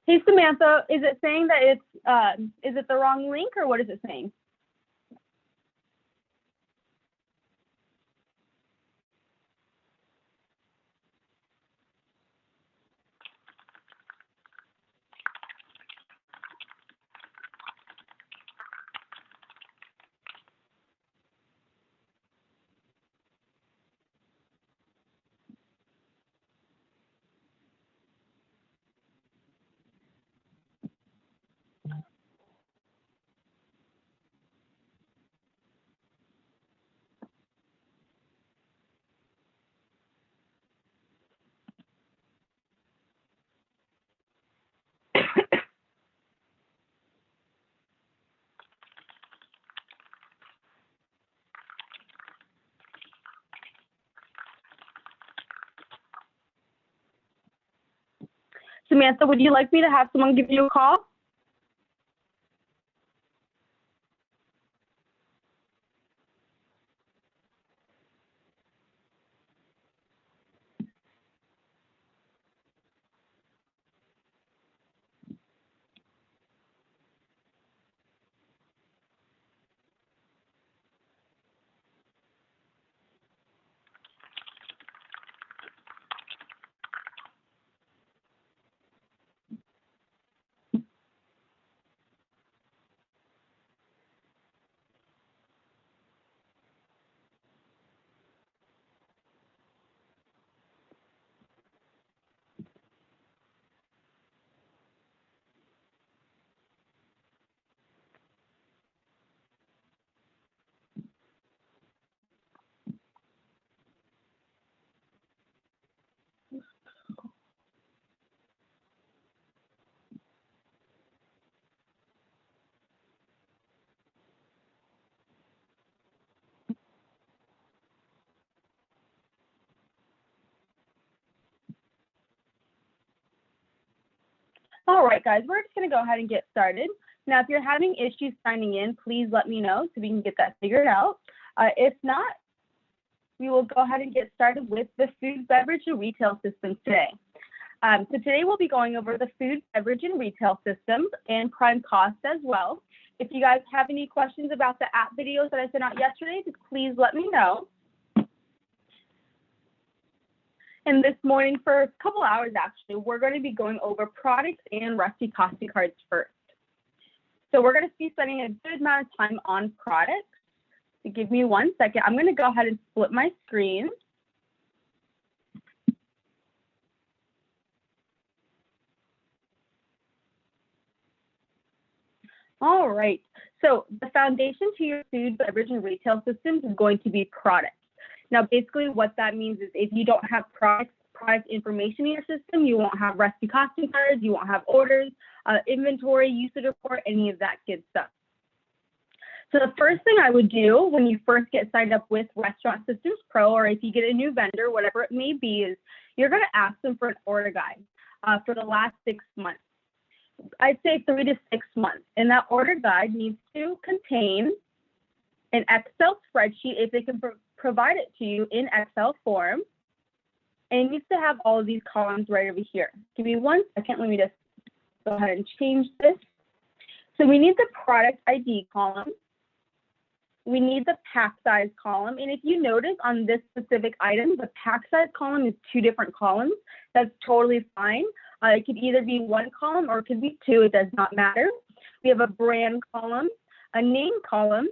Hey, Samantha, is it saying that is it the wrong link or what is it saying? Samantha, would you like me to have someone give you a call? All right, guys, we're just going to go ahead and get started. Now, if you're having issues signing in, please let me know so we can get that figured out. If not, we will go ahead and get started with the food, beverage, and retail systems today. So today we'll be going over the food, beverage, and retail systems and prime cost as well. If you guys have any questions about the app videos that I sent out yesterday, just please let me know. And this morning, for a couple hours actually, we're going to be going over products and reciprocity cards first. So we're going to be spending a good amount of time on products. So give me 1 second. I'm going to go ahead and split my screen. All right, so the foundation to your food, beverage, and retail systems is going to be products. Now, basically what that means is if you don't have product information in your system, you won't have recipe costing cards, you won't have orders, inventory, usage report, any of that good stuff. So the first thing I would do when you first get signed up with Restaurant Systems Pro, or if you get a new vendor, whatever it may be, is you're going to ask them for an order guide for the last 6 months. I'd say 3 to 6 months. And that order guide needs to contain an Excel spreadsheet if they can provide it to you in Excel form. And it needs to have all of these columns right over here. Give me 1 second. Let me just go ahead and change this. So we need the product ID column. We need the pack size column. And if you notice on this specific item, the pack size column is 2 different columns. That's totally fine. It could either be 1 column or it could be 2. It does not matter. We have a brand column, a name column,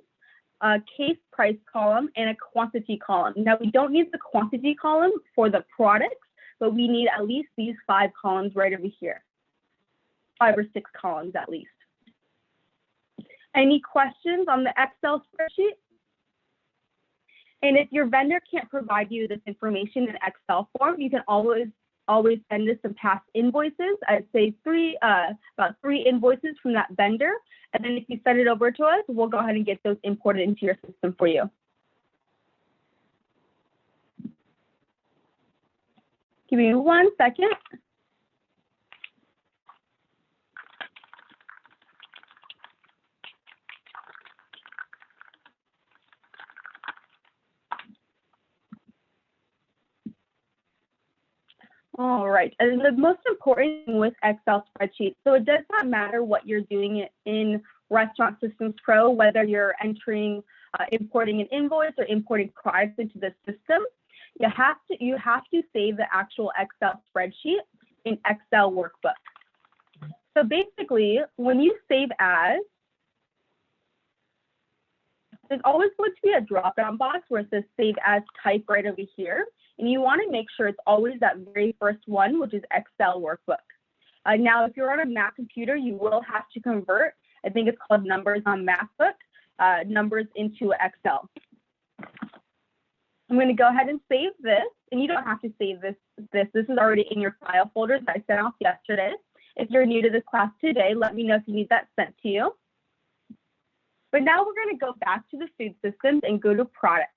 a case price column, and a quantity column. Now, we don't need the quantity column for the products, but we need at least these 5 columns right over here. 5 or 6 columns at least. Any questions on the Excel spreadsheet? And if your vendor can't provide you this information in Excel form, you can always send us some past invoices. I'd say about 3 invoices from that vendor. And then if you send it over to us, we'll go ahead and get those imported into your system for you. Give me 1 second. All right, and the most important thing with Excel spreadsheets, so it does not matter what you're doing in Restaurant Systems Pro, whether you're entering, importing an invoice or importing products into the system, you have to save the actual Excel spreadsheet in Excel workbook. So basically, when you save as, there's always going to be a drop-down box where it says Save As Type right over here. And you want to make sure it's always that very first one, which is Excel workbook. Now, if you're on a Mac computer, you will have to convert, I think it's called Numbers on MacBook, numbers into Excel. I'm going to go ahead and save this, and you don't have to save this. This is already in your file folder that I sent off yesterday. If you're new to this class today, let me know if you need that sent to you. But now we're going to go back to the food systems and go to products.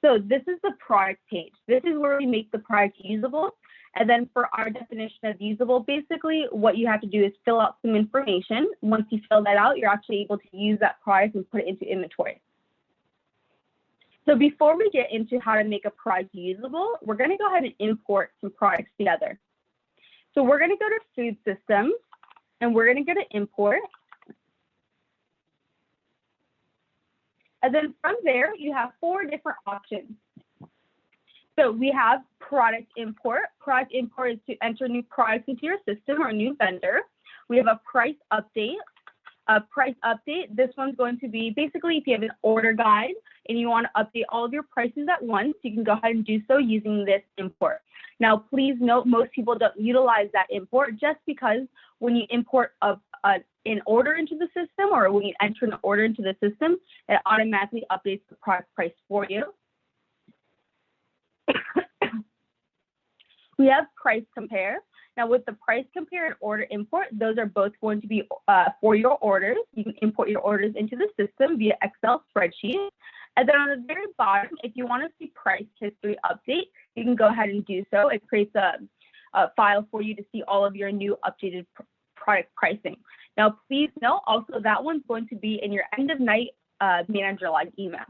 So this is the product page. This is where we make the product usable. And then for our definition of usable, basically what you have to do is fill out some information. Once you fill that out, you're actually able to use that product and put it into inventory. So before we get into how to make a product usable, we're going to go ahead and import some products together. So we're going to go to food systems and we're going to go to import. And then from there, you have 4 different options. So we have product import. Product import is to enter new products into your system or a new vendor. We have a price update. A price update, this one's going to be basically if you have an order guide and you want to update all of your prices at once, you can go ahead and do so using this import. Now, please note, most people don't utilize that import just because when you import an order into the system or when you enter an order into the system, it automatically updates the product price for you. We have price compare. Now with the price compare and order import, those are both going to be for your orders. You can import your orders into the system via Excel spreadsheet. And then on the very bottom, if you want to see price history update, you can go ahead and do so. It creates a file for you to see all of your new updated product pricing. Now, please note also that one's going to be in your end of night manager log email.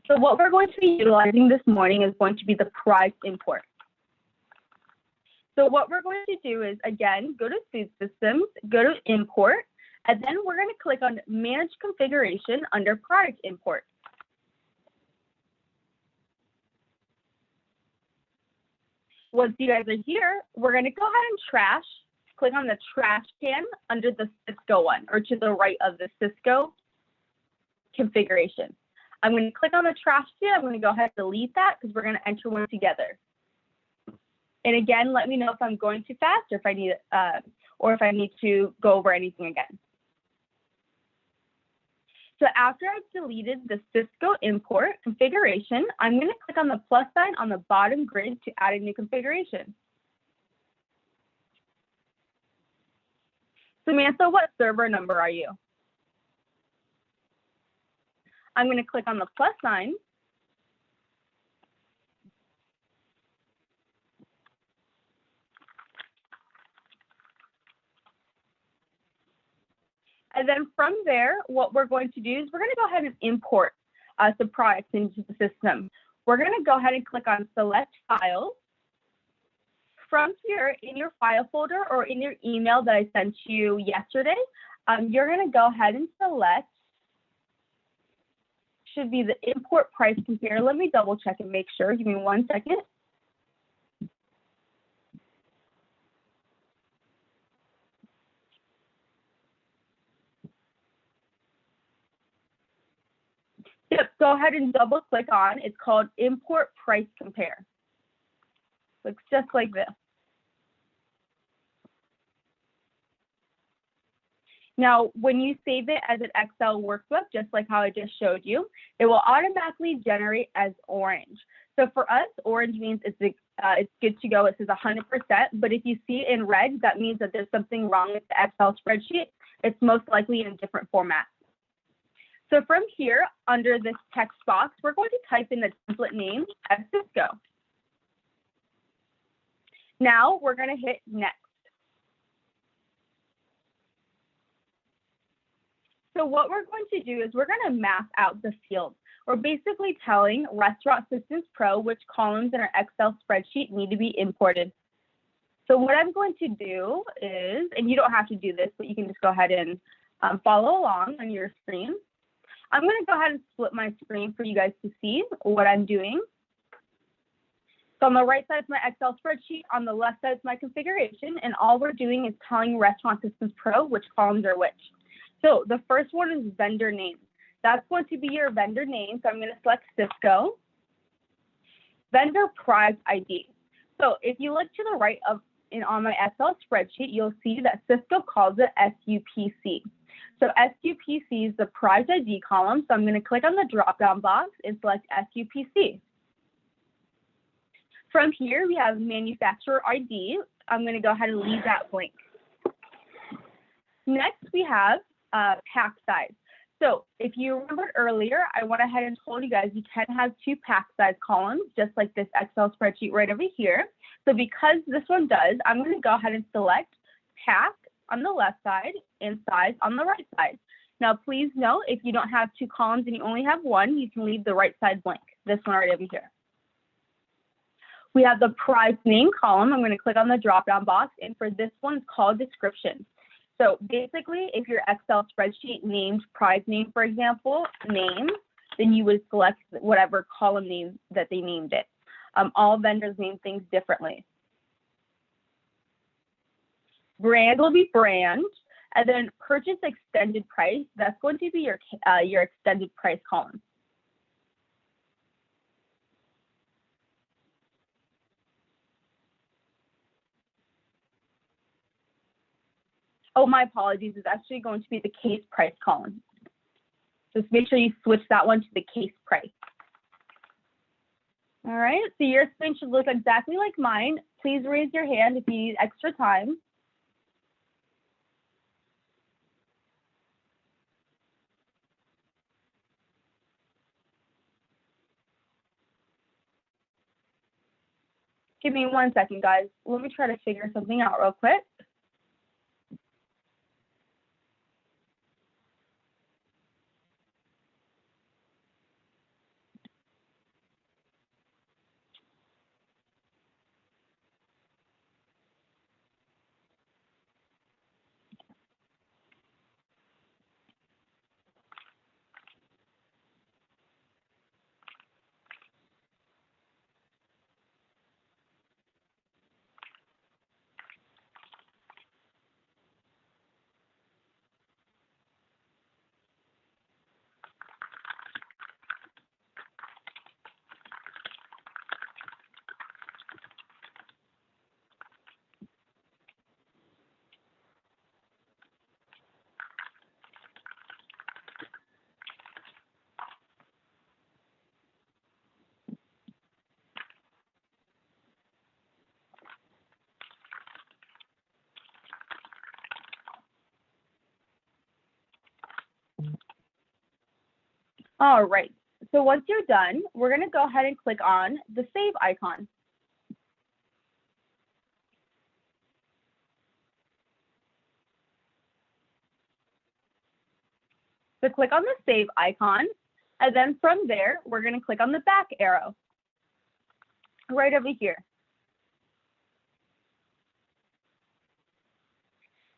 So what we're going to be utilizing this morning is going to be the product import. So what we're going to do is, again, go to Food Systems, go to Import, and then we're going to click on Manage Configuration under Product Import. Once you guys are here, we're going to go ahead and click on the trash can under the Cisco one, or to the right of the Cisco configuration. I'm going to click on the trash can. I'm going to go ahead and delete that because we're going to enter one together. And again, let me know if I'm going too fast or if I need to go over anything again. So after I've deleted the Cisco import configuration, I'm going to click on the plus sign on the bottom grid to add a new configuration. Samantha, what server number are you? I'm going to click on the plus sign. And then from there, what we're going to do is we're going to go ahead and import some products into the system. We're going to go ahead and click on Select Files. From here, in your file folder or in your email that I sent you yesterday, you're going to go ahead and select, should be the Import Price Compare. Let me double check and make sure. Give me 1 second. Yep, go ahead and double click on, it's called Import Price Compare. Looks just like this. Now, when you save it as an Excel workbook, just like how I just showed you, it will automatically generate as orange. So for us, orange means it's good to go. It says 100%, but if you see it in red, that means that there's something wrong with the Excel spreadsheet. It's most likely in a different format. So from here, under this text box, we're going to type in the template name as Cisco. Now we're going to hit Next. So what we're going to do is we're going to map out the fields. We're basically telling Restaurant Systems Pro which columns in our Excel spreadsheet need to be imported. So what I'm going to do is, and you don't have to do this, but you can just go ahead and follow along on your screen. I'm going to go ahead and split my screen for you guys to see what I'm doing. So on the right side is my Excel spreadsheet, on the left side is my configuration, and all we're doing is telling Restaurant Systems Pro which columns are which. So the first one is vendor name. That's going to be your vendor name. So I'm going to select Cisco. Vendor product ID. So if you look to the right on my Excel spreadsheet, you'll see that Cisco calls it SUPC. So SUPC is the product ID column. So I'm going to click on the drop-down box and select SUPC. From here, we have manufacturer ID. I'm going to go ahead and leave that blank. Next, we have pack size. So if you remembered earlier, I went ahead and told you guys you can have 2 pack size columns, just like this Excel spreadsheet right over here. So because this one does, I'm going to go ahead and select pack on the left side and size on the right side. Now, please note, if you don't have 2 columns and you only have 1, you can leave the right side blank, this one right over here. We have the product name column. I'm going to click on the drop-down box, and for this one, it's called description. So basically, if your Excel spreadsheet named product name, for example, name, then you would select whatever column name that they named it. All vendors name things differently. Brand will be brand, and then purchase extended price, that's going to be your extended price column. Oh, my apologies, it's actually going to be the case price column. Just make sure you switch that one to the case price. All right, so your screen should look exactly like mine. Please raise your hand if you need extra time. Give me 1 second, guys. Let me try to figure something out real quick. All right, so once you're done, we're going to go ahead and click on the save icon. So click on the save icon, and then from there, we're going to click on the back arrow right over here.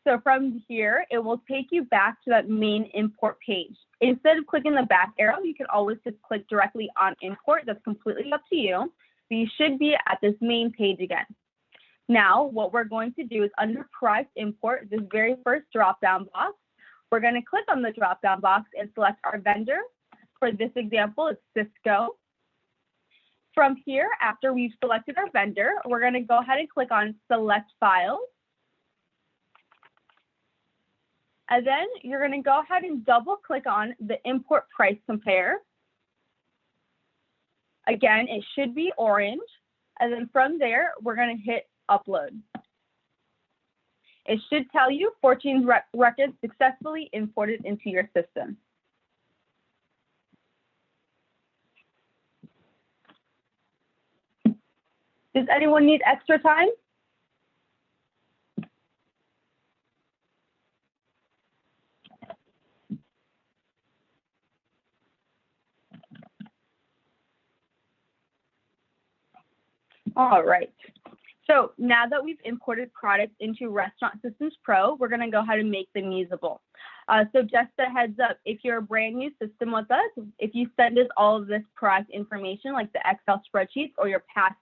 So from here, it will take you back to that main import page. Instead of clicking the back arrow, you can always just click directly on import. That's completely up to you. But you should be at this main page again. Now, what we're going to do is under product import, this very first drop-down box, we're going to click on the drop-down box and select our vendor. For this example, it's Cisco. From here, after we've selected our vendor, we're going to go ahead and click on select files. And then you're going to go ahead and double click on the import price compare. Again, it should be orange. And then from there, we're going to hit upload. It should tell you Fortune's records successfully imported into your system. Does anyone need extra time? All right. So now that we've imported products into Restaurant Systems Pro, we're going to go ahead and make them usable. So just a heads up, if you're a brand new system with us, if you send us all of this product information, like the Excel spreadsheets or your past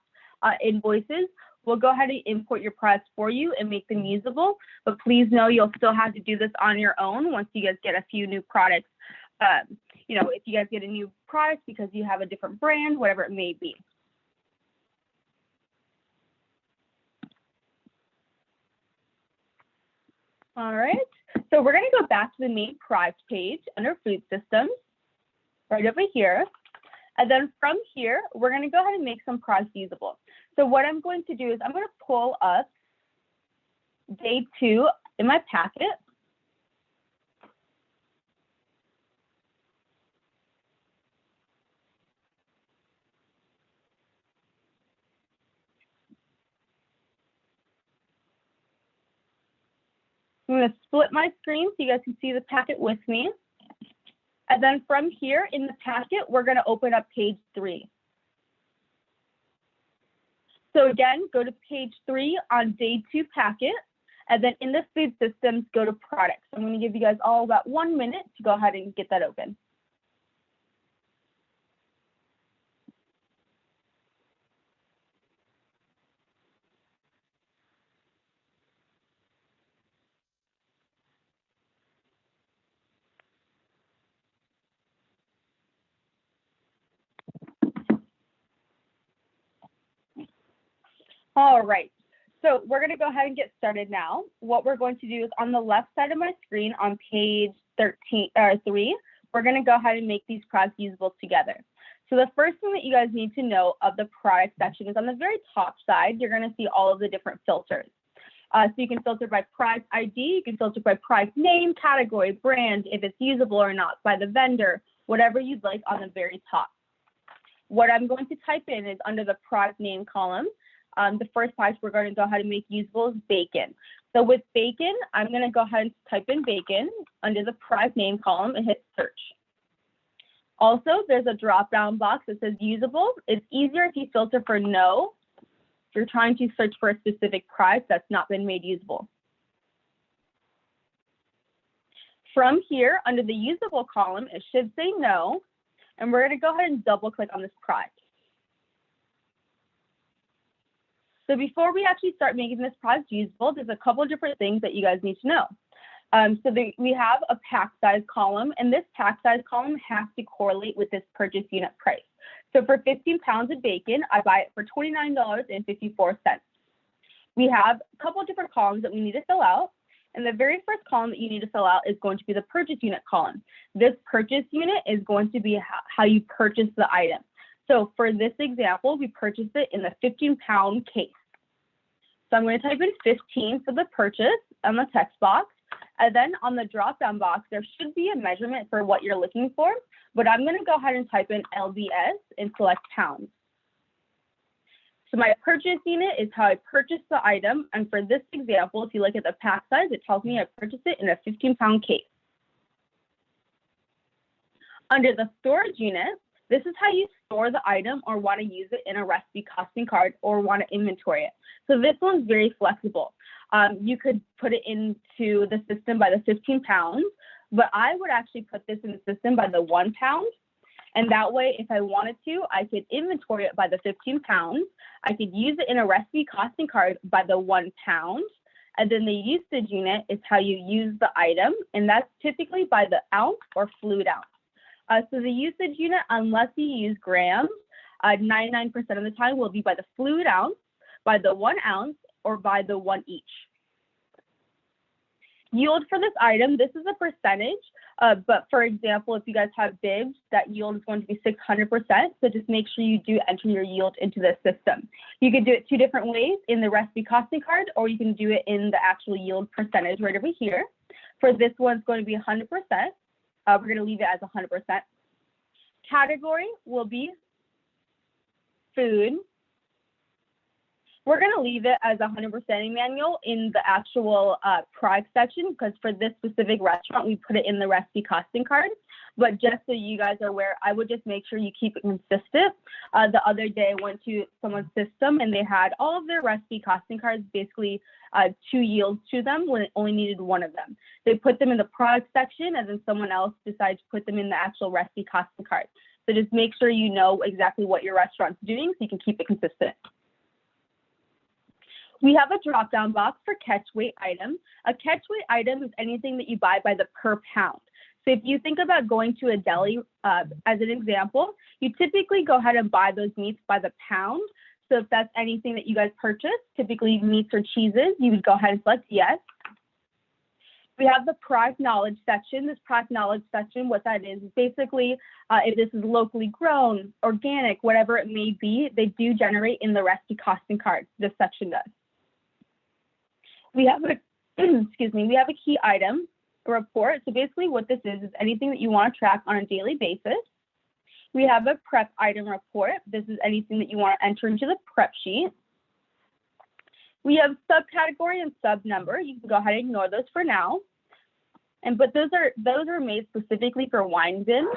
invoices, we'll go ahead and import your products for you and make them usable. But please know you'll still have to do this on your own once you guys get a few new products. You know, if you guys get a new product because you have a different brand, whatever it may be. All right, so we're going to go back to the main product page under Food Systems, right over here. And then from here, we're going to go ahead and make some products usable. So what I'm going to do is I'm going to pull up day 2 in my packet. I'm going to split my screen so you guys can see the packet with me. And then from here in the packet, we're going to open up page 3. So again, go to page 3 on day 2 packet. And then in the Food Systems, go to products. I'm going to give you guys all about 1 minute to go ahead and get that open. All right, so we're going to go ahead and get started now. What we're going to do is on the left side of my screen on page 3, we're going to go ahead and make these products usable together. So the first thing that you guys need to know of the product section is on the very top side, you're going to see all of the different filters. So you can filter by product ID, you can filter by product name, category, brand, if it's usable or not, by the vendor, whatever you'd like on the very top. What I'm going to type in is under the product name column. The first product we're going to go ahead and make usable is bacon. So with bacon, I'm going to go ahead and type in bacon under the product name column and hit search. Also, there's a drop-down box that says usable. It's easier if you filter for no, if you're trying to search for a specific product that's not been made usable. From here, under the usable column, it should say no, and we're going to go ahead and double-click on this product. So before we actually start making this product usable, there's a couple of different things that you guys need to know. We have a pack size column, and this pack size column has to correlate with this purchase unit price. So for 15 pounds of bacon, I buy it for $29.54. We have a couple of different columns that we need to fill out. And the very first column that you need to fill out is going to be the purchase unit column. This purchase unit is going to be how you purchase the item. So for this example, we purchased it in the 15-pound case. So I'm going to type in 15 for the purchase on the text box. And then on the drop-down box, there should be a measurement for what you're looking for. But I'm going to go ahead and type in LBS and select pounds. So my purchase unit is how I purchased the item. And for this example, if you look at the pack size, it tells me I purchased it in a 15-pound case. Under the storage unit, this is how you store the item or want to use it in a recipe costing card or want to inventory it. So this one's very flexible. You could put it into the system by the 15 pounds, but I would actually put this in the system by the 1 pound. And that way, if I wanted to, I could inventory it by the 15 pounds. I could use it in a recipe costing card by the 1 pound. And then the usage unit is how you use the item. And that's typically by the ounce or fluid ounce. So the usage unit, unless you use grams, 99% of the time will be by the fluid ounce, by the 1 ounce, or by the 1 each. Yield for this item, this is a percentage, but for example, if you guys have bibs, that yield is going to be 600%, so just make sure you do enter your yield into the system. You can do it 2 different ways, in the recipe costing card, or you can do it in the actual yield percentage right over here. For this one, it's going to be 100%. We're going to leave it as 100%. Category will be food. We're going to leave it as a 100% manual in the actual product section, because for this specific restaurant, we put it in the recipe costing card. But just so you guys are aware, I would just make sure you keep it consistent. The other day, I went to someone's system and they had all of their recipe costing cards, basically 2 yields to them when it only needed 1 of them. They put them in the product section, and then someone else decided to put them in the actual recipe costing card. So just make sure you know exactly what your restaurant's doing so you can keep it consistent. We have a drop-down box for catch weight item. A catch weight item is anything that you buy by the per pound. So if you think about going to a deli, as an example, you typically go ahead and buy those meats by the pound. So if that's anything that you guys purchase, typically meats or cheeses, you would go ahead and select yes. We have the product knowledge section. This product knowledge section, what that is basically if this is locally grown, organic, whatever it may be, they do generate in the recipe costing card. This section does. We have a, excuse me, we have a key item report. So basically what this is anything that you want to track on a daily basis. We have a prep item report. This is anything that you want to enter into the prep sheet. We have subcategory and sub number. You can go ahead and ignore those for now. But those are made specifically for wines in.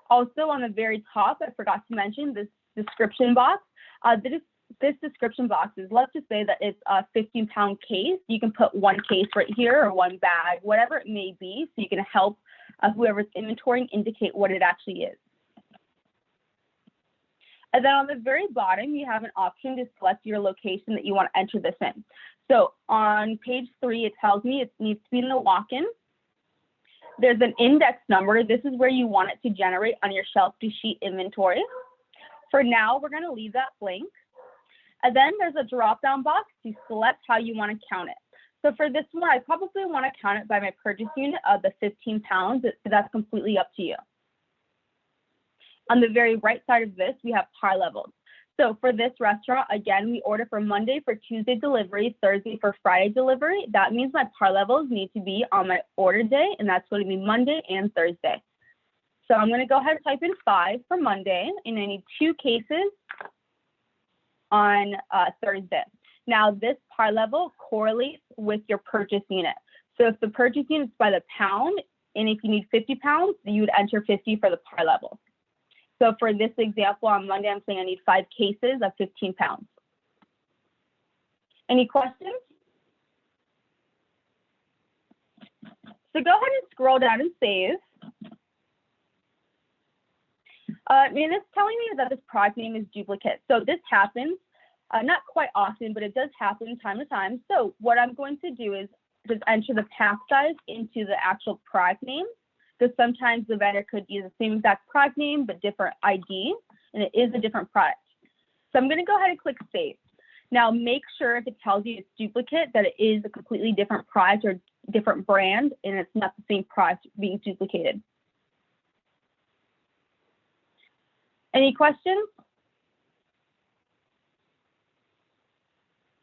Also on the very top, I forgot to mention this description box. This description box is, let's just say that it's a 15-pound case. You can put 1 case right here or 1 bag, whatever it may be, so you can help whoever's inventorying indicate what it actually is. And then on the very bottom, you have an option to select your location that you want to enter this in. So on page 3, it tells me it needs to be in the walk-in. There's an index number. This is where you want it to generate on your shelf to sheet inventory. For now, we're going to leave that blank. And then there's a drop-down box to select how you want to count it. So for this one, I probably want to count it by my purchase unit of the 15 pounds. That's completely up to you. On the very right side of this, we have par levels. So for this restaurant, again, we order for Monday for Tuesday delivery, Thursday for Friday delivery. That means my par levels need to be on my order day, and that's going to be Monday and Thursday. So I'm going to go ahead and type in 5 for Monday, and I need 2 cases on Thursday. Now this par level correlates with your purchase unit. So if the purchase unit is by the pound, and if you need 50 pounds, you would enter 50 for the par level. So for this example, on Monday, I'm saying I need 5 cases of 15 pounds. Any questions? So go ahead and scroll down and save. And it's telling me that this product name is duplicate. So this happens, not quite often, but it does happen time to time. So what I'm going to do is just enter the pack size into the actual product name, because sometimes the vendor could use the same exact product name, but different ID, and it is a different product. So I'm going to go ahead and click Save. Now make sure if it tells you it's duplicate, that it is a completely different product or different brand, and it's not the same product being duplicated. Any questions?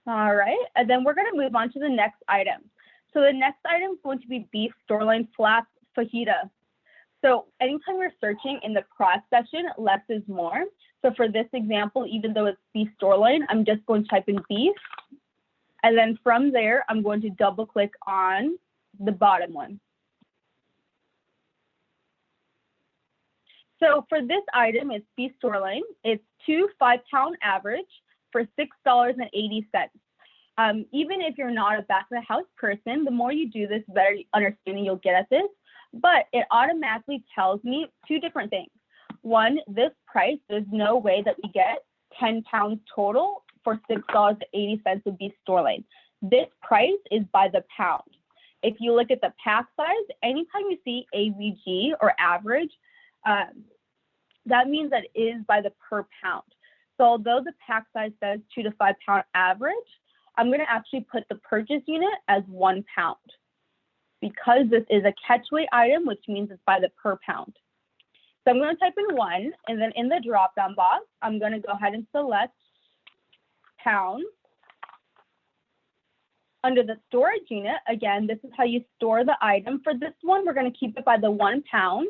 All right, and then we're going to move on to the next item. So the next item is going to be beef storeline flap fajita. So anytime you're searching in the product section, less is more. So for this example, even though it's beef storeline, I'm just going to type in beef. And then from there, I'm going to double click on the bottom one. So for this item, it's beef storeline. It's 2 5-pound average for $6.80. Even if you're not a back of the house person, the more you do this, the better understanding you'll get at this. But it automatically tells me 2 different things. One, this price, there's no way that we get 10 pounds total for $6.80 of beef storeline. This price is by the pound. If you look at the pack size, anytime you see AVG or average, that means that it is by the per pound. So although the pack size says 2 to 5 pound average, I'm going to actually put the purchase unit as 1 pound, because this is a catch weight item, which means it's by the per pound. So I'm going to type in 1, and then in the drop-down box, I'm going to go ahead and select pounds. Under the storage unit, again, this is how you store the item. For this one, we're going to keep it by the 1 pound.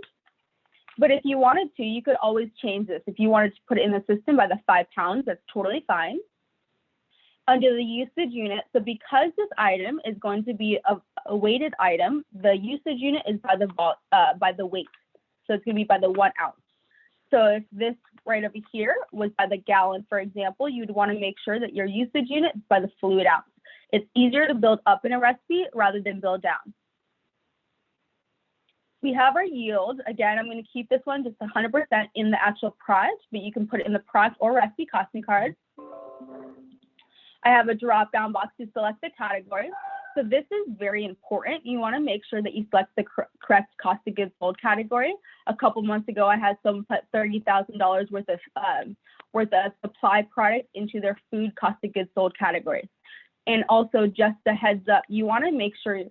But if you wanted to, you could always change this. If you wanted to put it in the system by the 5 pounds, that's totally fine. Under the usage unit, so because this item is going to be a weighted item, the usage unit is by the weight. So it's going to be by the 1 ounce. So if this right over here was by the gallon, for example, you'd want to make sure that your usage unit is by the fluid ounce. It's easier to build up in a recipe rather than build down. We have our yield. Again, I'm going to keep this one just 100% in the actual product, but you can put it in the product or recipe costing card. I have a drop-down box to select the category. So this is very important. You want to make sure that you select the correct cost of goods sold category. A couple months ago, I had someone put $30,000 worth of supply product into their food cost of goods sold category. And also, just a heads up, you want to make sure,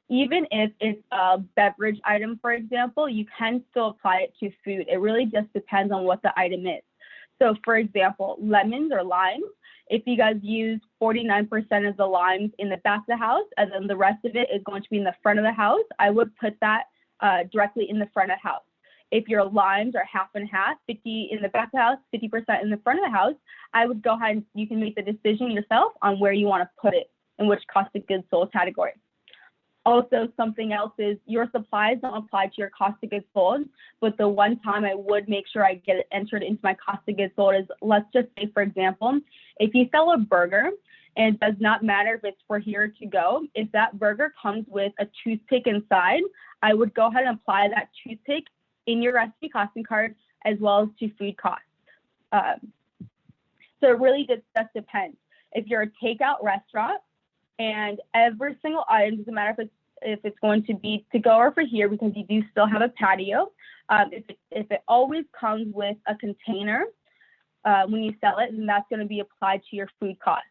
even if it's a beverage item, for example, you can still apply it to food. It really just depends on what the item is. So for example, lemons or limes, if you guys use 49% of the limes in the back of the house, and then the rest of it is going to be in the front of the house, I would put that directly in the front of the house. If your limes are half and half, 50 in the back of the house, 50% in the front of the house, I would go ahead and you can make the decision yourself on where you want to put it, in which cost of goods sold category. Also, something else is your supplies don't apply to your cost of goods sold, but the one time I would make sure I get it entered into my cost of goods sold is, let's just say, for example, if you sell a burger, and it does not matter if it's for here to go, if that burger comes with a toothpick inside, I would go ahead and apply that toothpick in your recipe costing card as well as to food costs. So it really just depends. If you're a takeout restaurant, and every single item, doesn't matter if it's going to be to go or for here, because you do still have a patio. If it always comes with a container when you sell it, then that's going to be applied to your food cost,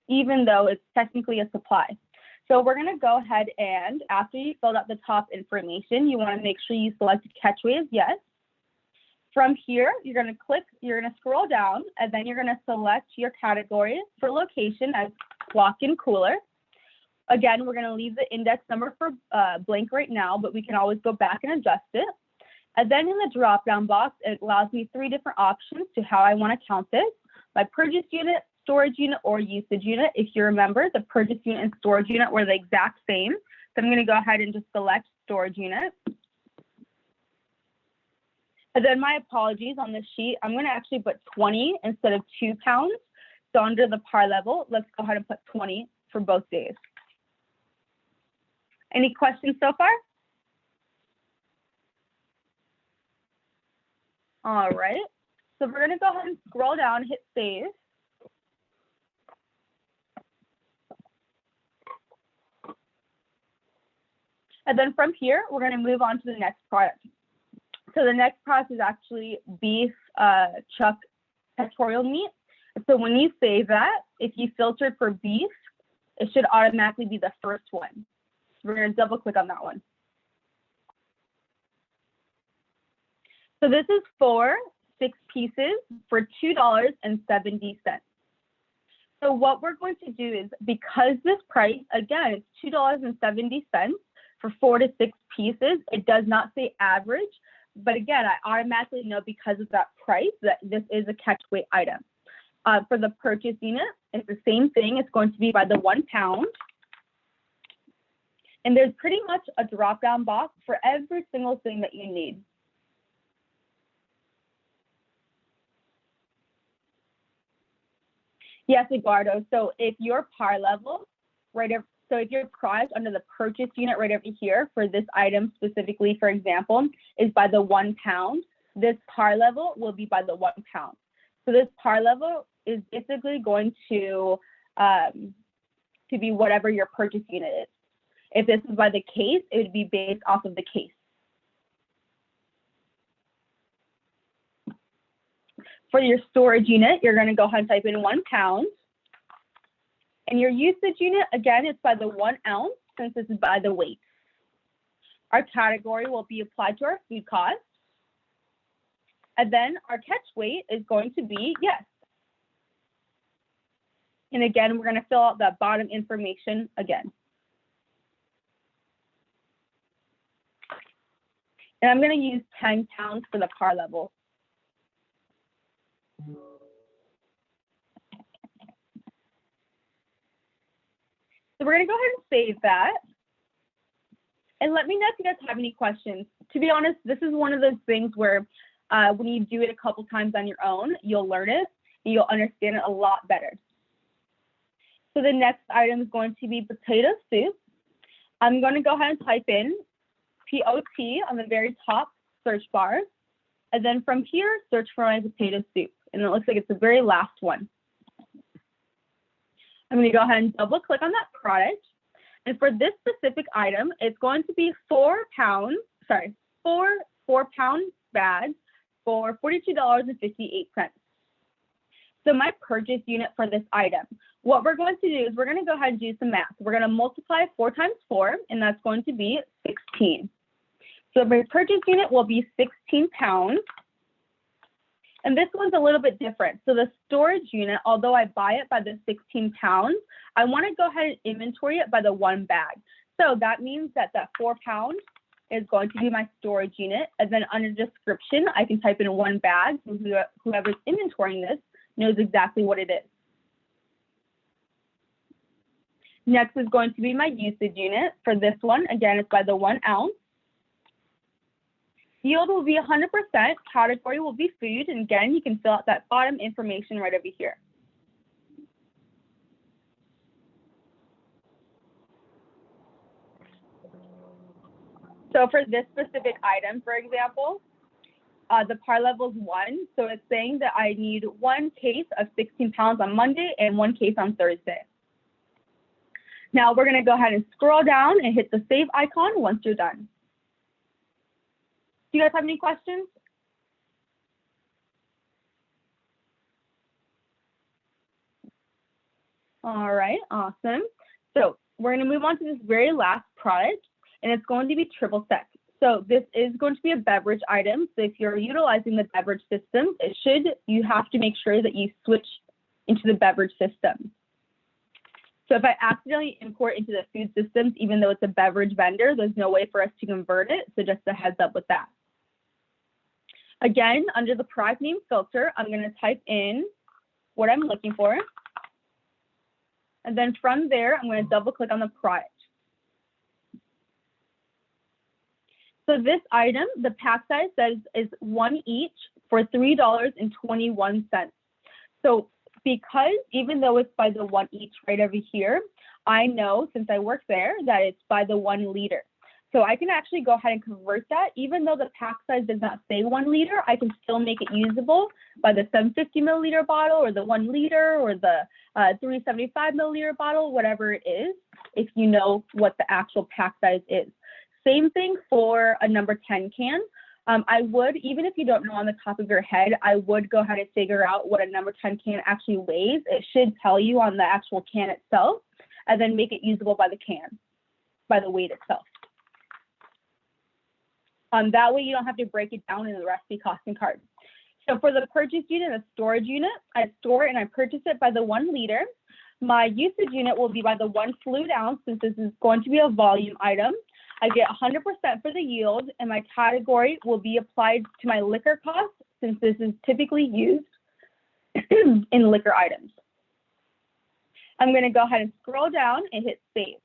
even though it's technically a supply. So we're going to go ahead and, after you filled out the top information, you want to make sure you select catchway as yes. From here, you're going to scroll down, and then you're going to select your category for location as walk-in cooler. Again, we're going to leave the index number for blank right now, but we can always go back and adjust it. And then in the drop-down box, it allows me 3 different options to how I want to count this: my purchase unit, storage unit, or usage unit. If you remember, the purchase unit and storage unit were the exact same. So I'm going to go ahead and just select storage unit. And then my apologies on this sheet, I'm going to actually put 20 instead of 2 pounds. So under the par level, let's go ahead and put 20 for both days. Any questions so far? All right, so we're going to go ahead and scroll down, hit save. And then from here, we're going to move on to the next product. So the next product is actually beef chuck pectoral meat. So when you save that, if you filtered for beef, it should automatically be the first one. So we're going to double click on that one. So this is for 6 pieces for $2.70. So what we're going to do is, because this price, again, it's $2.70 for 4 to 6 pieces, it does not say average. But again, I automatically know because of that price that this is a catch weight item. For the purchase unit, it's the same thing. It's going to be by the 1 pound. And there's pretty much a drop-down box for every single thing that you need. Yes, Eduardo. So if your par level, so if your price under the purchase unit right over here for this item specifically, for example, is by the 1 pound, this par level will be by the 1 pound. So this par level is basically going to be whatever your purchase unit is. If this is by the case, it would be based off of the case. For your storage unit, you're going to go ahead and type in 1 pound. And your usage unit, again, it's by the 1 ounce, since this is by the weight. Our category will be applied to our food cost. And then our catch weight is going to be yes. And again, we're going to fill out that bottom information again. And I'm going to use 10 pounds for the par level. So we're gonna go ahead and save that. And let me know if you guys have any questions. To be honest, this is one of those things where when you do it a couple times on your own, you'll learn it and you'll understand it a lot better. So the next item is going to be potato soup. I'm going to go ahead and type in POT on the very top search bar. And then from here, search for my potato soup. And it looks like it's the very last one. I'm going to go ahead and double click on that product. And for this specific item, it's going to be four pound bags for $42.58. So my purchase unit for this item, what we're going to do is we're going to go ahead and do some math. We're going to multiply 4 times 4, and that's going to be 16. So my purchase unit will be 16 pounds. And this one's a little bit different. So the storage unit, although I buy it by the 16 pounds, I want to go ahead and inventory it by the 1 bag. So that means that 4 pound is going to be my storage unit. And then under description, I can type in 1 bag. So whoever's inventorying this knows exactly what it is. Next is going to be my usage unit. For this one, again, it's by the 1 ounce. Yield will be 100%, category will be food, and again, you can fill out that bottom information right over here. So for this specific item, for example, the par level is 1, so it's saying that I need 1 case of 16 pounds on Monday and 1 case on Thursday. Now we're gonna go ahead and scroll down and hit the save icon once you're done. Do you guys have any questions? All right, awesome. So we're going to move on to this very last product, and it's going to be triple sec. So this is going to be a beverage item. So if you're utilizing the beverage system, you have to make sure that you switch into the beverage system. So if I accidentally import into the food systems, even though it's a beverage vendor, there's no way for us to convert it. So just a heads up with that. Again, under the product name filter, I'm going to type in what I'm looking for. And then from there, I'm going to double click on the product. So this item, the pack size says is 1 each for $3.21. So because even though it's by the 1 each right over here, I know since I work there that it's by the 1 liter. So I can actually go ahead and convert that. Even though the pack size does not say 1 liter, I can still make it usable by the 750 milliliter bottle or the 1 liter or the 375 milliliter bottle, whatever it is, if you know what the actual pack size is. Same thing for a number 10 can. I would, even if you don't know on the top of your head, I would go ahead and figure out what a number 10 can actually weighs. It should tell you on the actual can itself, and then make it usable by the can, by the weight itself. That way you don't have to break it down in the recipe costing card. So for the purchase unit, a storage unit, I store and I purchase it by the 1 liter. My usage unit will be by the 1 fluid ounce, since this is going to be a volume item. I get 100% for the yield, and my category will be applied to my liquor cost, since this is typically used in liquor items. I'm going to go ahead and scroll down and hit save.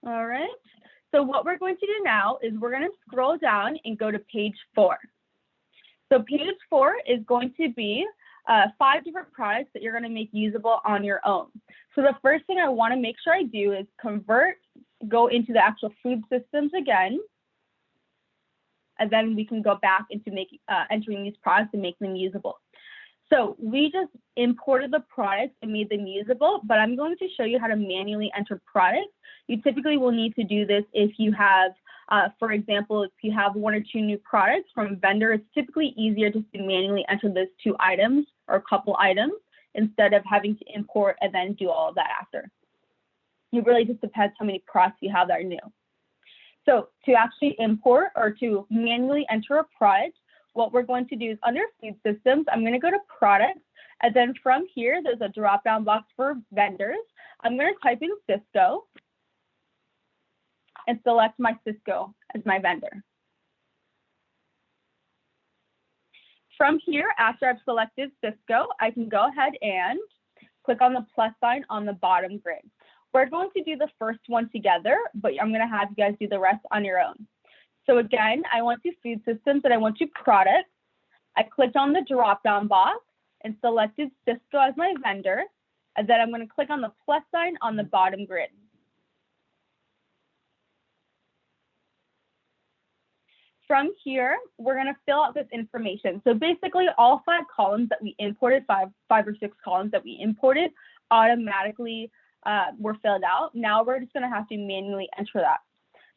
All right, so what we're going to do now is we're going to scroll down and go to page 4. So page 4 is going to be 5 different products that you're going to make usable on your own. So the first thing I want to make sure I do is go into the actual food systems again, and then we can go back into entering these products and make them usable. So we just imported the products and made them usable, but I'm going to show you how to manually enter products. You typically will need to do this if you have, for example, if you have 1 or 2 new products from a vendor, it's typically easier just to manually enter those 2 items or a couple items instead of having to import and then do all of that after. It really just depends how many products you have that are new. So to actually import or to manually enter a product, what we're going to do is under food systems, I'm going to go to products, and then from here, there's a drop-down box for vendors. I'm going to type in Sysco and select my Sysco as my vendor. from here, after I've selected Cisco, I can go ahead and click on the plus sign on the bottom grid. We're going to do the first one together, but I'm going to have you guys do the rest on your own. So again, I want to food systems and I want to products. I clicked on the drop-down box and selected Cisco as my vendor. And then I'm going to click on the plus sign on the bottom grid. From here, we're going to fill out this information. So basically, all 5 columns that we imported, five or six columns that we imported, automatically were filled out. Now we're just going to have to manually enter that.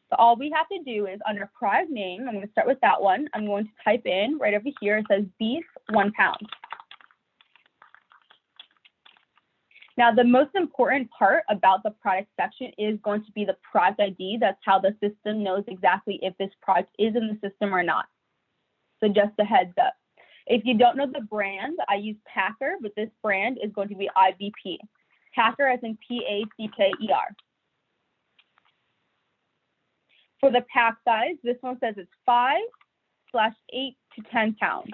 So all we have to do is under product name, I'm going to start with that one. I'm going to type in right over here, it says beef 1 pound. Now, the most important part about the product section is going to be the product ID. That's how the system knows exactly if this product is in the system or not. So just a heads up. If you don't know the brand, I use Packer, but this brand is going to be IBP. Packer as in P-A-C-K-E-R. For the pack size, this one says it's 5/8 to 10 pounds.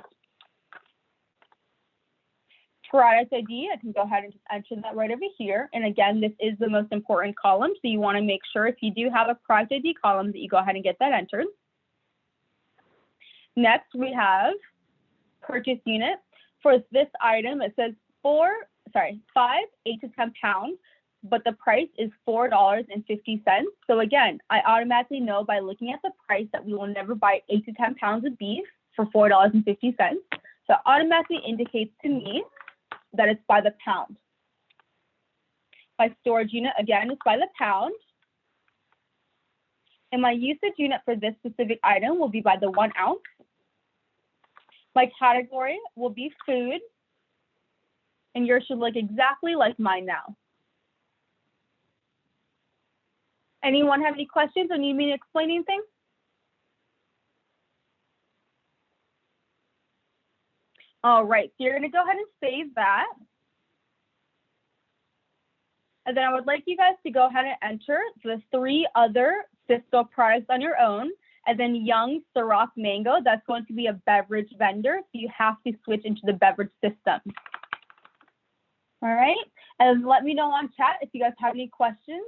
Product ID, I can go ahead and just enter that right over here. And again, this is the most important column, so you want to make sure if you do have a product ID column that you go ahead and get that entered. Next, we have purchase unit. For this item, it says 5/8 to 10 pounds, but the price is $4.50. So again, I automatically know by looking at the price that we will never buy 8 to 10 pounds of beef for $4.50. So it automatically indicates to me that it's by the pound. My storage unit, again, is by the pound. And my usage unit for this specific item will be by the 1 ounce. My category will be food. And yours should look exactly like mine now. Anyone have any questions or need me to explain anything? All right, so you're gonna go ahead and save that. And then I would like you guys to go ahead and enter the 3 other Cisco products on your own. And then Young Ciroc Mango, that's going to be a beverage vendor, so you have to switch into the beverage system. All right, and let me know on chat if you guys have any questions.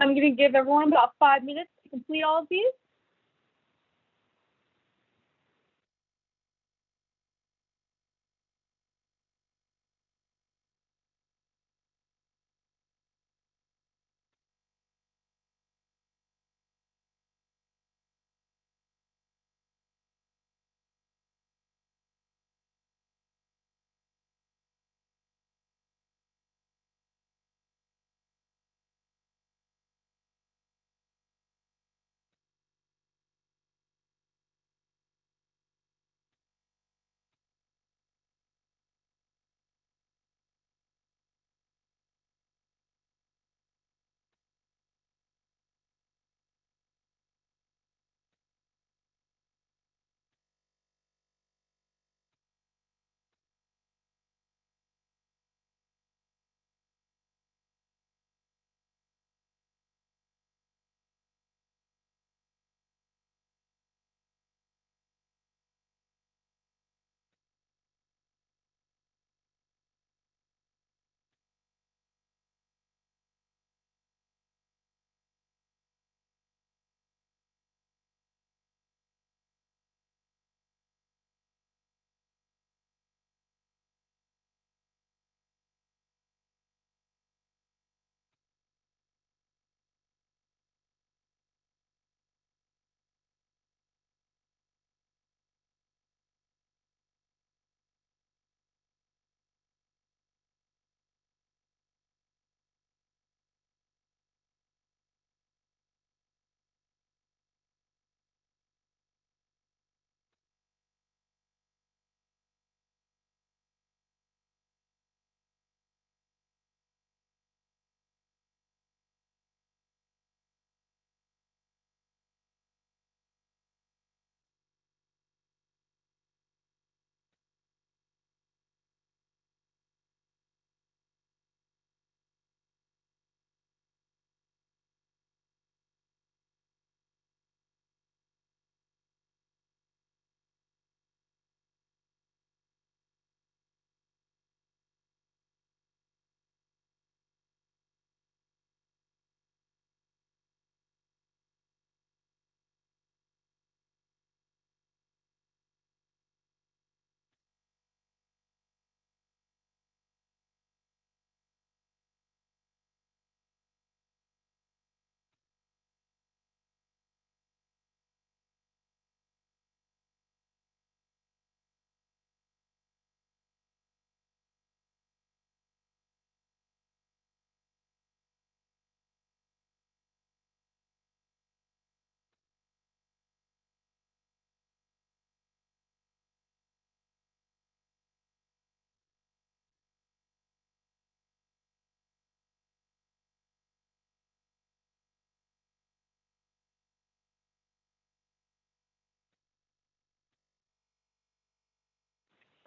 I'm going to give everyone about 5 minutes to complete all of these.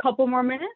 Couple more minutes.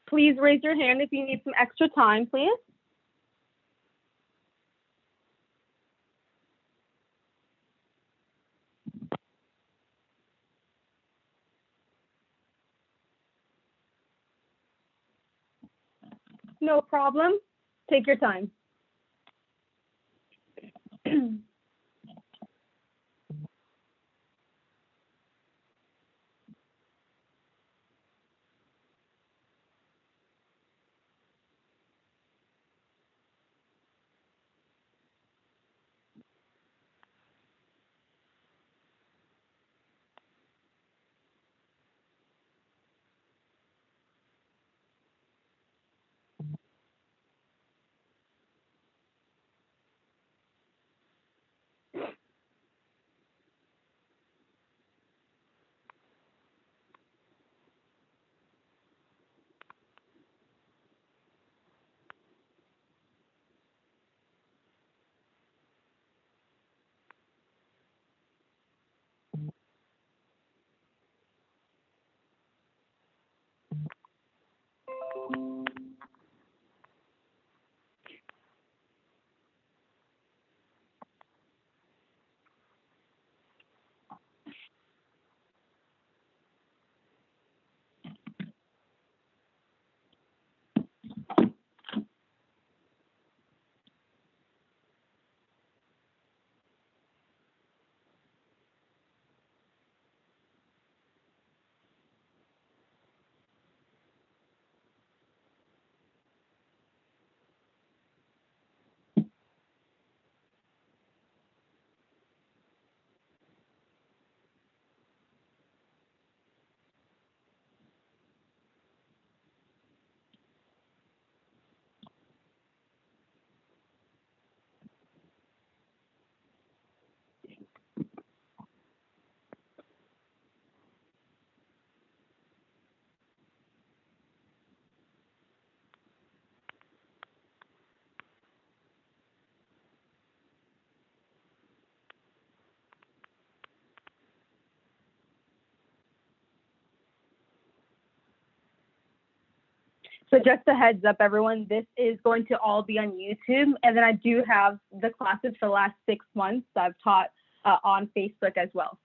Please raise your hand if you need some extra time, please. No problem. Take your time. So just a heads up, everyone, this is going to all be on YouTube. And then I do have the classes for the last 6 months I've taught on Facebook as well.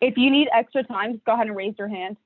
If you need extra time, just go ahead and raise your hand.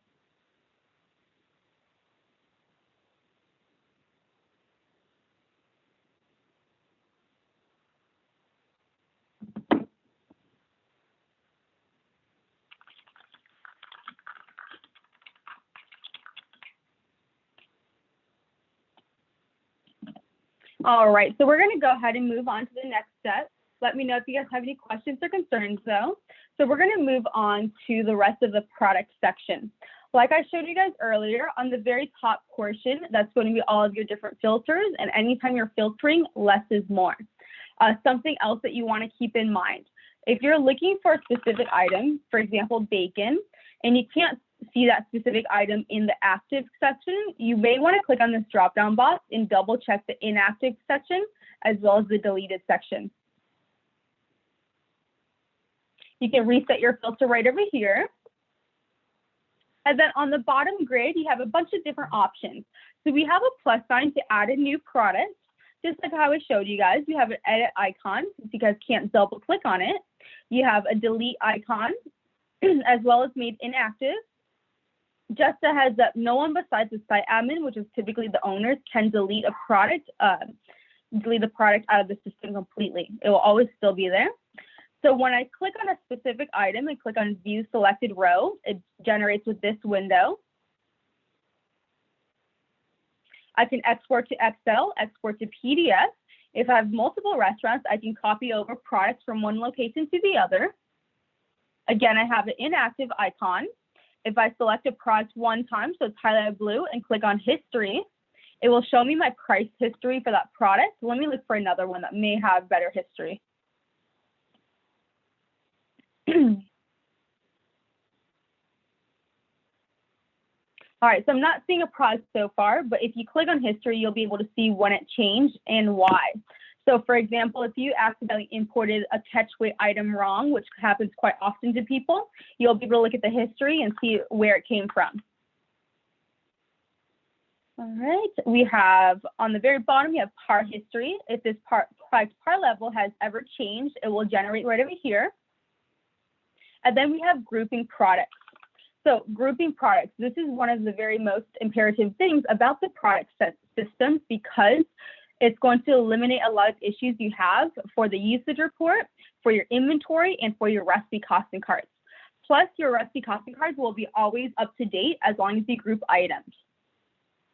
All right, so we're going to go ahead and move on to the next step. Let me know if you guys have any questions or concerns though. So we're going to move on to the rest of the product section. Like I showed you guys earlier, on the very top portion, that's going to be all of your different filters, and anytime you're filtering, less is more. Something else that you want to keep in mind, if you're looking for a specific item, for example, bacon, and you can't see that specific item in the active section, you may want to click on this drop-down box and double check the inactive section as well as the deleted section. You can reset your filter right over here. And then on the bottom grid, you have a bunch of different options. So we have a plus sign to add a new product. Just like how I showed you guys, you have an edit icon, since you guys can't double click on it. You have a delete icon, as well as made inactive. Just a heads up, no one besides the site admin, which is typically the owners, can delete a product, out of the system completely. It will always still be there. So when I click on a specific item and click on view selected row, it generates with this window. I can export to Excel, export to PDF. If I have multiple restaurants, I can copy over products from one location to the other. Again, I have an inactive icon. If I select a product one time, so it's highlighted blue, and click on history, it will show me my price history for that product. Let me look for another one that may have better history. All right, so I'm not seeing a product so far, but if you click on history, you'll be able to see when it changed and why. So for example, if you accidentally imported a catch weight item wrong, which happens quite often to people, you'll be able to look at the history and see where it came from. All right, we have on the very bottom, we have par history. If this product par level has ever changed, it will generate right over here. And then we have grouping products. So grouping products, this is one of the very most imperative things about the product systems, because it's going to eliminate a lot of issues you have for the usage report, for your inventory, and for your recipe costing cards. Plus, your recipe costing cards will be always up to date as long as you group items.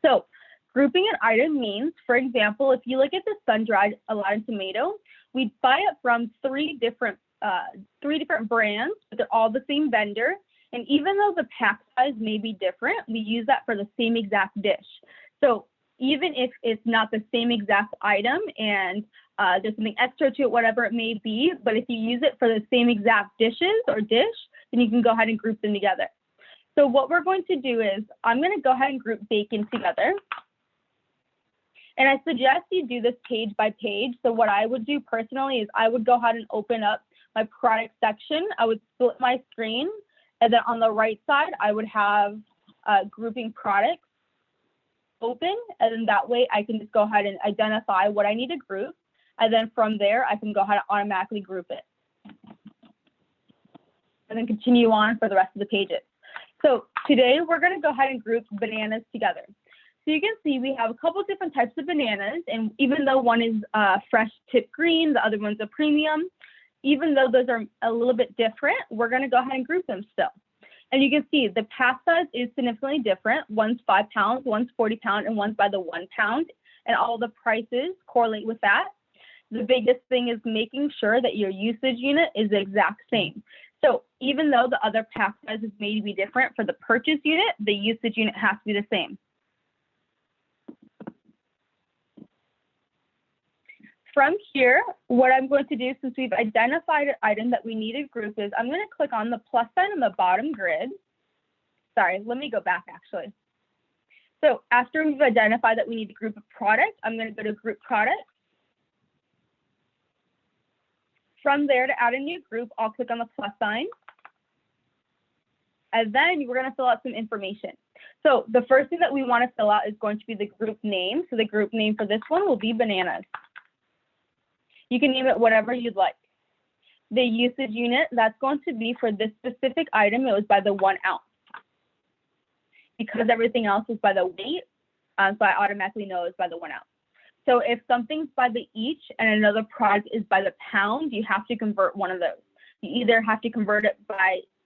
So grouping an item means, for example, if you look at the sun-dried Aladdin tomato, we buy it from three different brands, but they're all the same vendor. And even though the pack size may be different, we use that for the same exact dish. So even if it's not the same exact item and there's something extra to it, whatever it may be, but if you use it for the same exact dishes or dish, then you can go ahead and group them together. So what we're going to do is I'm going to go ahead and group bacon together. And I suggest you do this page by page. So what I would do personally is I would go ahead and open up my product section. I would split my screen. And then on the right side, I would have grouping products open. And then that way I can just go ahead and identify what I need to group. And then from there, I can go ahead and automatically group it. And then continue on for the rest of the pages. So today we're going to go ahead and group bananas together. So you can see we have a couple different types of bananas. And even though one is fresh tip green, the other one's a premium, even though those are a little bit different, we're going to go ahead and group them still. And you can see the pack size is significantly different. One's 5 pounds, one's 40 pounds, and one's by the 1 pound. And all the prices correlate with that. The biggest thing is making sure that your usage unit is the exact same. So even though the other pack sizes may be different for the purchase unit, the usage unit has to be the same. From here, what I'm going to do, since we've identified an item that we need to group, is I'm going to click on the plus sign on the bottom grid. Sorry, let me go back actually. So after we've identified that we need to group a product, I'm going to go to group product. From there, to add a new group, I'll click on the plus sign. And then we're going to fill out some information. So the first thing that we want to fill out is going to be the group name. So the group name for this one will be bananas. You can name it whatever you'd like. The usage unit, that's going to be for this specific item, it was by the 1 ounce. Because everything else is by the weight, so I automatically know it's by the 1 ounce. So if something's by the each and another product is by the pound, you have to convert one of those. You either have to convert it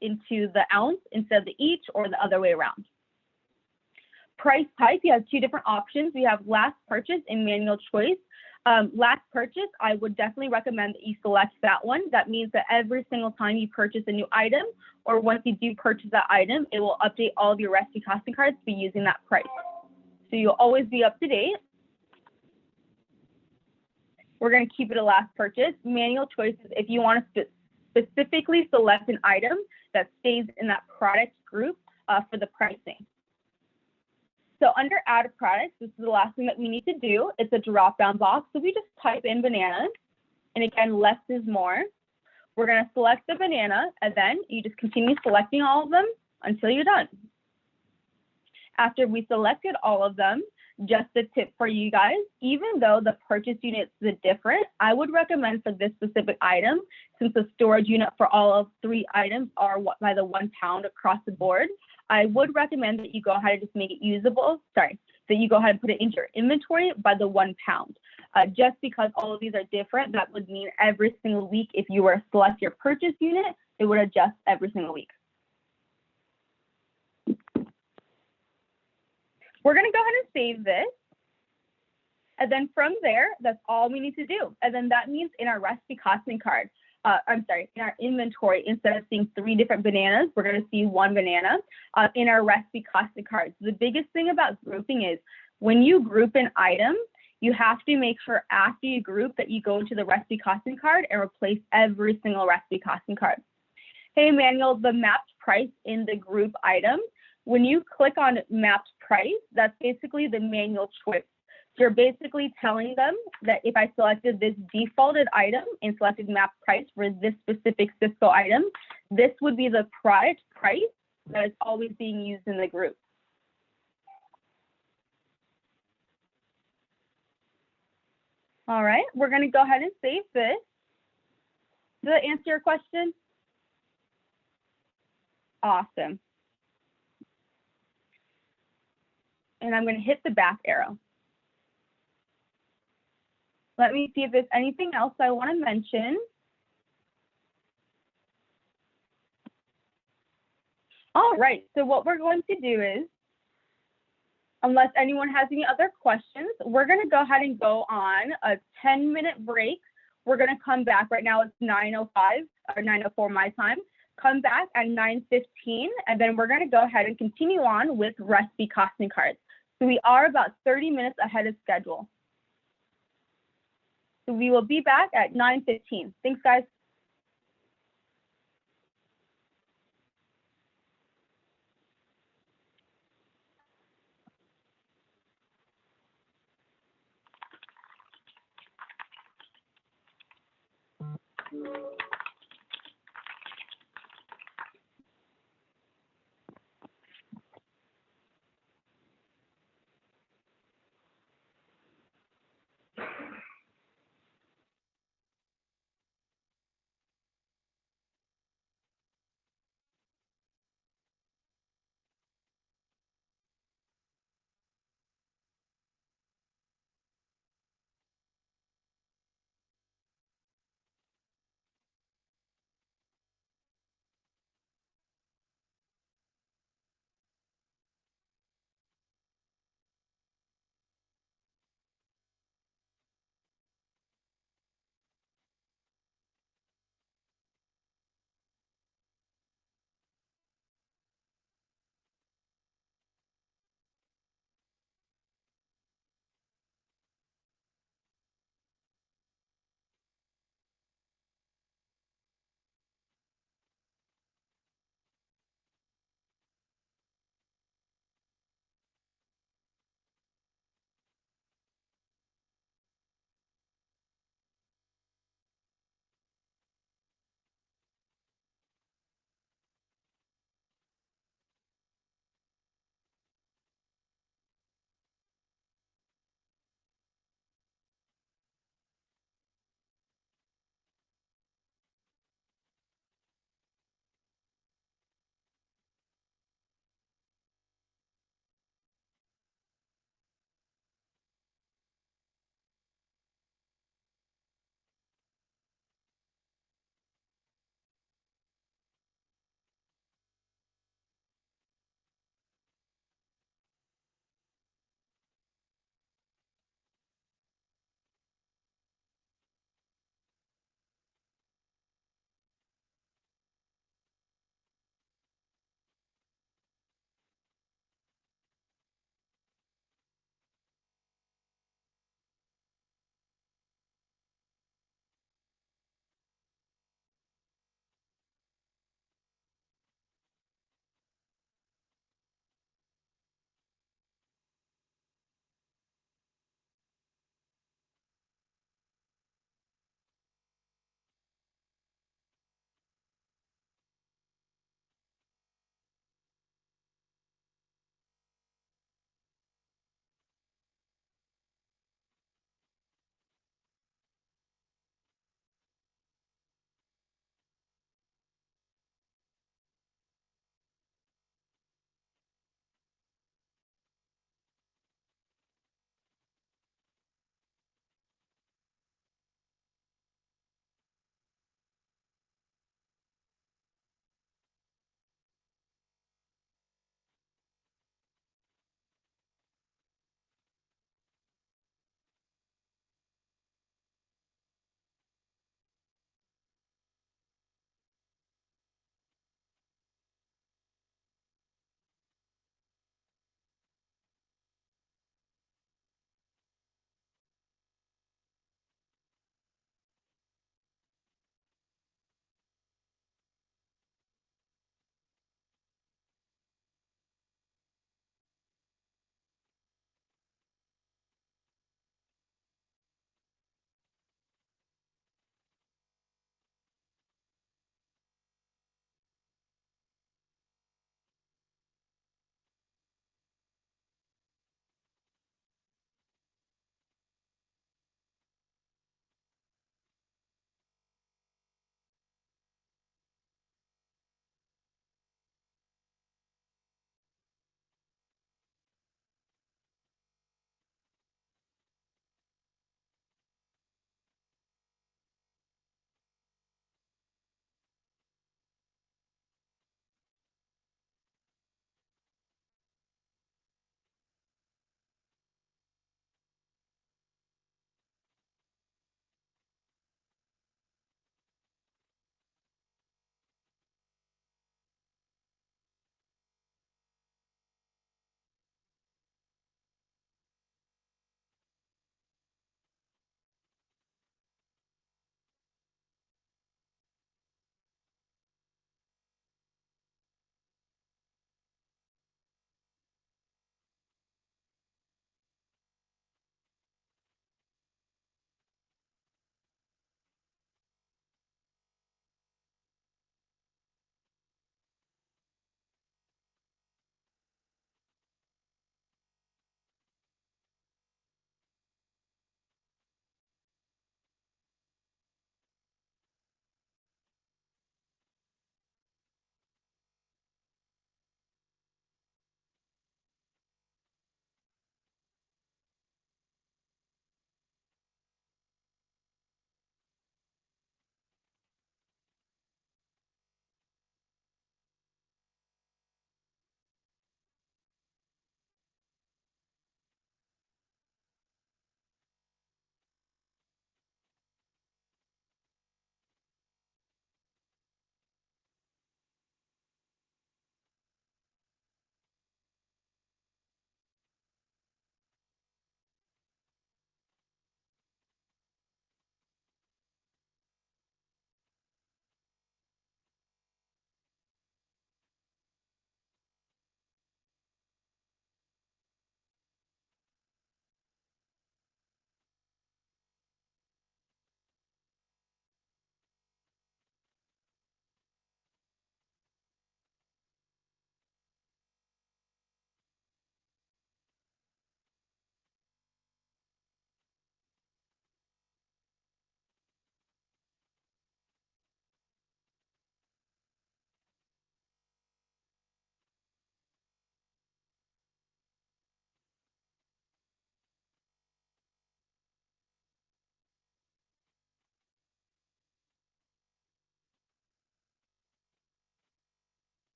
into the ounce instead of the each, or the other way around. Price type, you have two different options. We have last purchase and manual choice. Last purchase, I would definitely recommend that you select that one. That means that every single time you purchase a new item, or once you do purchase that item, it will update all of your recipe costing cards to be using that price. So you'll always be up to date. We're going to keep it a last purchase. Manual choices, if you want to specifically select an item that stays in that product group for the pricing. So under add a product, this is the last thing that we need to do. It's a drop-down box. So we just type in bananas. And again, less is more. We're going to select the banana, and then you just continue selecting all of them until you're done. After we selected all of them, just a tip for you guys, even though the purchase units are different, I would recommend for this specific item, since the storage unit for all of 3 items are by the 1 pound across the board, I would recommend that you go ahead and just make it usable, that you go ahead and put it into your inventory by the 1 pound. Just because all of these are different, that would mean every single week, if you were to select your purchase unit, it would adjust every single week. We're going to go ahead and save this. And then from there, that's all we need to do. And then that means in our recipe costing card, in our inventory, instead of seeing 3 different bananas, we're going to see 1 banana in our recipe costing cards. The biggest thing about grouping is when you group an item, you have to make sure after you group that you go into the recipe costing card and replace every single recipe costing card. Hey, Emmanuel, the mapped price in the group item, when you click on mapped price, that's basically the manual choice. So you're basically telling them that if I selected this defaulted item and selected map price for this specific Cisco item, this would be the product price that is always being used in the group. All right, we're going to go ahead and save this. Does that answer your question? Awesome. And I'm going to hit the back arrow. Let me see if there's anything else I want to mention. All right, so what we're going to do is, unless anyone has any other questions, we're going to go ahead and go on a 10-minute break. We're going to come back. Right now it's 9:05 or 9:04 my time. Come back at 9:15, and then we're going to go ahead and continue on with recipe costing cards. So we are about 30 minutes ahead of schedule. So we will be back at 9:15. Thanks, guys.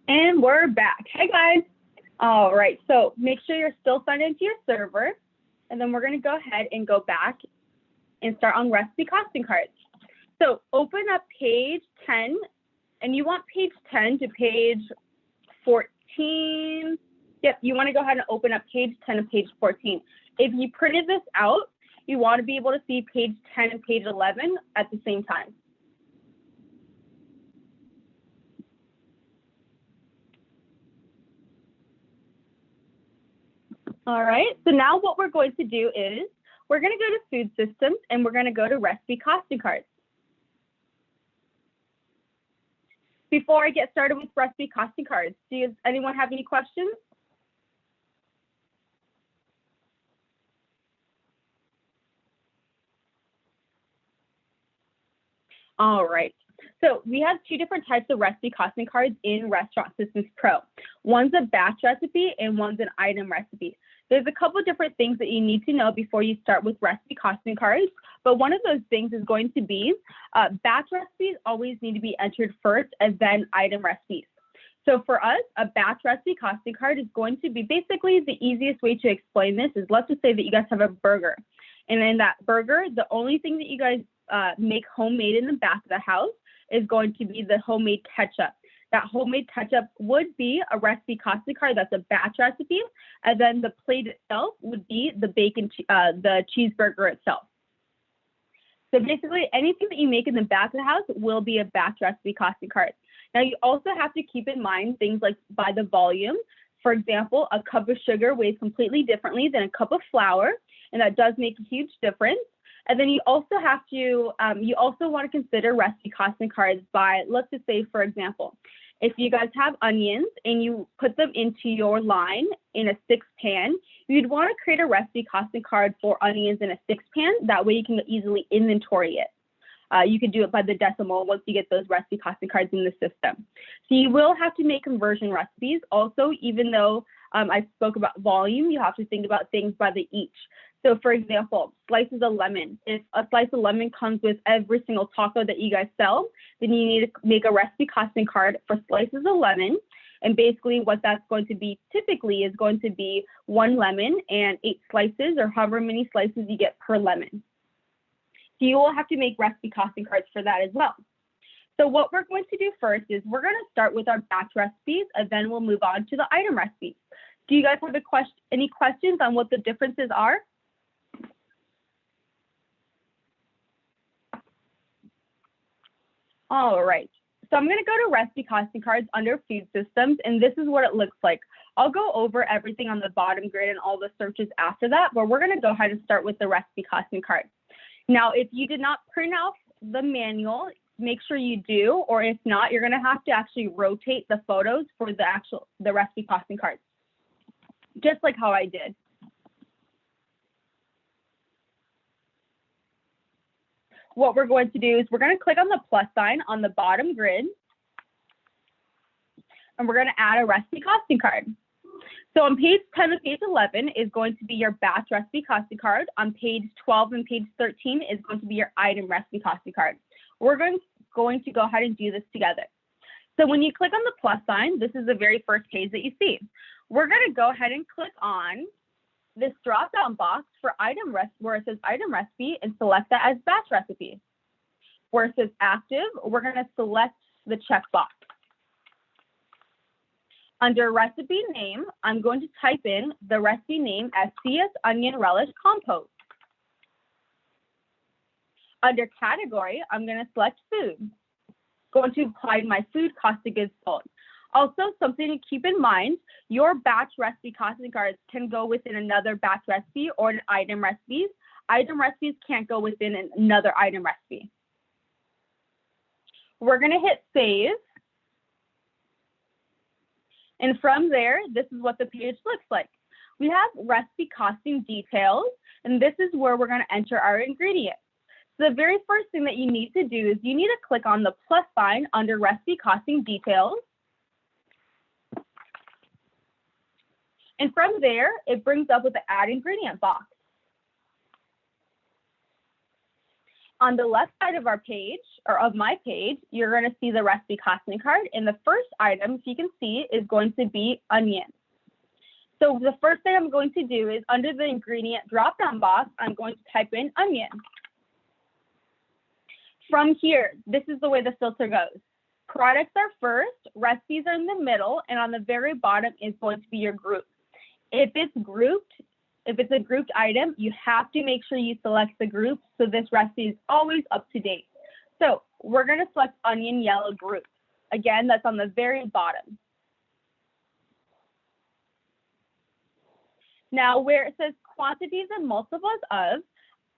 And we're back. Hey guys. All right, so make sure you're still signed into your server, and then we're gonna go ahead and go back and start on recipe costing cards. So open up page 10, and you want page 10 to page 14. Yep, you wanna go ahead and open up page 10 and page 14. If you printed this out, you wanna be able to see page 10 and page 11 at the same time. All right, so now what we're going to do is we're going to go to food systems and we're going to go to recipe costing cards. Before I get started with recipe costing cards, does anyone have any questions? All right. So we have two different types of recipe costing cards in Restaurant Systems Pro. One's a batch recipe and one's an item recipe. There's a couple of different things that you need to know before you start with recipe costing cards, but one of those things is going to be batch recipes always need to be entered first and then item recipes. So for us, a batch recipe costing card is going to be basically the easiest way to explain this is let's just say that you guys have a burger. And in that burger, the only thing that you guys make homemade in the back of the house is going to be the homemade ketchup. That homemade ketchup would be a recipe costing card. That's a batch recipe. And then the plate itself would be the the cheeseburger itself. So basically anything that you make in the back of the house will be a batch recipe costing card. Now you also have to keep in mind things like by the volume. For example, a cup of sugar weighs completely differently than a cup of flour, and that does make a huge difference. And then you also have to, you also want to consider recipe costing cards by, let's just say, for example, if you guys have onions and you put them into your line in a 6-pan, you'd want to create a recipe costing card for onions in a 6-pan. That way you can easily inventory it. You can do it by the decimal once you get those recipe costing cards in the system. So you will have to make conversion recipes. Also, even though I spoke about volume, you have to think about things by the each. So for example, slices of lemon. If a slice of lemon comes with every single taco that you guys sell, then you need to make a recipe costing card for slices of lemon. And basically what that's going to be typically is going to be 1 lemon and 8 slices or however many slices you get per lemon. So you will have to make recipe costing cards for that as well. So what we're going to do first is we're going to start with our batch recipes and then we'll move on to the item recipes. Do you guys have any questions on what the differences are? All right, so I'm going to go to recipe costing cards under food systems, and this is what it looks like. I'll go over everything on the bottom grid and all the searches after that, but we're going to go ahead and start with the recipe costing card. Now, if you did not print out the manual, make sure you do, or if not, you're going to have to actually rotate the photos for the recipe costing cards, just like how I did. What we're going to do is we're going to click on the plus sign on the bottom grid, and we're going to add a recipe costing card. So on page 10 and page 11 is going to be your batch recipe costing card. On page 12 and page 13 is going to be your item recipe costing card. We're going to go ahead and do this together. So when you click on the plus sign, this is the very first page that you see. We're going to go ahead and click on this drop-down box for item recipe, where it says item recipe, and select that as batch recipe. Where it says active, we're going to select the checkbox. Under recipe name, I'm going to type in the recipe name as CS Onion Relish Compote. Under category, I'm going to select food. Going to apply my food cost of goods sold. Also, something to keep in mind, your batch recipe costing cards can go within another batch recipe or an item recipes. Item recipes can't go within another item recipe. We're going to hit save. And from there, this is what the page looks like. We have recipe costing details, and this is where we're going to enter our ingredients. So the very first thing that you need to do is you need to click on the plus sign under recipe costing details. And from there, it brings up with the add ingredient box. On the left side of our page, or of my page, you're going to see the recipe costing card. And the first item, if you can see, is going to be onion. So the first thing I'm going to do is under the ingredient drop-down box, I'm going to type in onion. From here, this is the way the filter goes. Products are first, recipes are in the middle, and on the very bottom is going to be your group. If it's a grouped item, you have to make sure you select the group so this recipe is always up to date. So we're going to select onion yellow group. Again, that's on the very bottom. Now, where it says quantities and multiples of,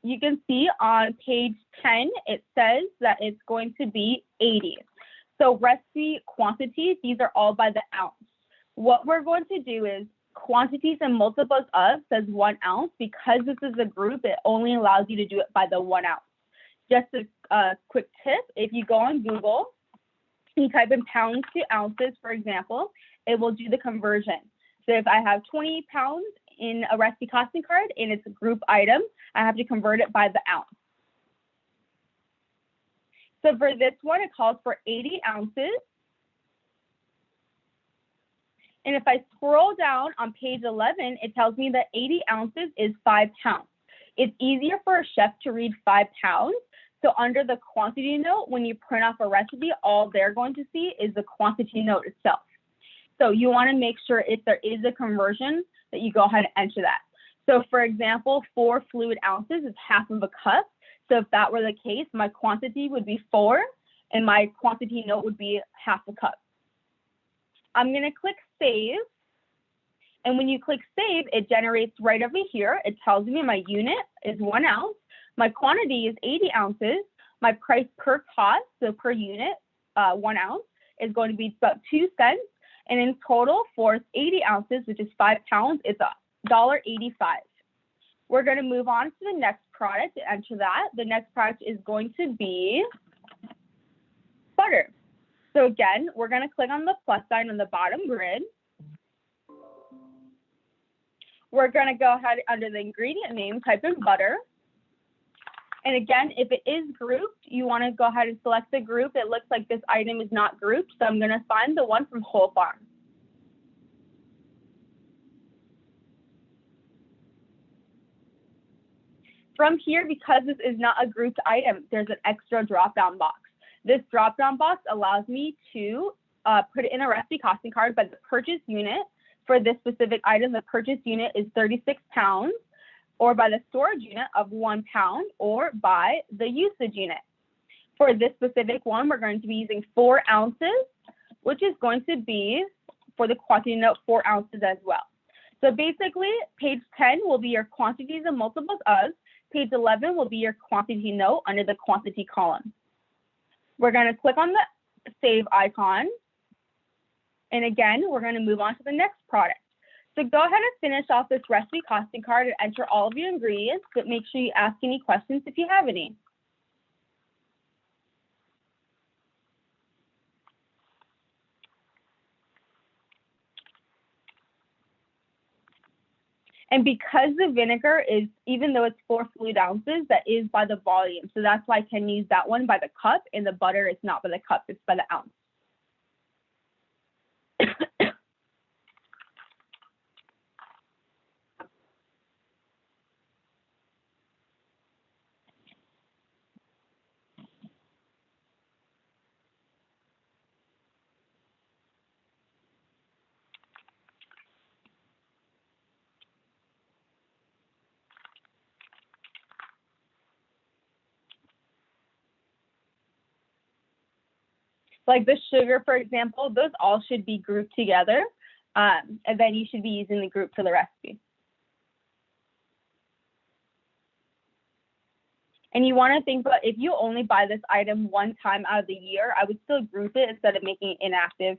you can see on page 10, it says that it's going to be 80. So recipe quantities, these are all by the ounce. What we're going to do is quantities and multiples of says 1 ounce. Because this is a group, it only allows you to do it by the 1 ounce. Just a quick tip, if you go on Google, you type in pounds to ounces, for example, it will do the conversion. So if I have 20 pounds in a recipe costing card and it's a group item, I have to convert it by the ounce. So for this one, it calls for 80 ounces. And if I scroll down on page 11, it tells me that 80 ounces is 5 pounds. It's easier for a chef to read 5 pounds. So under the quantity note, when you print off a recipe, all they're going to see is the quantity note itself. So you want to make sure if there is a conversion that you go ahead and enter that. So for example, 4 fluid ounces is half of a cup. So if that were the case, my quantity would be 4 and my quantity note would be half a cup. I'm going to click save. And when you click save, it generates right over here. It tells me my unit is 1 ounce. My quantity is 80 ounces. My price per cost, so per unit, 1 ounce, is going to be about 2 cents. And in total, for 80 ounces, which is 5 pounds, it's $1.85. We're going to move on to the next product and enter that. The next product is going to be butter. So again, we're going to click on the plus sign on the bottom grid. We're going to go ahead under the ingredient name, type in butter. And again, if it is grouped, you want to go ahead and select the group. It looks like this item is not grouped, so I'm going to find the one from Whole Farm. From here, because this is not a grouped item, there's an extra drop-down box. This drop-down box allows me to put it in a recipe costing card, but the purchase unit for this specific item, the purchase unit is 36 pounds, or by the storage unit of 1 pound, or by the usage unit. For this specific one, we're going to be using 4 ounces, which is going to be, for the quantity note, 4 ounces as well. So basically, page 10 will be your quantities and multiples of. Page 11 will be your quantity note under the quantity column. We're going to click on the save icon. And again, we're going to move on to the next product. So go ahead and finish off this recipe costing card and enter all of your ingredients, but make sure you ask any questions if you have any. And because the vinegar is, even though it's 4 fluid ounces, that is by the volume. So that's why I can use that one by the cup, and the butter is not by the cup, it's by the ounce. Like the sugar, for example, those all should be grouped together, and then you should be using the group for the recipe. And you want to think about, if you only buy this item 1 time out of the year, I would still group it instead of making it inactive.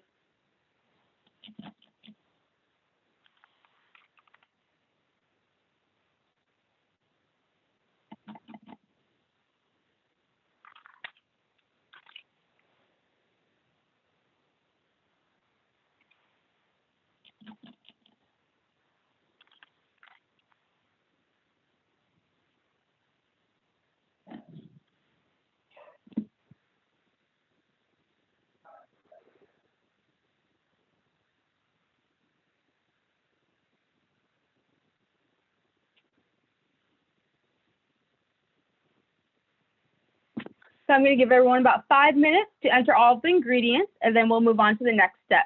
So I'm going to give everyone about 5 minutes to enter all of the ingredients, and then we'll move on to the next step.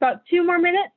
About 2 more minutes.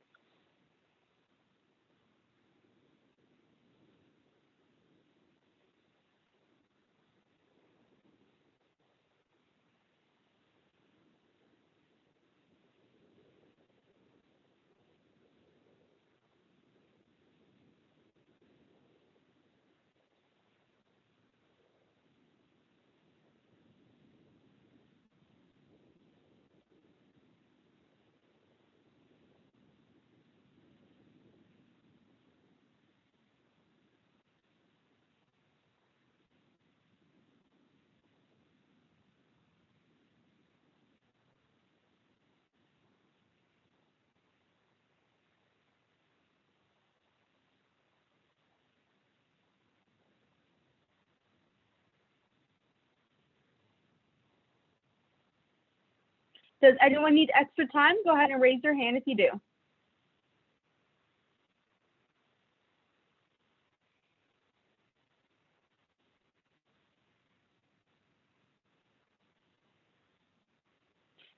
Does anyone need extra time? Go ahead and raise your hand if you do.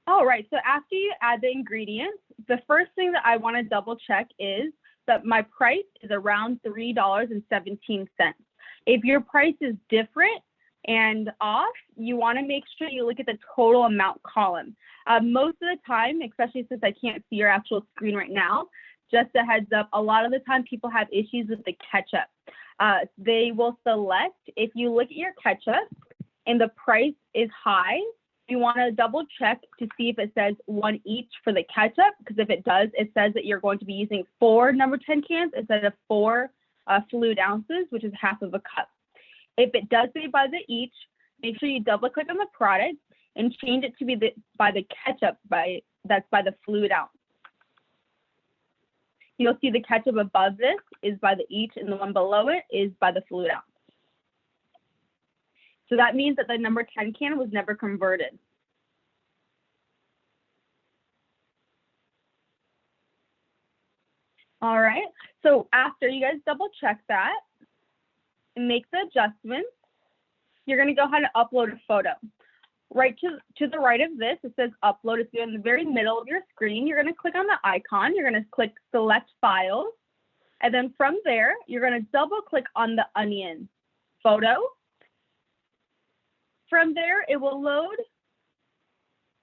All right, so after you add the ingredients, the first thing that I want to double check is that my price is around $3.17. If your price is different and off, you want to make sure you look at the total amount column. Most of the time, especially since I can't see your actual screen right now, just a heads up, a lot of the time people have issues with the ketchup. They will select, if you look at your ketchup and the price is high, you want to double check to see if it says 1 each for the ketchup, because if it does, it says that you're going to be using 4 number 10 cans instead of 4 fluid ounces, which is half of a cup. If it does say by the each, make sure you double click on the product and change it to be by the ketchup that's by the fluid ounce. You'll see the ketchup above this is by the each and the one below it is by the fluid ounce. So that means that the number 10 can was never converted. All right, so after you guys double check that and make the adjustments, you're gonna go ahead and upload a photo. Right to the right of this, it says upload. It's in the very middle of your screen. You're gonna click on the icon. You're gonna click select files. And then from there, you're gonna double click on the onion photo. From there, it will load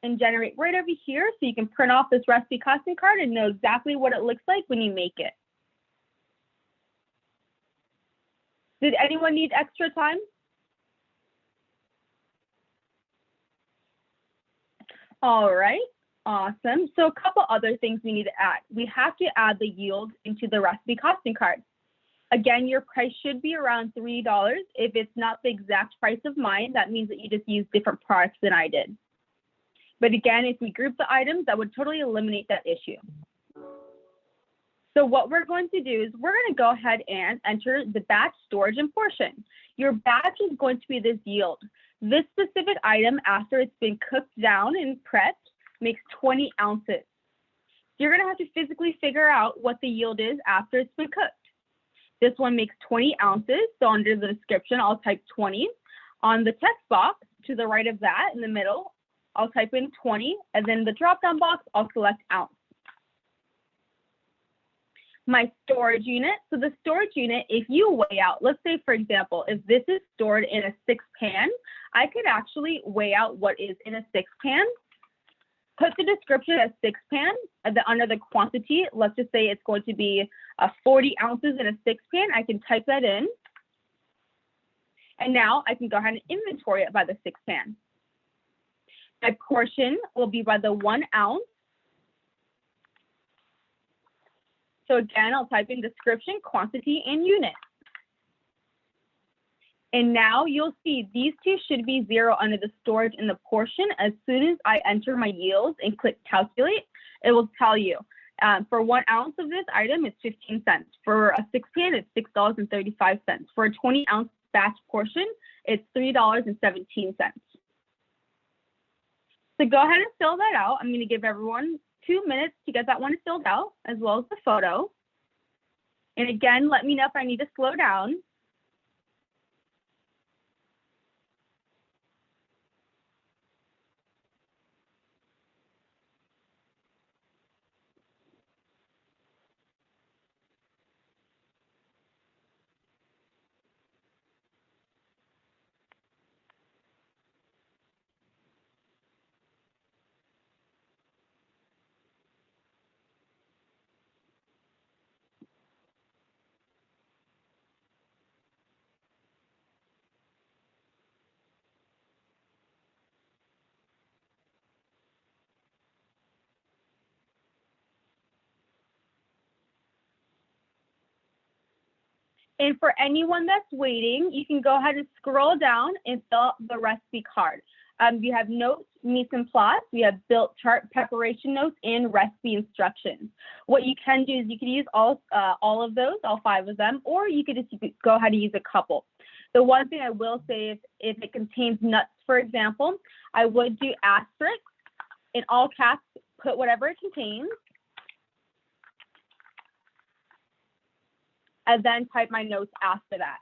and generate right over here so you can print off this recipe costing card and know exactly what it looks like when you make it. Did anyone need extra time? All right, awesome. So a couple other things we need to add. We have to add the yield into the recipe costing card. Again, your price should be around $3. If it's not the exact price of mine, that means that you just used different products than I did. But again, if we group the items, that would totally eliminate that issue. So what we're going to do is we're going to go ahead and enter the batch, storage, and portion. Your batch is going to be this yield. This specific item, after it's been cooked down and prepped, makes 20 ounces. You're going to have to physically figure out what the yield is after it's been cooked. This one makes 20 ounces, so under the description, I'll type 20. On the text box, to the right of that, in the middle, I'll type in 20, and then the drop-down box, I'll select ounce. My storage unit, so the storage unit, if you weigh out, let's say, for example, if this is stored in a 6-pan, I could actually weigh out what is in a 6-pan, put the description as 6-pan, and then under the quantity, let's just say it's going to be 40 ounces in a 6-pan, I can type that in. And now I can go ahead and inventory it by the 6-pan. My portion will be by the 1 ounce. So again, I'll type in description, quantity, and unit. And now you'll see these two should be 0 under the storage and the portion. As soon as I enter my yields and click calculate, it will tell you for 1 ounce of this item, it's 15 cents. For a 6-pan, it's $6.35. For a 20-ounce batch portion, it's $3.17. So go ahead and fill that out. I'm going to give everyone 2 minutes to get that one filled out, as well as the photo. And again, let me know if I need to slow down. And for anyone that's waiting, you can go ahead and scroll down and fill out the recipe card. You have notes, mise en place, we have built chart preparation notes, and recipe instructions. What you can do is you can use all of those, all 5 of them, or you could just go ahead and use a couple. The one thing I will say, if it contains nuts, for example, I would do asterisk, in all caps, put whatever it contains, and then type my notes after that.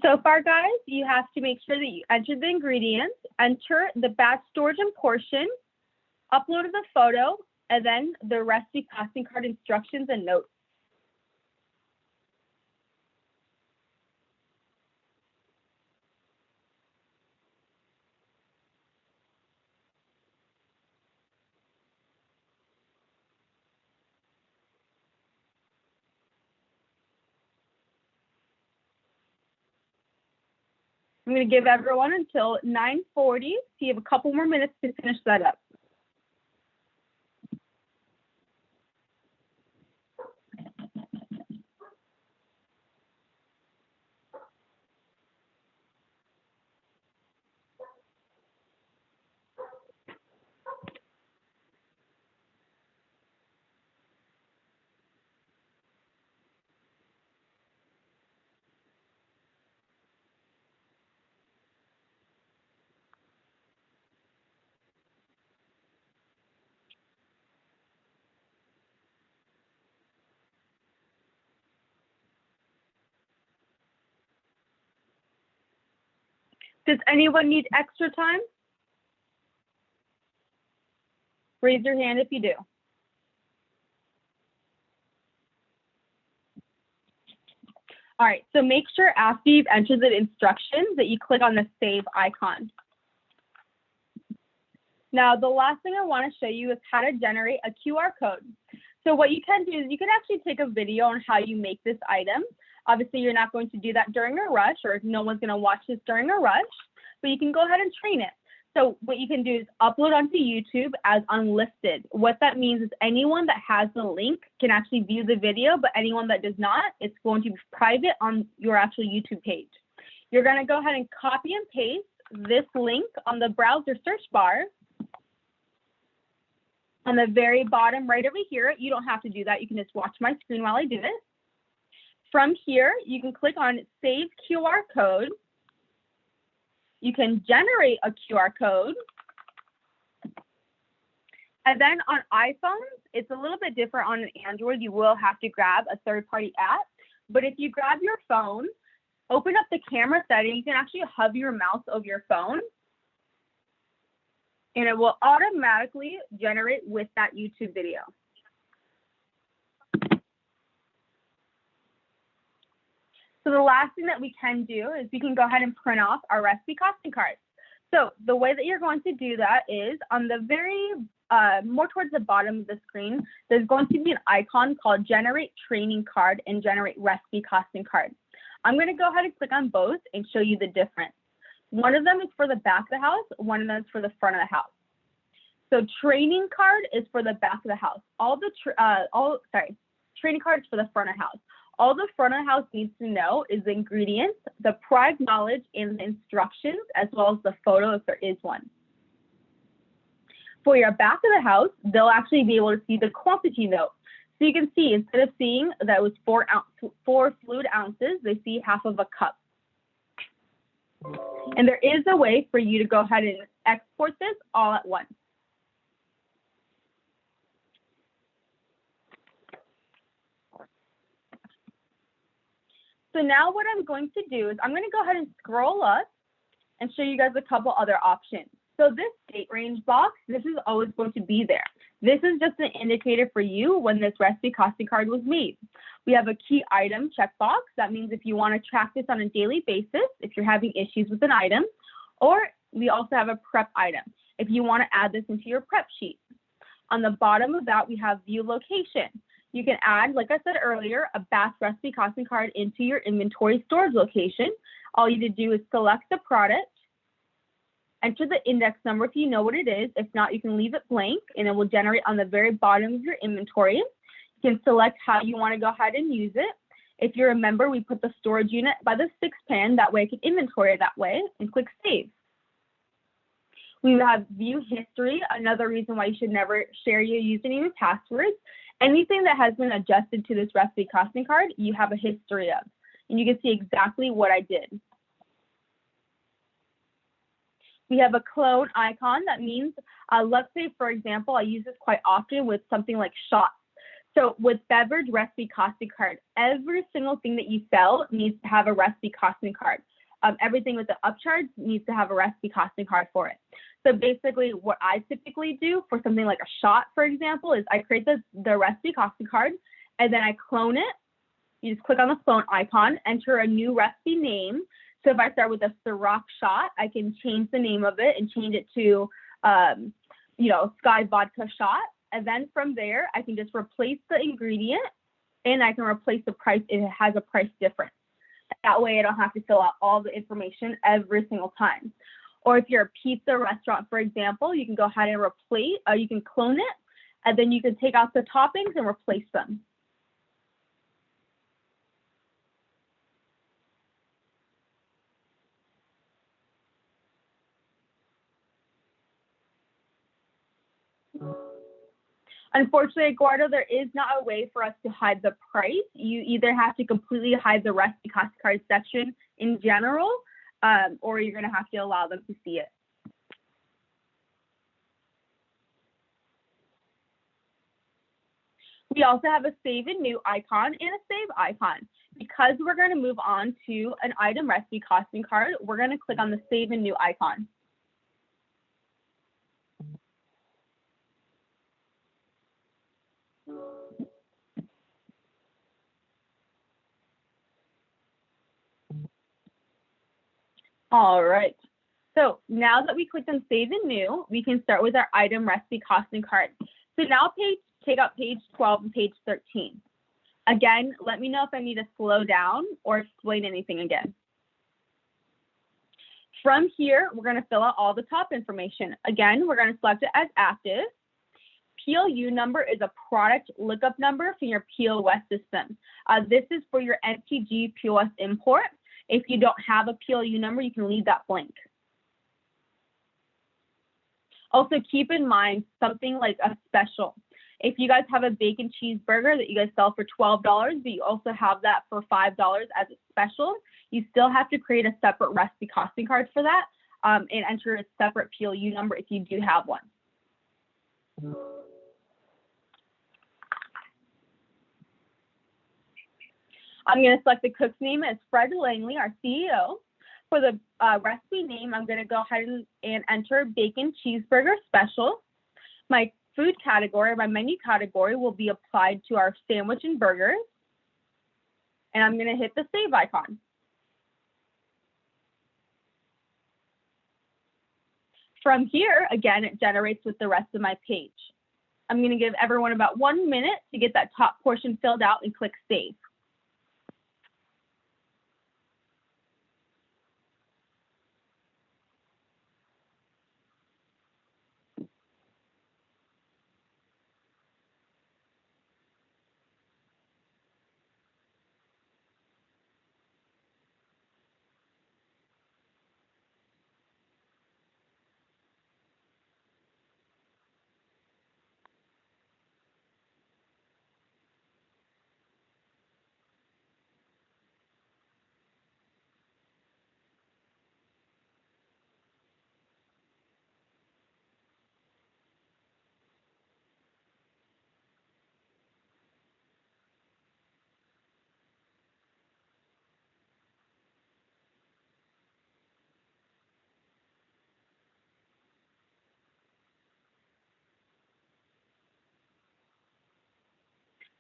So far, guys, you have to make sure that you enter the ingredients, enter the batch storage and portion, upload the photo, and then the recipe costing card instructions and notes. I'm going to give everyone until 9:40, so you have a couple more minutes to finish that up. Does anyone need extra time? Raise your hand if you do. All right, so make sure after you've entered the instructions that you click on the save icon. Now, the last thing I want to show you is how to generate a QR code. So what you can do is you can actually take a video on how you make this item. Obviously, you're not going to do that during a rush, or no one's going to watch this during a rush, but you can go ahead and train it. So what you can do is upload onto YouTube as unlisted. What that means is anyone that has the link can actually view the video, but anyone that does not, it's going to be private on your actual YouTube page. You're going to go ahead and copy and paste this link on the browser search bar. On the very bottom right over here, you don't have to do that. You can just watch my screen while I do it. From here, you can click on Save QR Code. You can generate a QR code. And then on iPhones, it's a little bit different on an Android. You will have to grab a third-party app. But if you grab your phone, open up the camera setting, you can actually hover your mouse over your phone, and it will automatically generate with that YouTube video. So the last thing that we can do is we can go ahead and print off our recipe costing cards. So the way that you're going to do that is on the very, more towards the bottom of the screen, there's going to be an icon called Generate Training Card and Generate Recipe Costing Card. I'm going to go ahead and click on both and show you the difference. One of them is for the back of the house, one of them is for the front of the house. So training card is for the back of the house. Training card is for the front of the house. All the front of the house needs to know is the ingredients, the product knowledge, and the instructions, as well as the photo if there is one. For your back of the house, they'll actually be able to see the quantity note. So you can see, instead of seeing that it was 4 fluid ounces, they see half of a cup. And there is a way for you to go ahead and export this all at once. So now what I'm going to do is I'm going to go ahead and scroll up and show you guys a couple other options. So this date range box, this is always going to be there. This is just an indicator for you when this recipe costing card was made. We have a key item checkbox. That means if you want to track this on a daily basis, if you're having issues with an item, or we also have a prep item, if you want to add this into your prep sheet. On the bottom of that, we have view location. You can add, like I said earlier, a batch recipe costing card into your inventory storage location. All you need to do is select the product, enter the index number if you know what it is. If not, you can leave it blank and it will generate on the very bottom of your inventory. You can select how you want to go ahead and use it. If you remember, we put the storage unit by the 6 pan, that way I can inventory it that way, and click save. We have view history, another reason why you should never share your username and passwords. Anything that has been adjusted to this recipe costing card, you have a history of. and you can see exactly what I did. We have a clone icon. That means, let's say, for example, I use this quite often with something like shots. So with beverage recipe costing card, every single thing that you sell needs to have a recipe costing card. Everything with the upcharge needs to have a recipe costing card for it. So basically what I typically do for something like a shot, for example, is I create the recipe costing card and then I clone it. You just click on the clone icon, enter a new recipe name. So if I start with a Ciroc shot, I can change the name of it and change it to, Sky Vodka shot. And then from there, I can just replace the ingredient and I can replace the price if it has a price difference. That way I don't have to fill out all the information every single time. Or if you're a pizza restaurant, for example, you can go ahead and you can clone it, and then you can take out the toppings and replace them. Unfortunately, Eduardo, there is not a way for us to hide the price. You either have to completely hide the recipe cost card section in general, or you're going to have to allow them to see it. We also have a save and new icon and a save icon. Because we're going to move on to an item recipe costing card, we're going to click on the save and new icon. All right. So now that we clicked on Save and New, we can start with our item recipe costing card. So now take out page 12 and page 13. Again, let me know if I need to slow down or explain anything again. From here, we're going to fill out all the top information. Again, we're going to select it as active. PLU number is a product lookup number for your POS system. This is for your MTG POS import. If you don't have a PLU number, you can leave that blank. Also, keep in mind something like a special. If you guys have a bacon cheeseburger that you guys sell for $12, but you also have that for $5 as a special, you still have to create a separate recipe costing card for that and enter a separate PLU number if you do have one. I'm going to select the cook's name as Fred Langley, our CEO. For the recipe name, I'm going to go ahead and enter bacon cheeseburger special. My food category, my menu category will be applied to our sandwich and burgers. And I'm going to hit the save icon. From here, again, it generates with the rest of my page. I'm going to give everyone about 1 minute to get that top portion filled out and click save.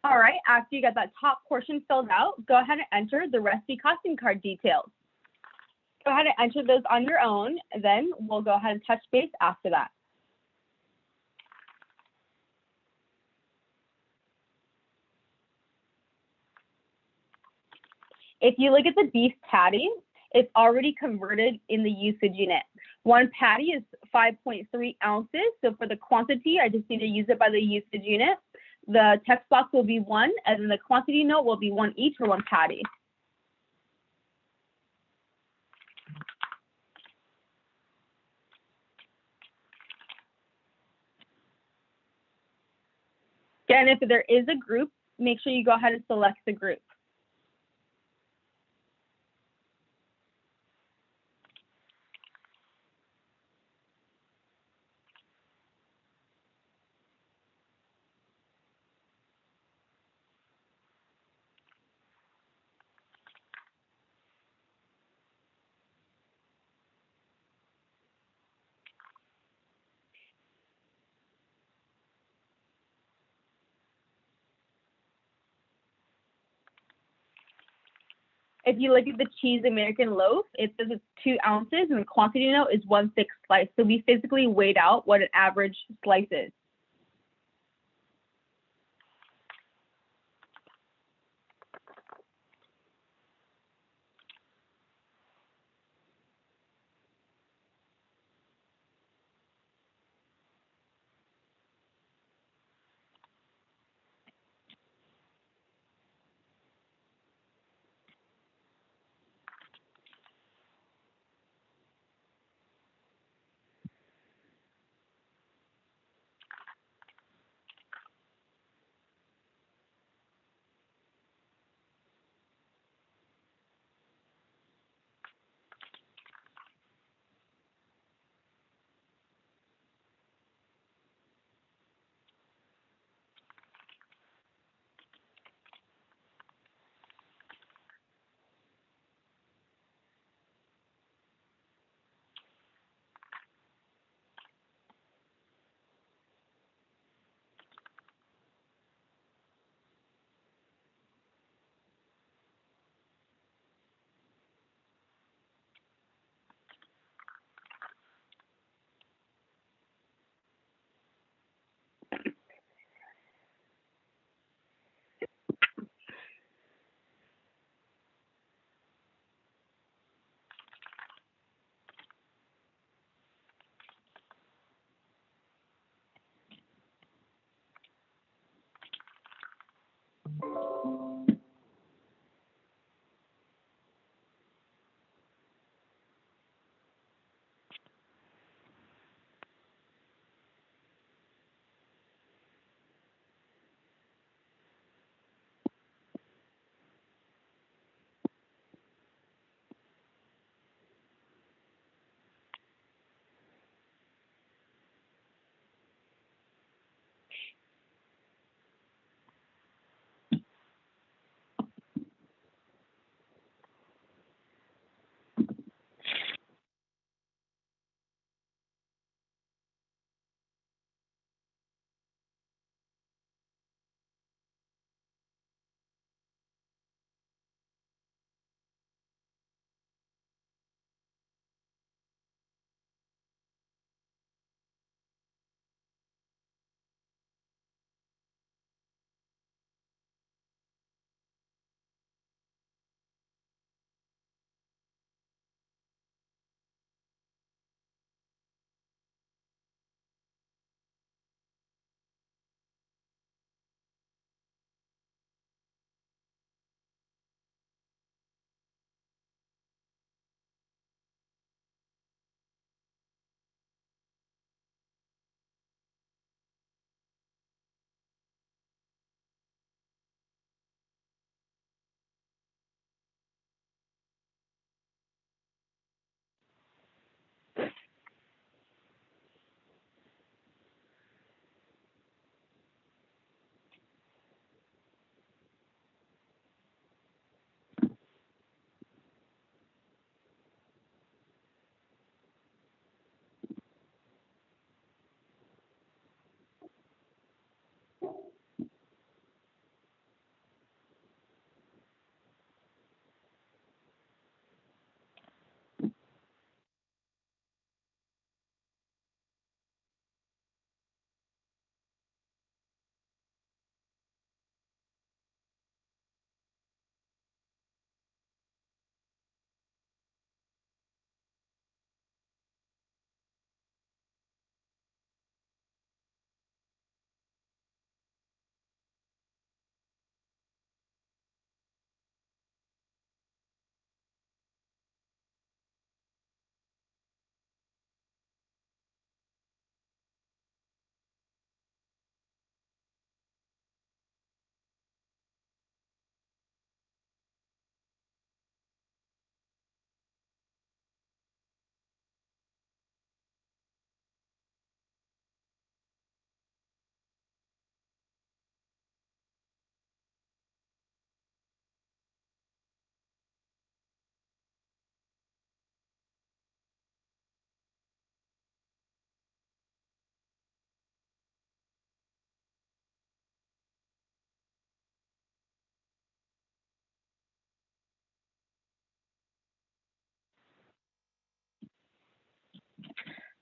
All right, after you got that top portion filled out, go ahead and enter the recipe costing card details. Go ahead and enter those on your own, and then we'll go ahead and touch base after that. If you look at the beef patty, it's already converted in the usage unit. One patty is 5.3 ounces. So for the quantity, I just need to use it by the usage unit. The text box will be 1, and then the quantity note will be 1 each for 1 patty. And if there is a group, make sure you go ahead and select the group. If you look at the cheese American loaf, it says it's 2 ounces and the quantity note is 1/6 slice. So we physically weighed out what an average slice is.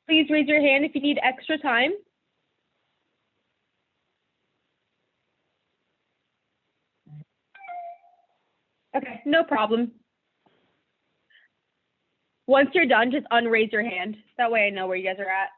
Please raise your hand if you need extra time. Okay, no problem. Once you're done, just unraise your hand. That way I know where you guys are at.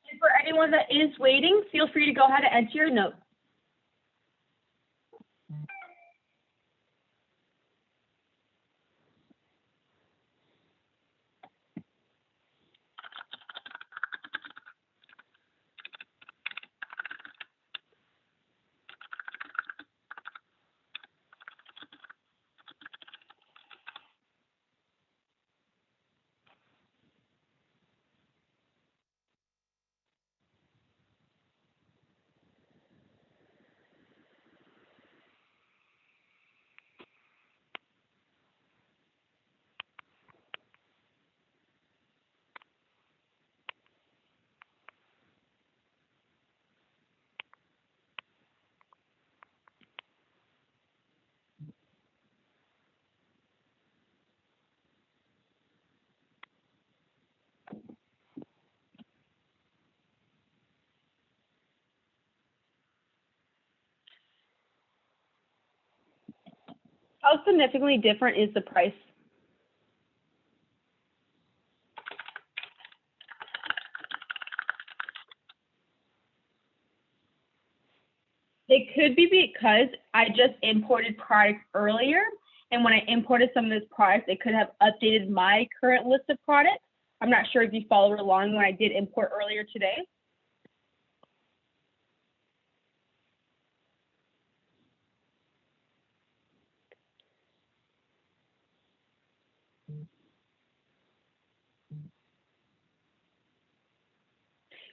And for anyone that is waiting, feel free to go ahead and enter your notes. How significantly different is the price? It could be because I just imported products earlier, and when I imported some of this products, it could have updated my current list of products. I'm not sure if you followed along when I did import earlier today.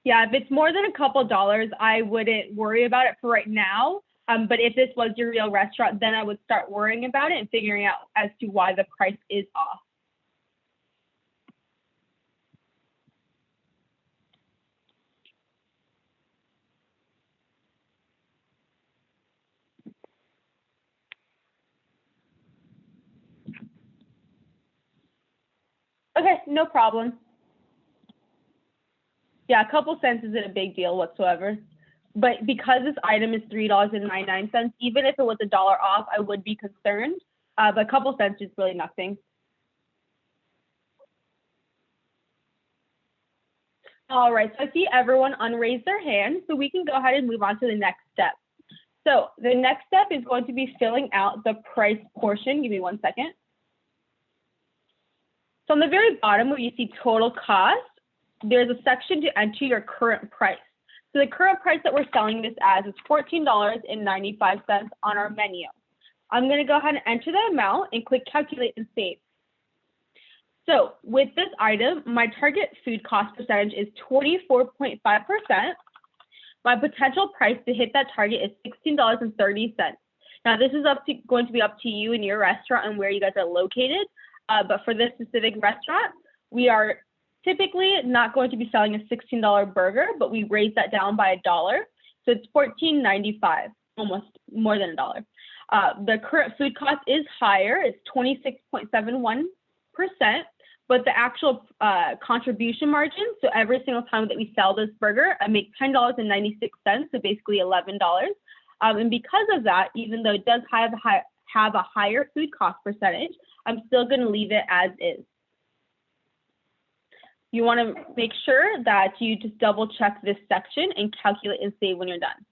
Yeah, if it's more than a couple dollars, I wouldn't worry about it for right now. But if this was your real restaurant, then I would start worrying about it and figuring out as to why the price is off. Okay, no problem. Yeah, a couple cents isn't a big deal whatsoever. But because this item is $3.99, even if it was $1 off, I would be concerned. But a couple cents is really nothing. All right, so I see everyone unraise their hand, so we can go ahead and move on to the next step. So the next step is going to be filling out the price portion. Give me 1 second. So on the very bottom where you see total cost, there's a section to enter your current price. So the current price that we're selling this as is $14.95 on our menu. I'm going to go ahead and enter the amount and click calculate and save. So with this item, my target food cost percentage is 24.5%. My potential price to hit that target is $16.30. Now this is going to be up to you and your restaurant and where you guys are located. But for this specific restaurant, we are typically not going to be selling a $16 burger, but we raised that down by $1. So it's $14.95, almost more than $1. The current food cost is higher. It's 26.71%, but the actual contribution margin, so every single time that we sell this burger, I make $10.96, so basically $11. And because of that, even though it does have a higher food cost percentage, I'm still going to leave it as is. You want to make sure that you just double check this section and calculate and save when you're done.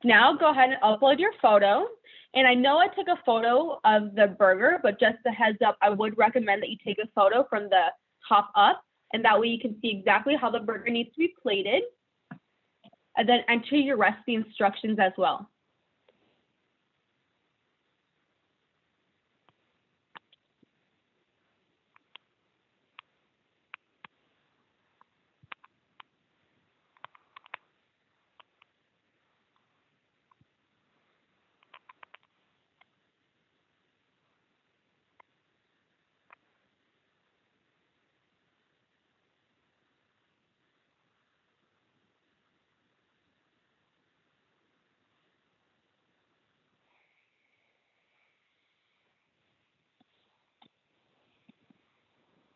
Now go ahead and upload your photo. And I know I took a photo of the burger, but just a heads up, I would recommend that you take a photo from the top up, and that way you can see exactly how the burger needs to be plated. And then enter your recipe instructions as well.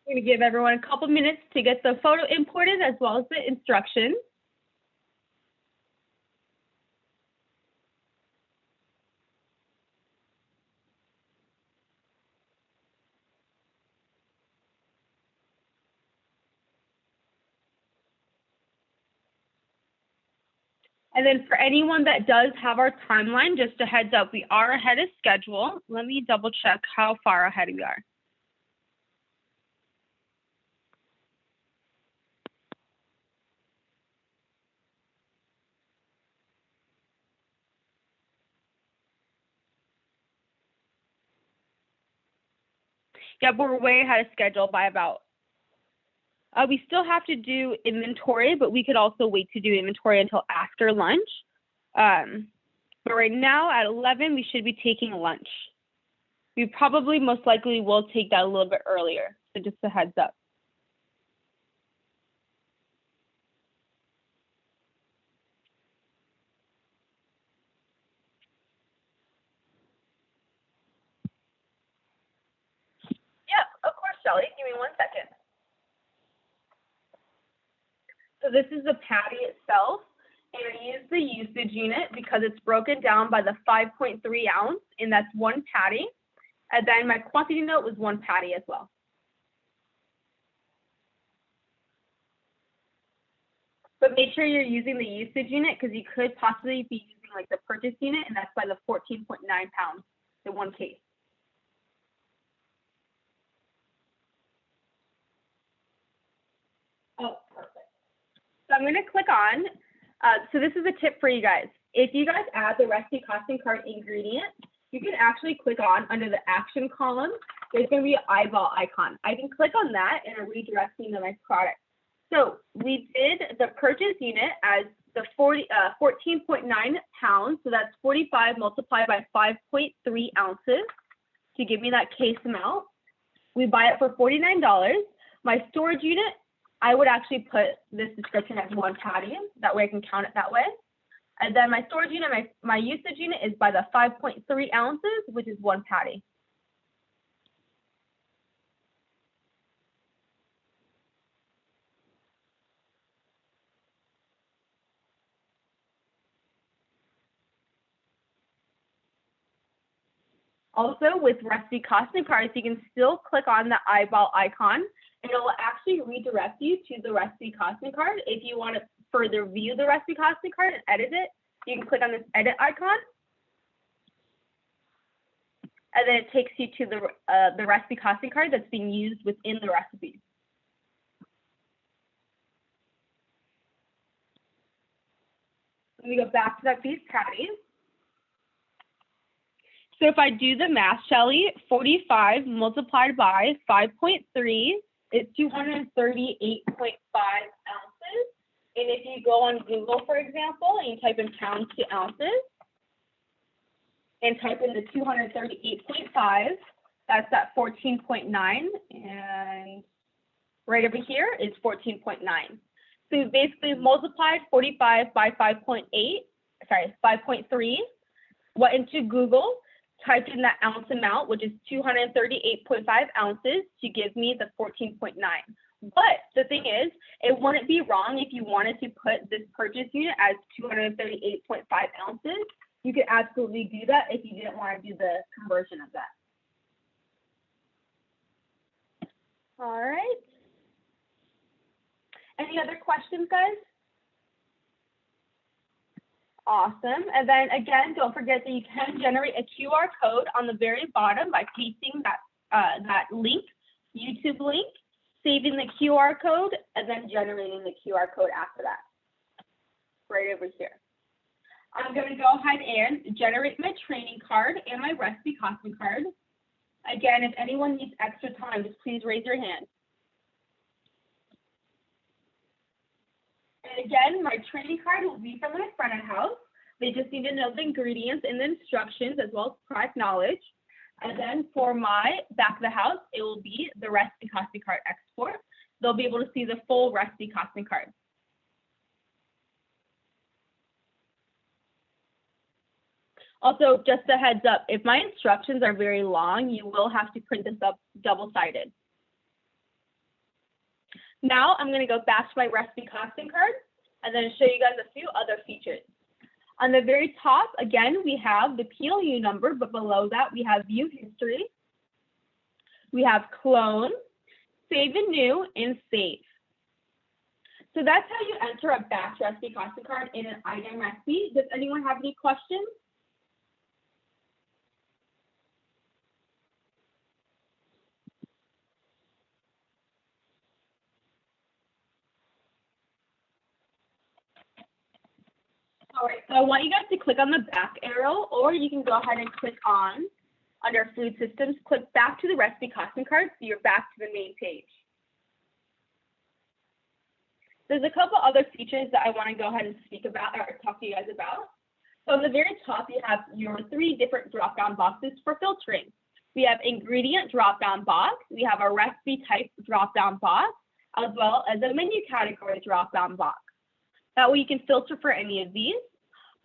I'm going to give everyone a couple minutes to get the photo imported as well as the instructions. And then for anyone that does have our timeline, just a heads up, we are ahead of schedule. Let me double check how far ahead we are. Yeah, but we're way ahead of schedule by about, we still have to do inventory, but we could also wait to do inventory until after lunch. But right now at 11, we should be taking lunch. We probably most likely will take that a little bit earlier. So just a heads up. Yep, of course, Shelly. Give me 1 second. So this is the patty itself. And I use the usage unit because it's broken down by the 5.3 ounce, and that's 1 patty. And then my quantity note was 1 patty as well. But make sure you're using the usage unit because you could possibly be using like the purchase unit, and that's by the 14.9 pounds, the 1 case. Oh, perfect. So I'm going to click on, so this is a tip for you guys. If you guys add the recipe costing card ingredient, you can actually click on under the action column. There's going to be an eyeball icon. I can click on that and it redirects me to my product. So we did the purchase unit as the 14.9 pounds. So that's 45 multiplied by 5.3 ounces to give me that case amount. We buy it for $49. My storage unit, I would actually put this description as 1 patty. That way I can count it that way. And then my storage unit, my usage unit is by the 5.3 ounces, which is 1 patty. Also, with recipe costing cards, you can still click on the eyeball icon, and it will actually redirect you to the recipe costing card. If you want to further view the recipe costing card and edit it, you can click on this edit icon, and then it takes you to the recipe costing card that's being used within the recipe. Let me go back to that beef patty. So if I do the math, Shelly, 45 multiplied by 5.3 is 238.5 ounces. And if you go on Google, for example, and you type in pounds to ounces and type in the 238.5, that's at 14.9. And right over here is 14.9. So you basically multiplied 45 by 5.3, went into Google, typed in that ounce amount, which is 238.5 ounces, to give me the 14.9. But the thing is, it wouldn't be wrong if you wanted to put this purchase unit as 238.5 ounces. You could absolutely do that if you didn't want to do the conversion of that. All right. Any other questions, guys? Awesome. And then again, don't forget that you can generate a QR code on the very bottom by pasting that link, YouTube link, saving the QR code, and then generating the QR code after that, right over here. I'm going to go ahead and generate my training card and my recipe costing card. Again, if anyone needs extra time, just please raise your hand. And again, my training card will be from my front of house. They just need to know the ingredients and the instructions as well as product knowledge. And then for my back of the house, it will be the recipe costing card export. They'll be able to see the full recipe costing card. Also, just a heads up, if my instructions are very long, you will have to print this up double-sided. Now I'm going to go back to my recipe costing card and then show you guys a few other features. On the very top, again, we have the PLU number, but below that we have view history. We have clone, save and new, and save. So that's how you enter a batch recipe costing card in an item recipe. Does anyone have any questions? All right, so I want you guys to click on the back arrow, or you can go ahead and click on, under food systems, click back to the recipe costing card, so you're back to the main page. There's a couple other features that I want to go ahead and speak about or talk to you guys about. So on the very top, you have your 3 different drop-down boxes for filtering. We have ingredient drop-down box, we have a recipe type drop-down box, as well as a menu category drop-down box. That way you can filter for any of these.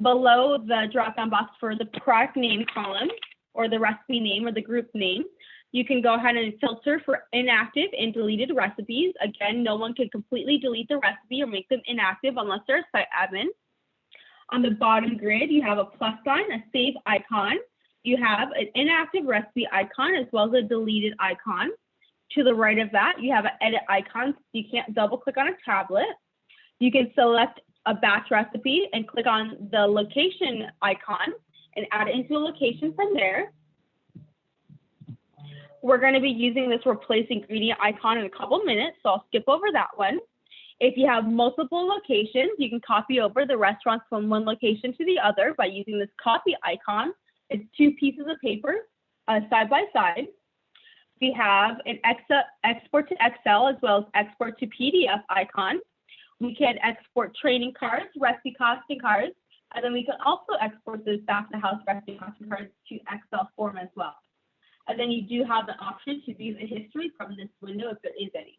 Below the drop-down box for the product name column, or the recipe name, or the group name, you can go ahead and filter for inactive and deleted recipes. Again, no one can completely delete the recipe or make them inactive unless they're a site admin. On the bottom grid, you have a plus sign, a save icon. You have an inactive recipe icon as well as a deleted icon. To the right of that, you have an edit icon. You can't double click on a tablet. You can select a batch recipe and click on the location icon and add it into a location from there. We're going to be using this replace ingredient icon in a couple minutes, so I'll skip over that one. If you have multiple locations, you can copy over the restaurants from one location to the other by using this copy icon. It's 2 pieces of paper side by side. We have an export to Excel as well as export to PDF icon. We can export training cards, recipe costing cards, and then we can also export those back to house recipe costing cards to Excel form as well. And then you do have the option to view the history from this window if there is any.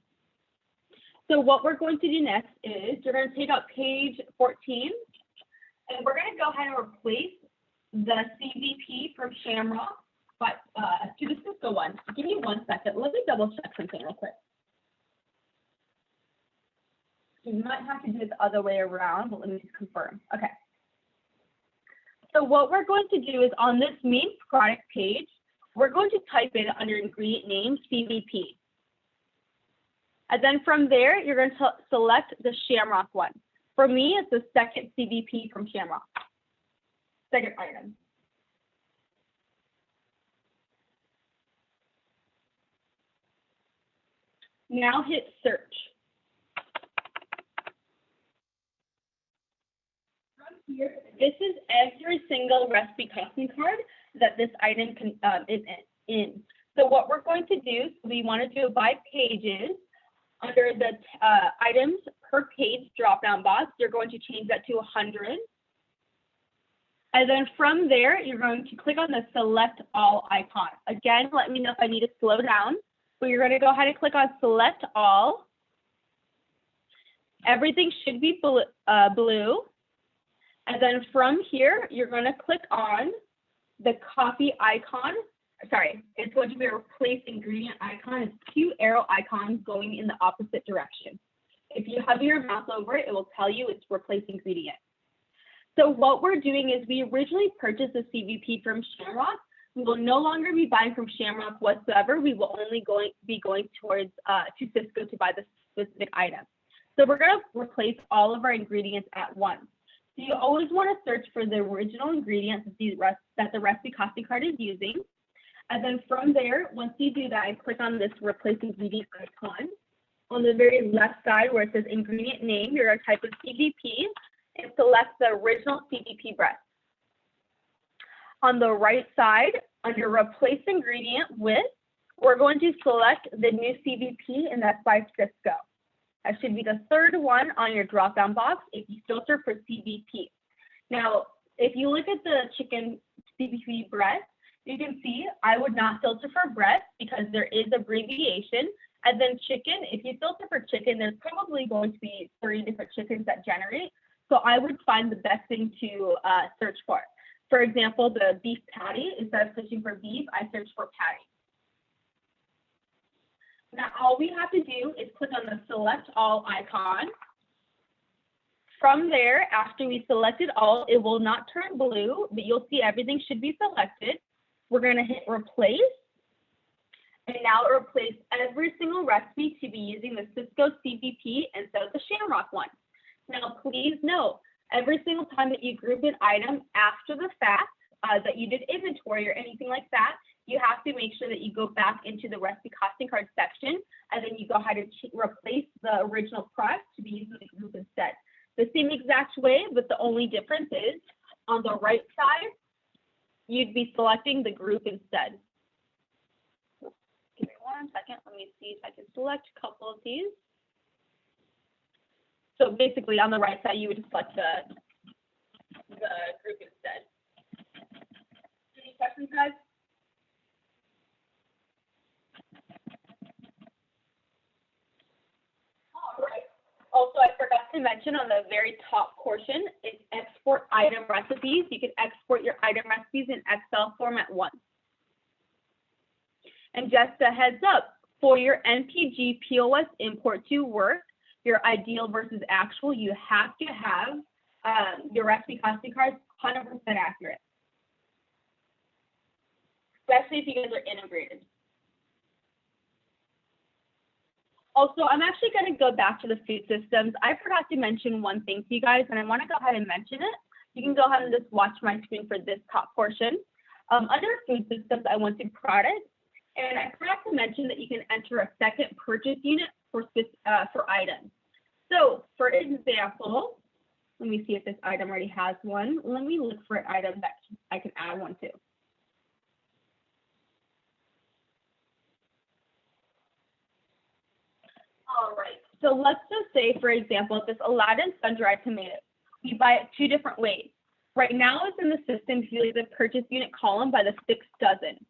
So what we're going to do next is you're going to take out page 14, and we're going to go ahead and replace the CVP from Shamrock to the Cisco one. Give me 1 second. Let me double check something real quick. You might have to do it the other way around, but let me just confirm. Okay. So what we're going to do is on this main product page, we're going to type in under ingredient name CVP. And then from there, you're going to select the Shamrock one. For me, it's the second CVP from Shamrock, second item. Now hit search. From here, this is every single recipe costing card that this item is in. So what we're going to do, we want to do it by pages. Under the items per page drop-down box, you're going to change that to 100. And then from there, you're going to click on the select all icon. Again, let me know if I need to slow down. But you're going to go ahead and click on select all. Everything should be blue. And then from here, you're going to click on the copy icon. Sorry, it's going to be a replace ingredient icon. It's 2 arrow icons going in the opposite direction. If you hover your mouse over it, it will tell you it's replace ingredient. So what we're doing is we originally purchased the CVP from Shamrock. We will no longer be buying from Shamrock whatsoever. We will only be going towards to Cisco to buy the specific item. So we're going to replace all of our ingredients at once. So you always want to search for the original ingredients that the recipe costing card is using. And then from there, once you do that, I click on this replace ingredient icon. On the very left side where it says ingredient name, you're going to type in CVP and select the original CVP breast. On the right side, under replace ingredient with, we're going to select the new CVP, and that's by Cisco. That should be the 3rd one on your drop-down box if you filter for CVP. Now, if you look at the chicken CVP breast, you can see I would not filter for breast because there is abbreviation. And then chicken, if you filter for chicken, there's probably going to be 30 different chickens that generate. So I would find the best thing to search for. For example, the beef patty, instead of searching for beef, I search for patty. Now all we have to do is click on the select all icon. From there, after we selected all, it will not turn blue, but you'll see everything should be selected. We're going to hit replace. And now it replaced every single recipe to be using the Cisco CVP instead of the Shamrock one. Now, please note, every single time that you group an item after the fact, that you did inventory or anything like that, you have to make sure that you go back into the recipe costing card section, and then you go ahead and replace the original product to be using the group instead. The same exact way, but the only difference is on the right side, you'd be selecting the group instead. Give me 1 second. Let me see if I can select a couple of these. So basically, on the right side, you would select the group instead. Any questions, guys? All right. Also, I forgot to mention on the very top portion is export item recipes. You can export your item recipes in Excel format once. And just a heads up, for your NPG POS import to work, your ideal versus actual, you have to have your recipe costing cards 100% accurate, especially if you guys are integrated. Also, I'm actually going to go back to the food systems. I forgot to mention one thing to you guys, and I want to go ahead and mention it. You can go ahead and just watch my screen for this top portion. Under food systems, I went to product, and I forgot to mention that you can enter a second purchase unit for items. So, for example, let me see if this item already has one. Let me look for an item that I can add one to. All right, so let's just say, for example, this Aladdin sun-dried tomato, we buy it 2 different ways. Right now, it's in the system, if you leave the purchase unit column by the 6 dozen,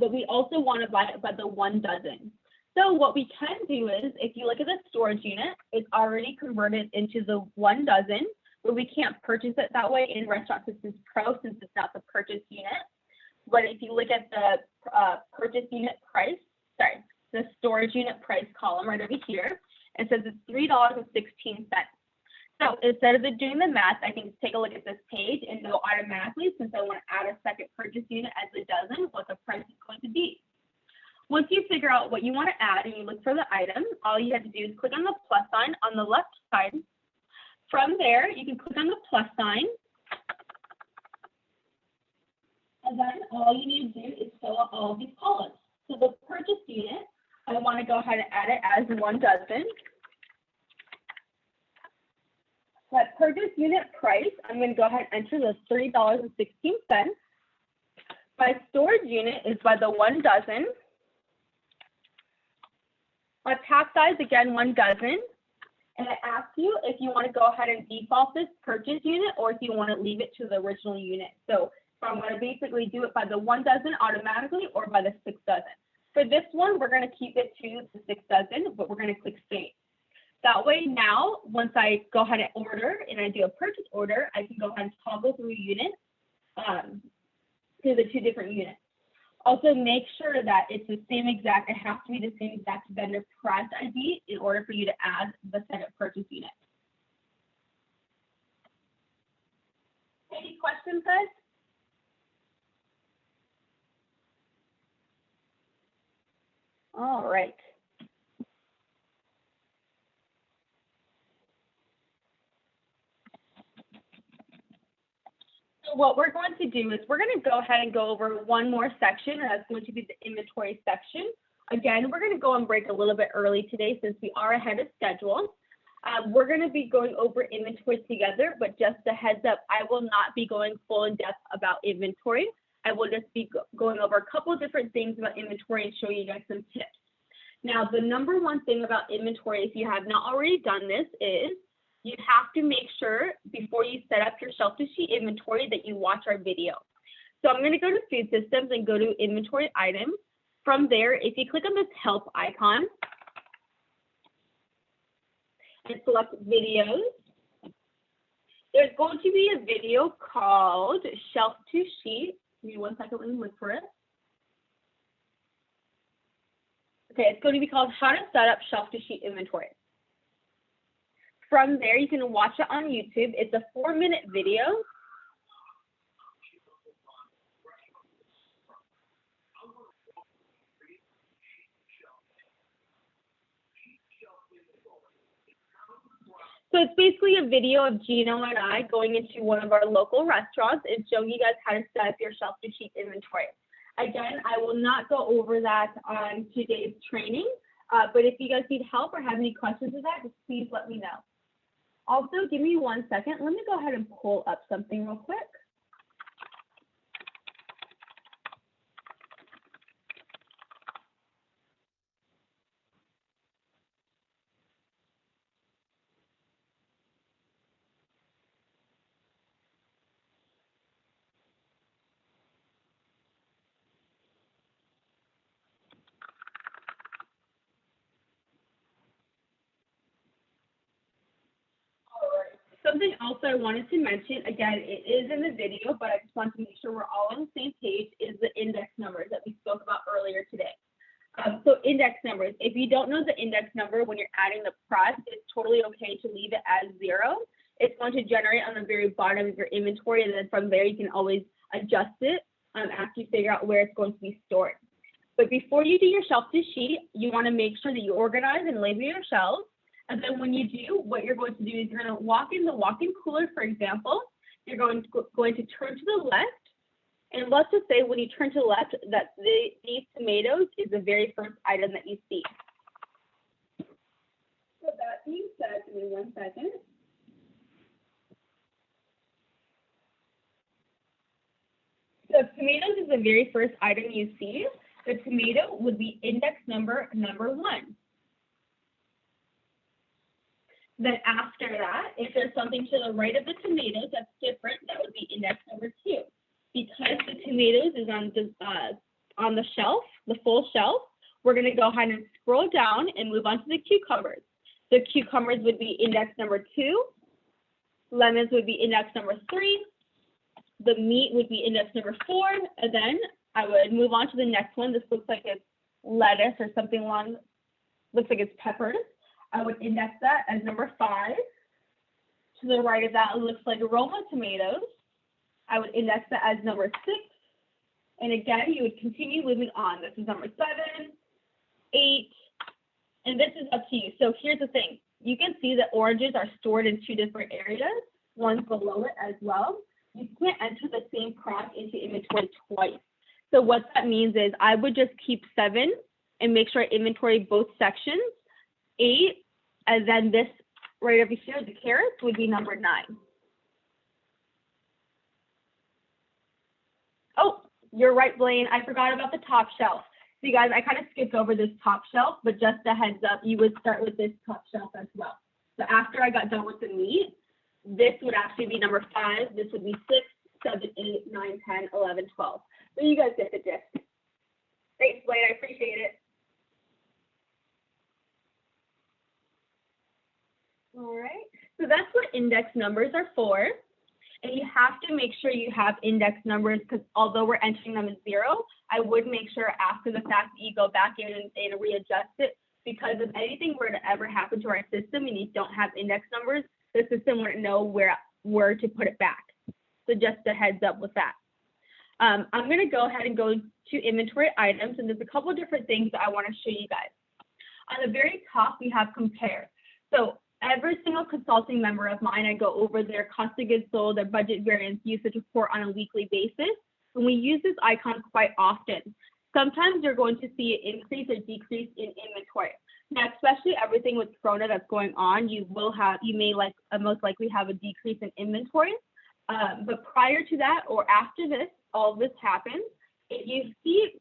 but we also want to buy it by the 1 dozen. So what we can do is, if you look at the storage unit, it's already converted into the 1 dozen, but we can't purchase it that way in Restaurant Systems Pro since it's not the purchase unit. But if you look at the purchase unit price, the storage unit price column right over here, it says it's $3.16. So instead of doing the math, I can just take a look at this page and know automatically, since I want to add a second purchase unit as a dozen, what the price is going to be. Once you figure out what you want to add and you look for the item, all you have to do is click on the plus sign on the left side. From there, you can click on the plus sign. And then all you need to do is fill out all of these columns. So the purchase unit, I want to go ahead and add it as 1 dozen. That purchase unit price, I'm going to go ahead and enter the $3.16. My storage unit is by the 1 dozen. My pack size, again, 1 dozen. And it asks you if you want to go ahead and default this purchase unit or if you want to leave it to the original unit. So I'm going to basically do it by the 1 dozen automatically or by the 6 dozen. For this one, we're going to keep it to the 6 dozen, but we're going to click save. That way now, once I go ahead and order and I do a purchase order, I can go ahead and toggle through units to the 2 different units. Also make sure that it's the same exact, it has to be the same exact vendor product ID in order for you to add the second purchase unit. Any questions, guys? All right. So what we're going to do is we're going to go ahead and go over one more section, and that's going to be the inventory section. Again, we're going to go on break a little bit early today since we are ahead of schedule. We're going to be going over inventory together, but just a heads up, I will not be going full in depth about inventory. I will just be going over a couple of different things about inventory and show you guys some tips. Now, the number one thing about inventory, if you have not already done this, is you have to make sure before you set up your shelf-to-sheet inventory that you watch our video. So I'm going to go to Food Systems and go to Inventory Items. From there, if you click on this Help icon and select Videos, there's going to be a video called Shelf-to-Sheet. Give me 1 second, let me look for it. Okay, it's going to be called How to Set Up Shelf-to-Sheet Inventory. From there, you can watch it on YouTube. It's a 4-minute video. So it's basically a video of Gino and I going into one of our local restaurants and showing you guys how to set up your shelf-to-sheet inventory. Again, I will not go over that on today's training, but if you guys need help or have any questions with that, just please let me know. Also, give me 1 second. Let me go ahead and pull up something real quick. Something else I wanted to mention, again, it is in the video, but I just want to make sure we're all on the same page, is the index numbers that we spoke about earlier today. So index numbers, if you don't know the index number when you're adding the product, it's totally okay to leave it as 0. It's going to generate on the very bottom of your inventory, and then from there you can always adjust it after you figure out where it's going to be stored. But before you do your shelf to sheet, you want to make sure that you organize and label your shelves. And then when you do, what you're going to do is you're going to walk in the walk-in cooler, for example. You're going to turn to the left. And let's just say when you turn to the left, that these tomatoes is the very first item that you see. So that being said, give me 1 second. So if tomatoes is the very first item you see, the tomato would be index number 1. Then after that, if there's something to the right of the tomatoes that's different, that would be index number 2. Because the tomatoes is on the shelf, the full shelf, we're going to go ahead and scroll down and move on to the cucumbers. The cucumbers would be index number 2. Lemons would be index number 3. The meat would be index number 4. And then I would move on to the next one. This looks like it's lettuce or something along, looks like it's peppers. I would index that as number 5. To the right of that, it looks like Roma tomatoes. I would index that as number 6. And again, you would continue moving on. This is number 7, 8, and this is up to you. So here's the thing. You can see that oranges are stored in 2 different areas, one's below it as well. You can't enter the same product into inventory twice. So what that means is I would just keep 7 and make sure I inventory both sections. 8, and then this right over here, the carrots, would be number 9. Oh, you're right, Blaine. I forgot about the top shelf. So you guys, I kind of skipped over this top shelf, but just a heads up, you would start with this top shelf as well. So after I got done with the meat, this would actually be number 5. This would be 6, 7, 8, 9, 10, 11, 12. So you guys get the gist. Thanks, Blaine. I appreciate it. All right, so that's what index numbers are for. And you have to make sure you have index numbers because although we're entering them as 0, I would make sure after the fact that you go back in and readjust it, because if anything were to ever happen to our system and you don't have index numbers, the system wouldn't know where to put it back. So just a heads up with that. I'm going to go ahead and go to inventory items, and there's a couple of different things that I want to show you guys. On the very top, we have compare. So every single consulting member of mine, I go over their cost of goods sold, their budget variance usage report on a weekly basis. And we use this icon quite often. Sometimes you're going to see an increase or decrease in inventory. Now, especially everything with Corona that's going on, you may most likely have a decrease in inventory. But prior to that or after this, all this happens, if you see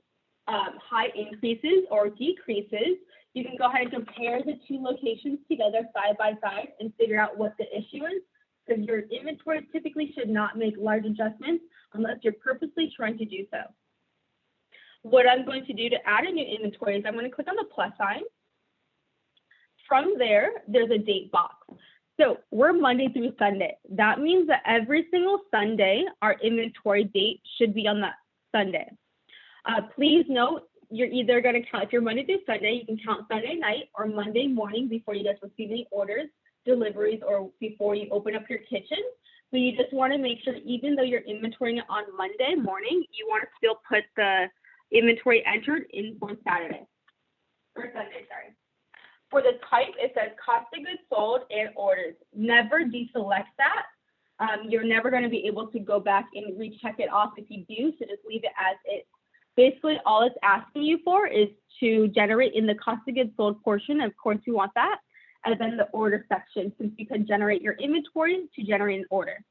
high increases or decreases, you can go ahead and compare the 2 locations together side by side and figure out what the issue is, because your inventory typically should not make large adjustments unless you're purposely trying to do so. What I'm going to do to add a new inventory is I'm going to click on the plus sign. From there, there's a date box. So we're Monday through Sunday. That means that every single Sunday, our inventory date should be on that Sunday. Please note, you're either going to count, if you're Monday through Sunday, you can count Sunday night or Monday morning before you guys receive any orders, deliveries, or before you open up your kitchen. But you just want to make sure, even though you're inventorying it on Monday morning, you want to still put the inventory entered in for Saturday, or Sunday, sorry. For the type, it says cost of goods sold and orders. Never deselect that. You're never going to be able to go back and recheck it off if you do, so just leave it as is. Basically, all it's asking you for is to generate in the cost of goods sold portion. Of course, you want that. And then the order section, since you can generate your inventory to generate an order.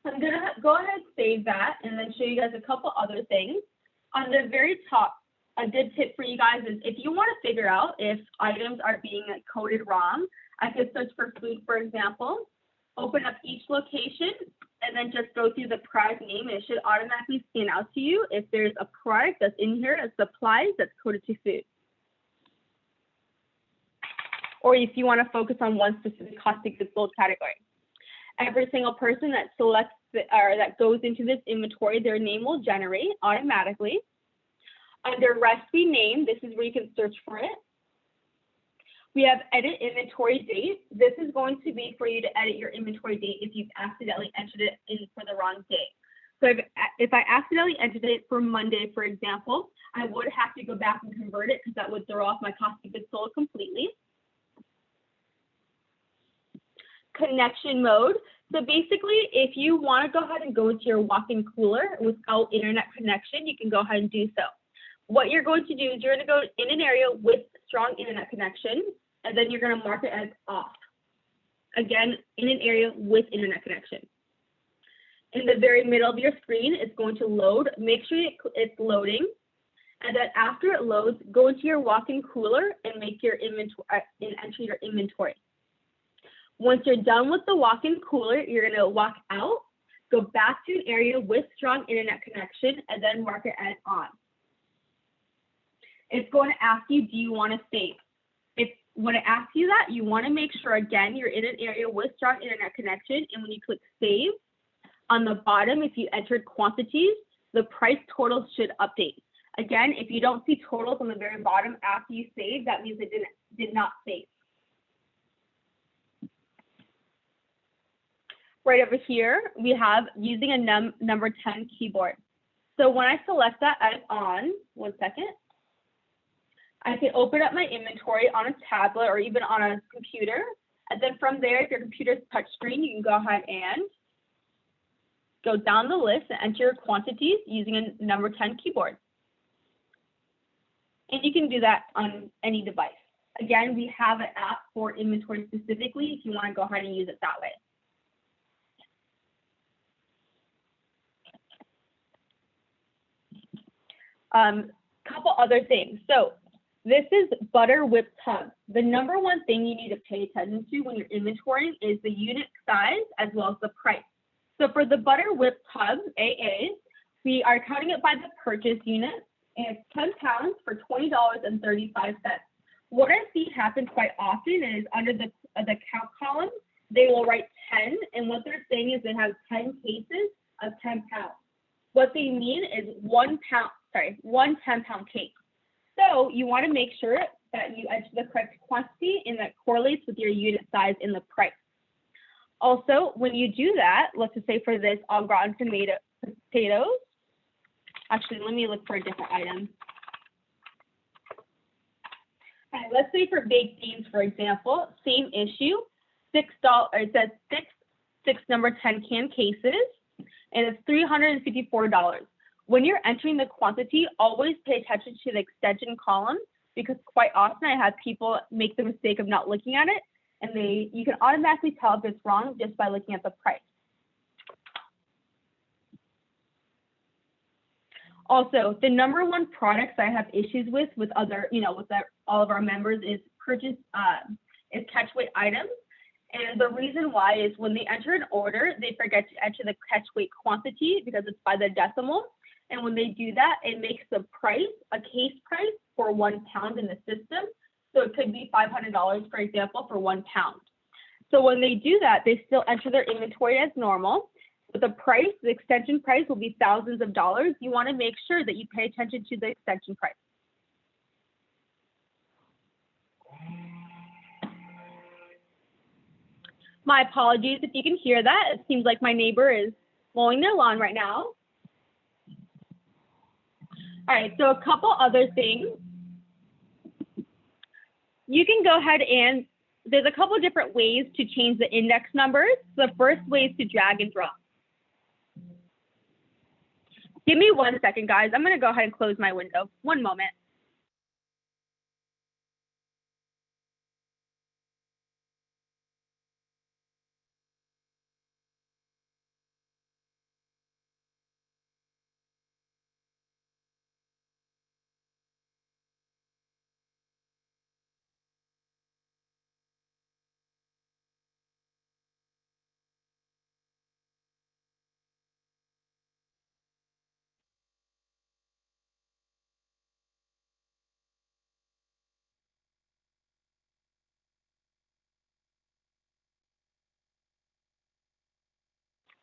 I'm going to go ahead and save that and then show you guys a couple other things. On the very top, a good tip for you guys is if you want to figure out if items are being coded wrong, I could search for food, for example, open up each location, and then just go through the product name, and it should automatically scan out to you if there's a product that's in here, a supplies that's coded to food. Or if you want to focus on one specific cost of goods sold category. Every single person that selects or that goes into this inventory, their name will generate automatically. Under recipe name, this is where you can search for it. We have edit inventory date. This is going to be for you to edit your inventory date if you've accidentally entered it in for the wrong day. So if I accidentally entered it for Monday, for example, I would have to go back and convert it because that would throw off my cost of goods sold completely. Connection mode. So basically, if you want to go ahead and go into your walk-in cooler without internet connection, you can go ahead and do so. What you're going to do is you're going to go in an area with strong internet connection, and then you're going to mark it as off. Again, in an area with internet connection. In the very middle of your screen, it's going to load. Make sure it's loading. And then after it loads, go into your walk-in cooler and make your inventory and enter your inventory. Once you're done with the walk-in cooler, you're going to walk out, go back to an area with strong internet connection, and then mark it as on. It's going to ask you, do you want to save? When it asks you that, you want to make sure, again, you're in an area with strong internet connection, and when you click save, on the bottom, if you entered quantities, the price totals should update. Again, if you don't see totals on the very bottom after you save, that means it did not save. Right over here, we have using a number 10 keyboard. So when I select that as on, one second, I can open up my inventory on a tablet or even on a computer. And then from there, if your computer's touchscreen, you can go ahead and go down the list and enter your quantities using a number 10 keyboard. And you can do that on any device. Again, we have an app for inventory specifically if you want to go ahead and use it that way. Couple other things. So this is butter whipped tubs. The number one thing you need to pay attention to when you're inventorying is the unit size as well as the price. So for the butter whipped tubs, AA, we are counting it by the purchase unit, and it's 10 pounds for $20.35. What I see happen quite often is under the count column, they will write 10, and what they're saying is they have 10 cases of 10 pounds. What they mean is one 10-pound case. So you want to make sure that you enter the correct quantity and that correlates with your unit size and the price. Also, when you do that, let's just say for this au gratin potatoes, actually, let me look for a different item. All right, let's say for baked beans, for example, same issue, $6, it says six number 10 can cases, and it's $354. When you're entering the quantity, always pay attention to the extension column, because quite often I have people make the mistake of not looking at it, and you can automatically tell if it's wrong just by looking at the price. Also, the number one products I have issues with other, all of our members is catch weight items. And the reason why is when they enter an order, they forget to enter the catch weight quantity because it's by the decimal. And when they do that, it makes the price a case price for 1 pound in the system. So it could be $500, for example, for 1 pound. So when they do that, they still enter their inventory as normal. But the price, the extension price will be thousands of dollars. You want to make sure that you pay attention to the extension price. My apologies if you can hear that. It seems like my neighbor is mowing their lawn right now. All right, so a couple other things. You can go ahead and, there's a couple different ways to change the index numbers. The first way is to drag and drop. Give me 1 second, guys. I'm going to go ahead and close my window. One moment.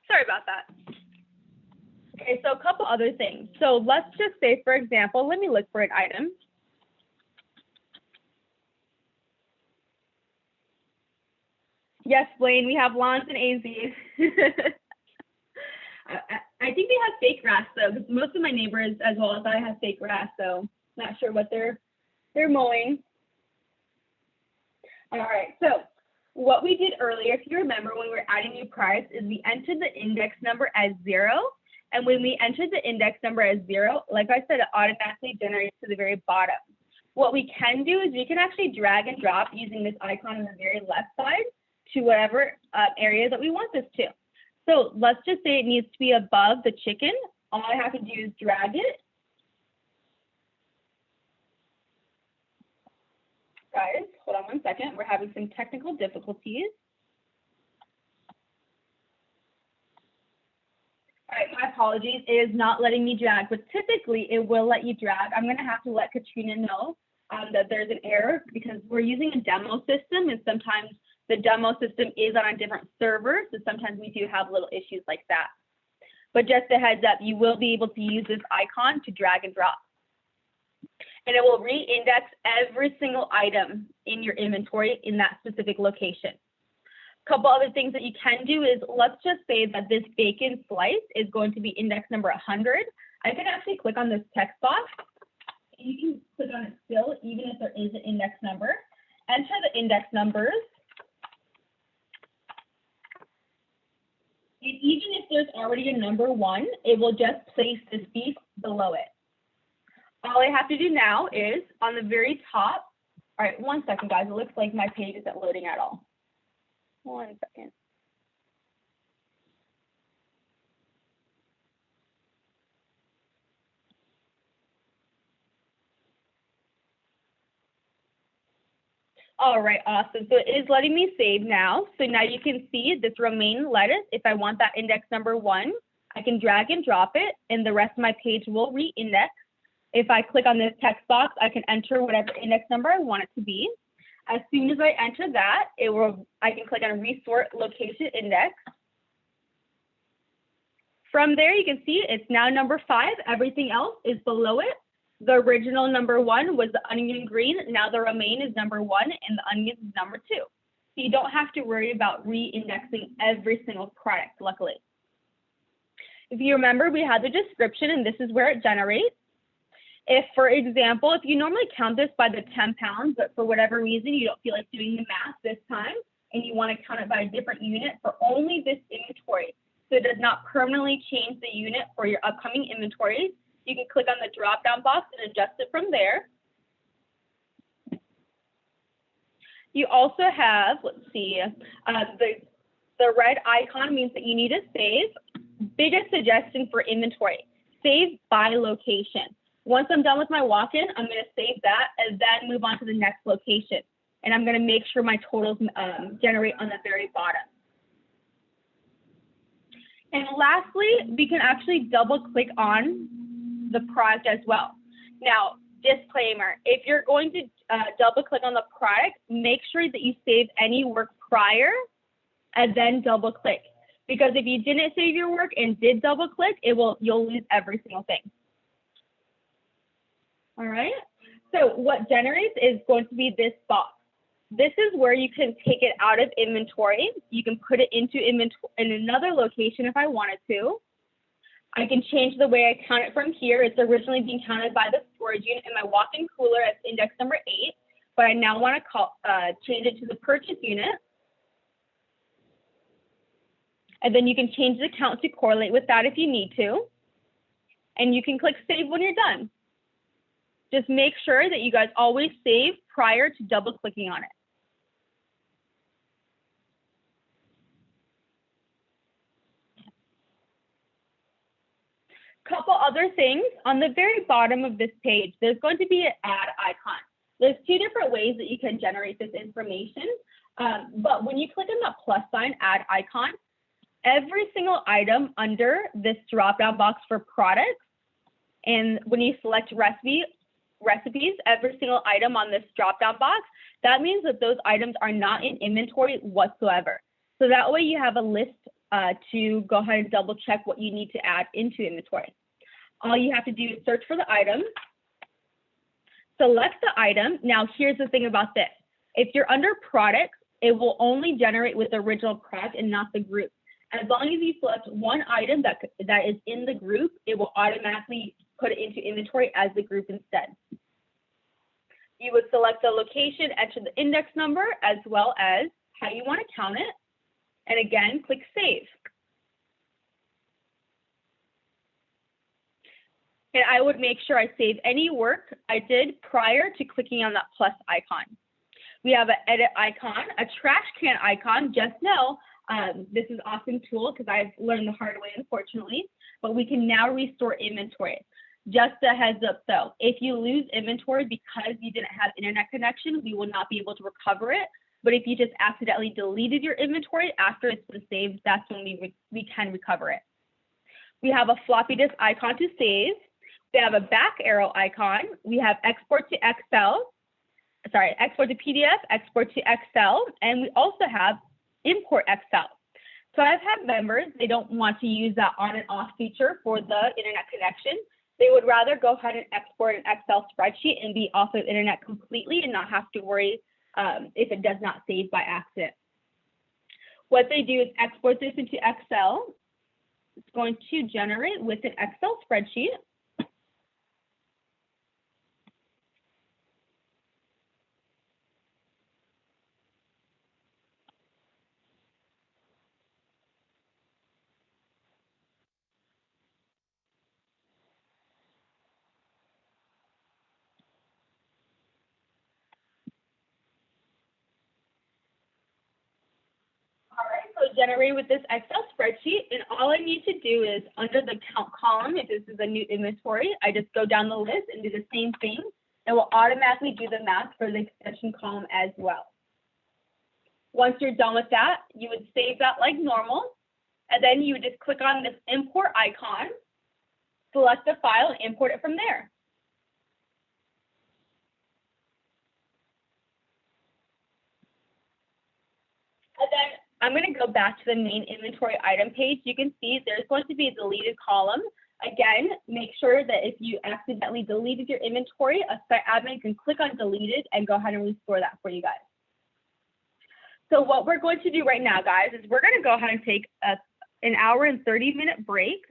Sorry about that. Okay, so a couple other things. So let's just say, for example, let me look for an item. Yes, Blaine, we have lawns in AZ. I think they have fake grass though, because most of my neighbors, as well as I, have fake grass, so not sure what they're mowing. All right, so what we did earlier, if you remember when we were adding new products, is we entered the index number as 0. And when we entered the index number as 0, like I said, it automatically generates to the very bottom. What we can do is we can actually drag and drop using this icon on the very left side to whatever area that we want this to. So let's just say it needs to be above the chicken. All I have to do is drag it. Guys, hold on 1 second. We're having some technical difficulties. All right, my apologies. It is not letting me drag, but typically it will let you drag. I'm going to have to let Katrina know that there's an error because we're using a demo system, and sometimes the demo system is on a different server, so sometimes we do have little issues like that. But just a heads up, you will be able to use this icon to drag and drop. And it will re-index every single item in your inventory in that specific location. A couple other things that you can do is, let's just say that this bacon slice is going to be index number 100. I can actually click on this text box. You can click on it still, even if there is an index number. Enter the index numbers. And even if there's already a number 1, it will just place this beef below it. All I have to do now is on the very top. All right, 1 second, guys. It looks like my page isn't loading at all. 1 second. All right, awesome. So it is letting me save now. So now you can see this romaine lettuce. If I want that index number 1, I can drag and drop it, and the rest of my page will re-index. If I click on this text box, I can enter whatever index number I want it to be. As soon as I enter that, I can click on Resort Location Index. From there, you can see it's now number 5. Everything else is below it. The original number 1 was the onion green. Now the romaine is number 1 and the onion is number 2. So you don't have to worry about re-indexing every single product, luckily. If you remember, we had the description and this is where it generates. If, for example, if you normally count this by the 10 pounds, but for whatever reason you don't feel like doing the math this time and you want to count it by a different unit for only this inventory, so it does not permanently change the unit for your upcoming inventories, you can click on the drop-down box and adjust it from there. You also have, let's see, the red icon means that you need to save. Biggest suggestion for inventory, save by location. Once I'm done with my walk-in, I'm going to save that and then move on to the next location. And I'm going to make sure my totals generate on the very bottom. And lastly, we can actually double click on the product as well. Now, disclaimer, if you're going to double click on the product, make sure that you save any work prior and then double click. because if you didn't save your work and did double click, you'll lose every single thing. All right. So what generates is going to be this box. This is where you can take it out of inventory. You can put it into inventory in another location if I wanted to. I can change the way I count it from here. It's originally being counted by the storage unit in my walk-in cooler as index number 8, but I now want to change it to the purchase unit. And then you can change the count to correlate with that if you need to. And you can click save when you're done. Just make sure that you guys always save prior to double clicking on it. Couple other things on the very bottom of this page, there's going to be an add icon. There's two different ways that you can generate this information. But when you click on the plus sign add icon, every single item under this drop-down box for products, and when you select recipes, every single item on this drop-down box, that means that those items are not in inventory whatsoever. So that way you have a list to go ahead and double check what you need to add into inventory. All you have to do is search for the item, select the item. Now here's the thing about this. If you're under products, it will only generate with the original product and not the group. As long as you select one item that is in the group, it will automatically put it into inventory as the group instead. You would select the location, enter the index number, as well as how you want to count it. And again, click save. And I would make sure I save any work I did prior to clicking on that plus icon. We have an edit icon, a trash can icon. Just know this is an awesome tool because I've learned the hard way, unfortunately, but we can now restore inventory. Just a heads up though, if you lose inventory because you didn't have internet connection, we will not be able to recover it. But if you just accidentally deleted your inventory after it's been saved, that's when we can recover it. We have a floppy disk icon to save. We have a back arrow icon. We have export to PDF, export to Excel, and we also have import Excel. So I've had members, they don't want to use that on and off feature for the internet connection. They would rather go ahead and export an Excel spreadsheet and be off of internet completely and not have to worry if it does not save by accident. What they do is export this into Excel. It's going to generate with an Excel spreadsheet. All right, so generate with this Excel spreadsheet, and all I need to do is under the count column, if this is a new inventory, I just go down the list and do the same thing. It will automatically do the math for the extension column as well. Once you're done with that, you would save that like normal, and then you would just click on this import icon, select the file, and import it from there. And then I'm going to go back to the main inventory item page. You can see there's going to be a deleted column. Again, make sure that if you accidentally deleted your inventory, a site admin can click on deleted and go ahead and restore that for you guys. So what we're going to do right now, guys, is we're going to go ahead and take an hour and 30-minute break.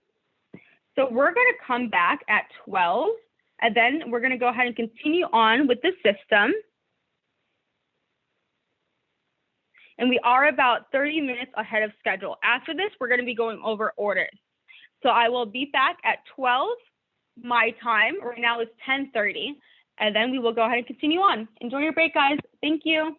So we're going to come back at 12, and then we're going to go ahead and continue on with the system. And we are about 30 minutes ahead of schedule. After this, we're going to be going over orders. So I will be back at 12 my time. Right now it's 10:30, and then we will go ahead and continue on. Enjoy your break, guys. Thank you.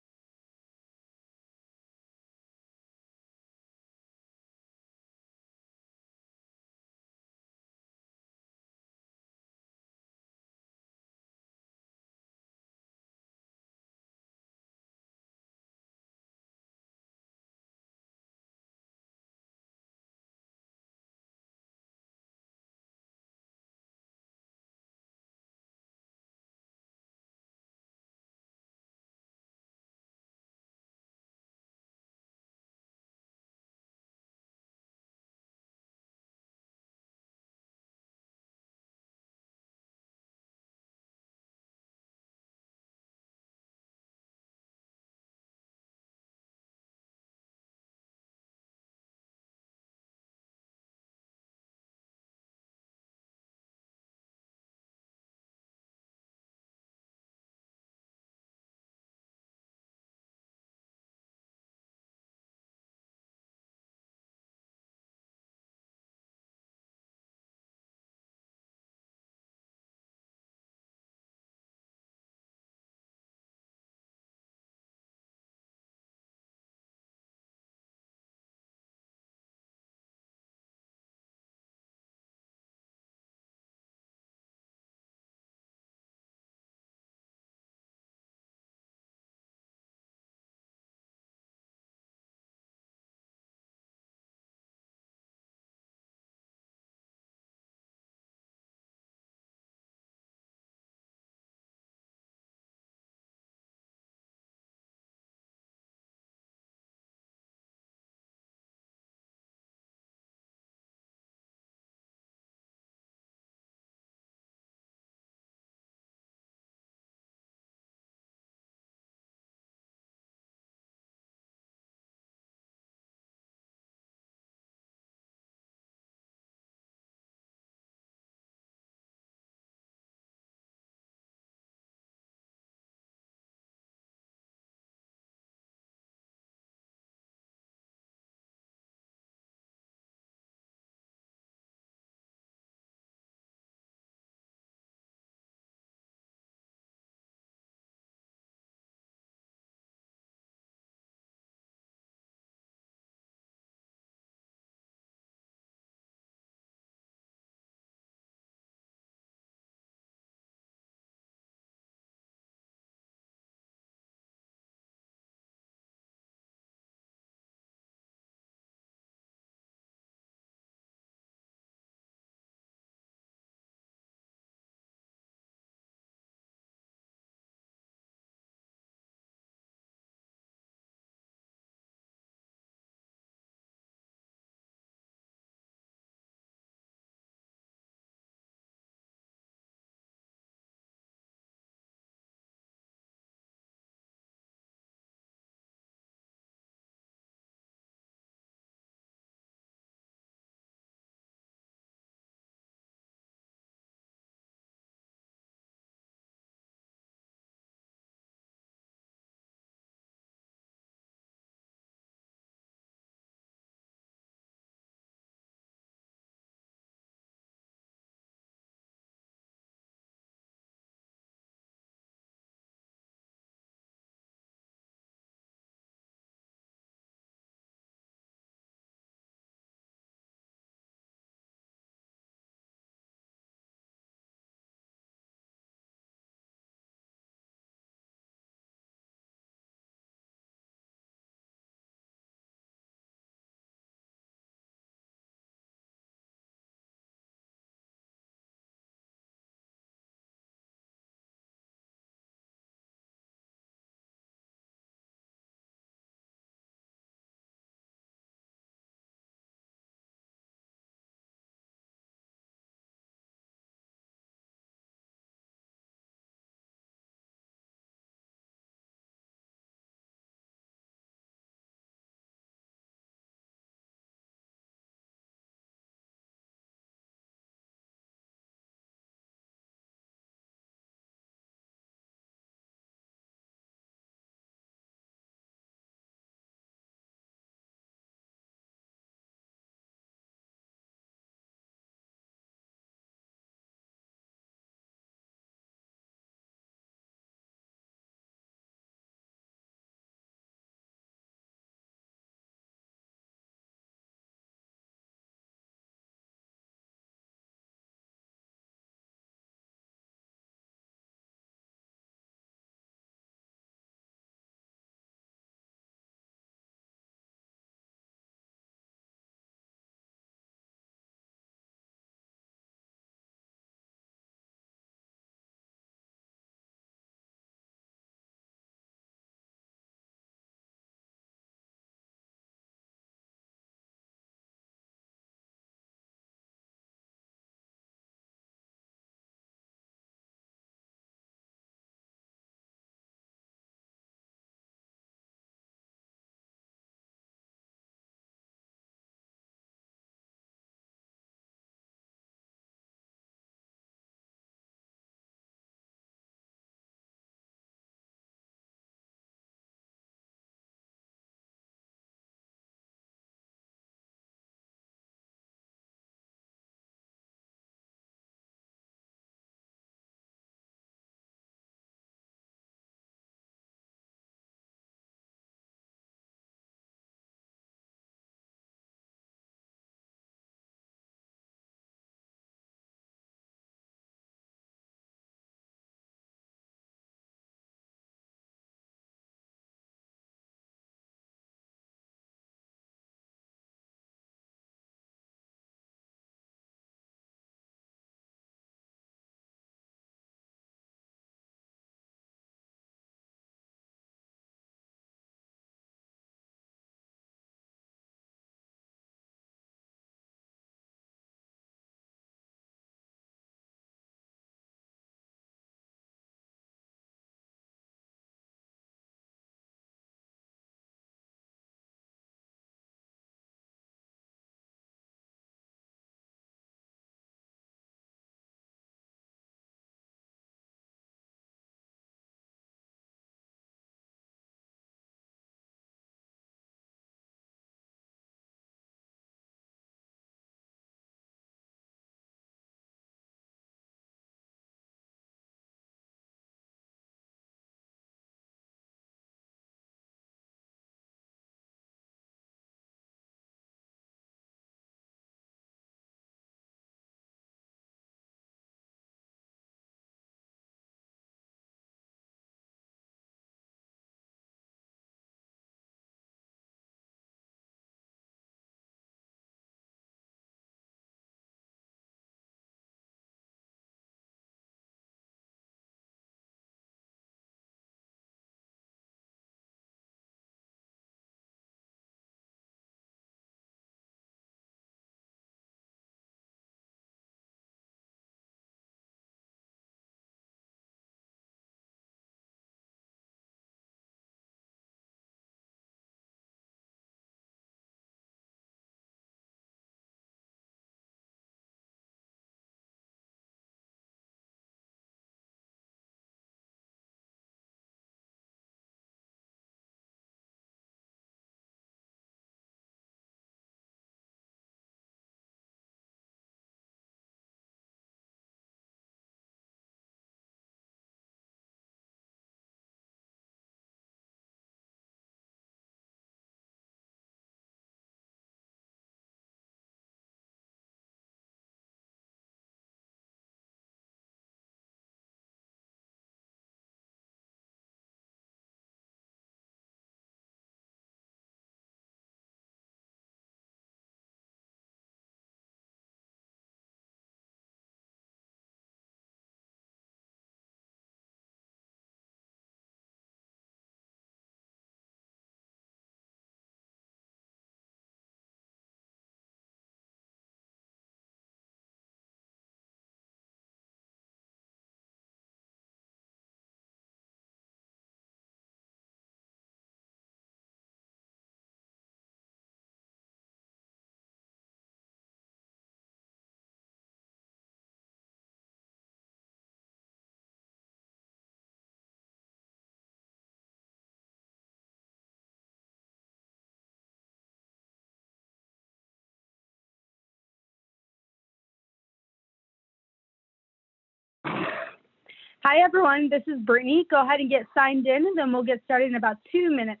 Hi, everyone. This is Brittany. Go ahead and get signed in, and then we'll get started in about 2 minutes.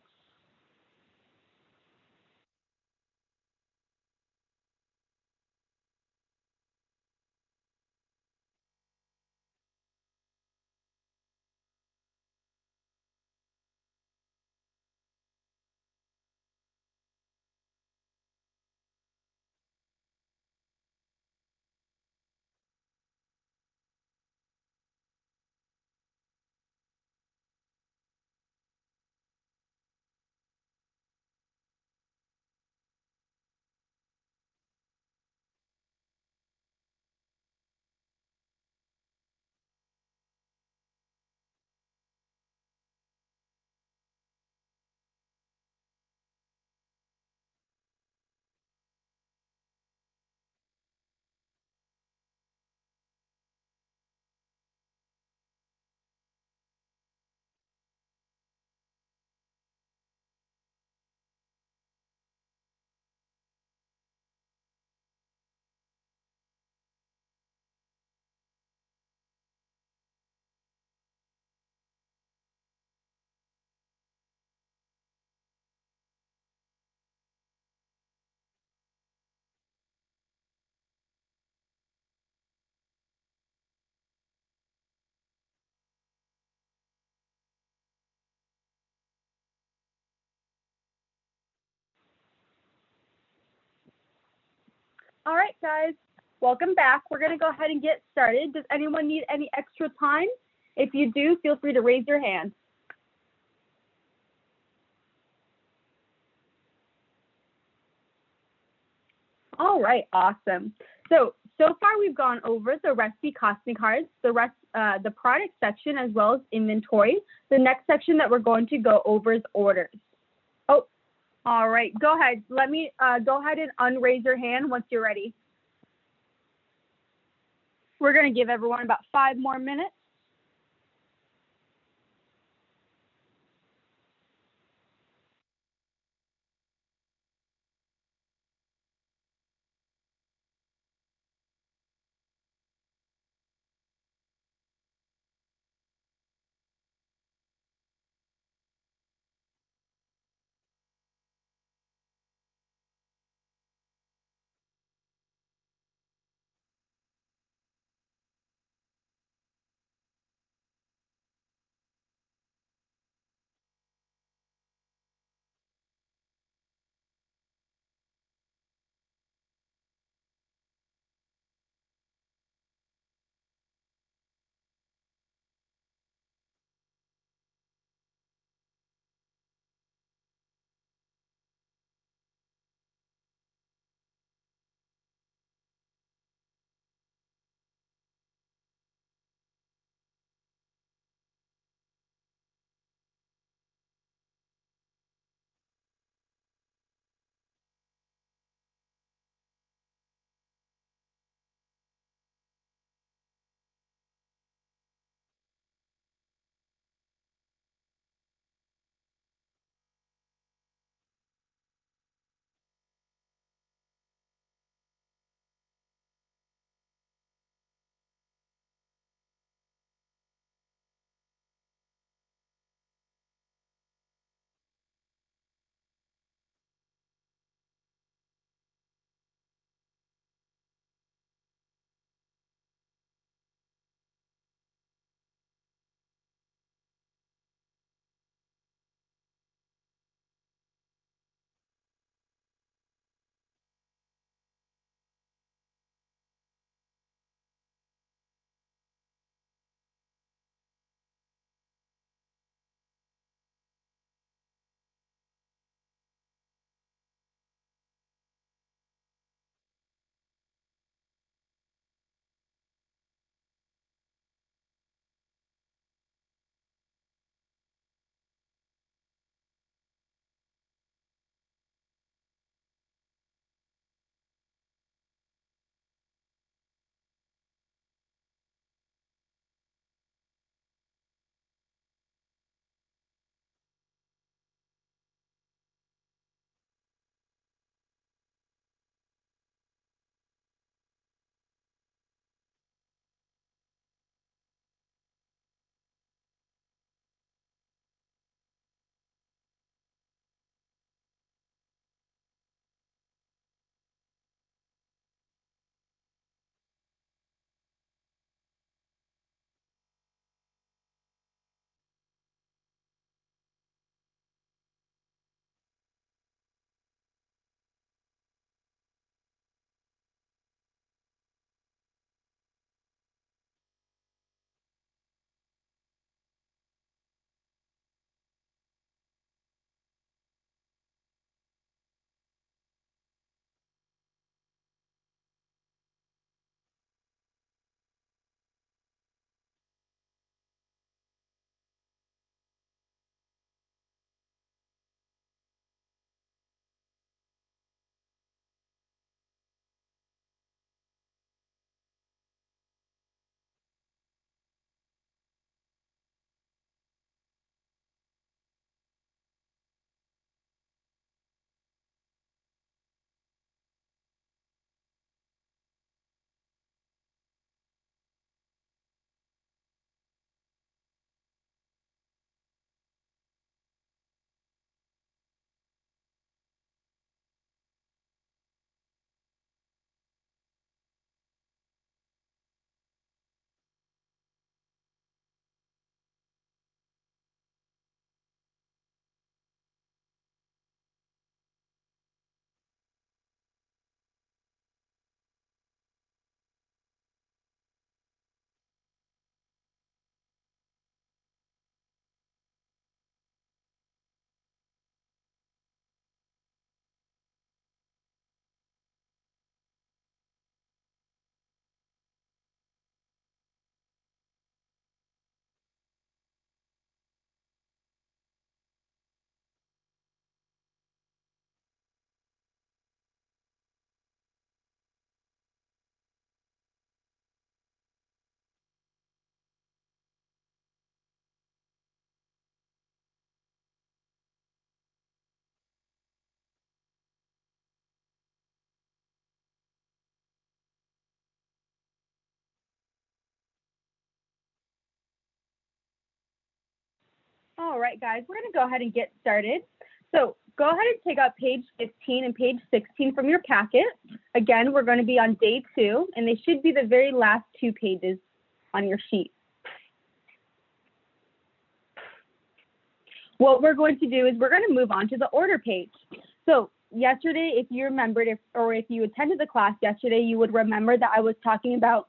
All right, guys. Welcome back. We're going to go ahead and get started. Does anyone need any extra time? If you do, feel free to raise your hand. All right, awesome. So far we've gone over the recipe costing cards, the product section, as well as inventory. The next section that we're going to go over is orders. Oh, all right. Go ahead. Let me go ahead and unraise your hand once you're ready. We're going to give everyone about 5 more minutes. All right, guys, we're going to go ahead and get started. So go ahead and take out page 15 and page 16 from your packet. Again, we're going to be on day 2, and they should be the very last 2 pages on your sheet. What we're going to do is we're going to move on to the order page. So yesterday, if you remembered, if you attended the class yesterday, you would remember that I was talking about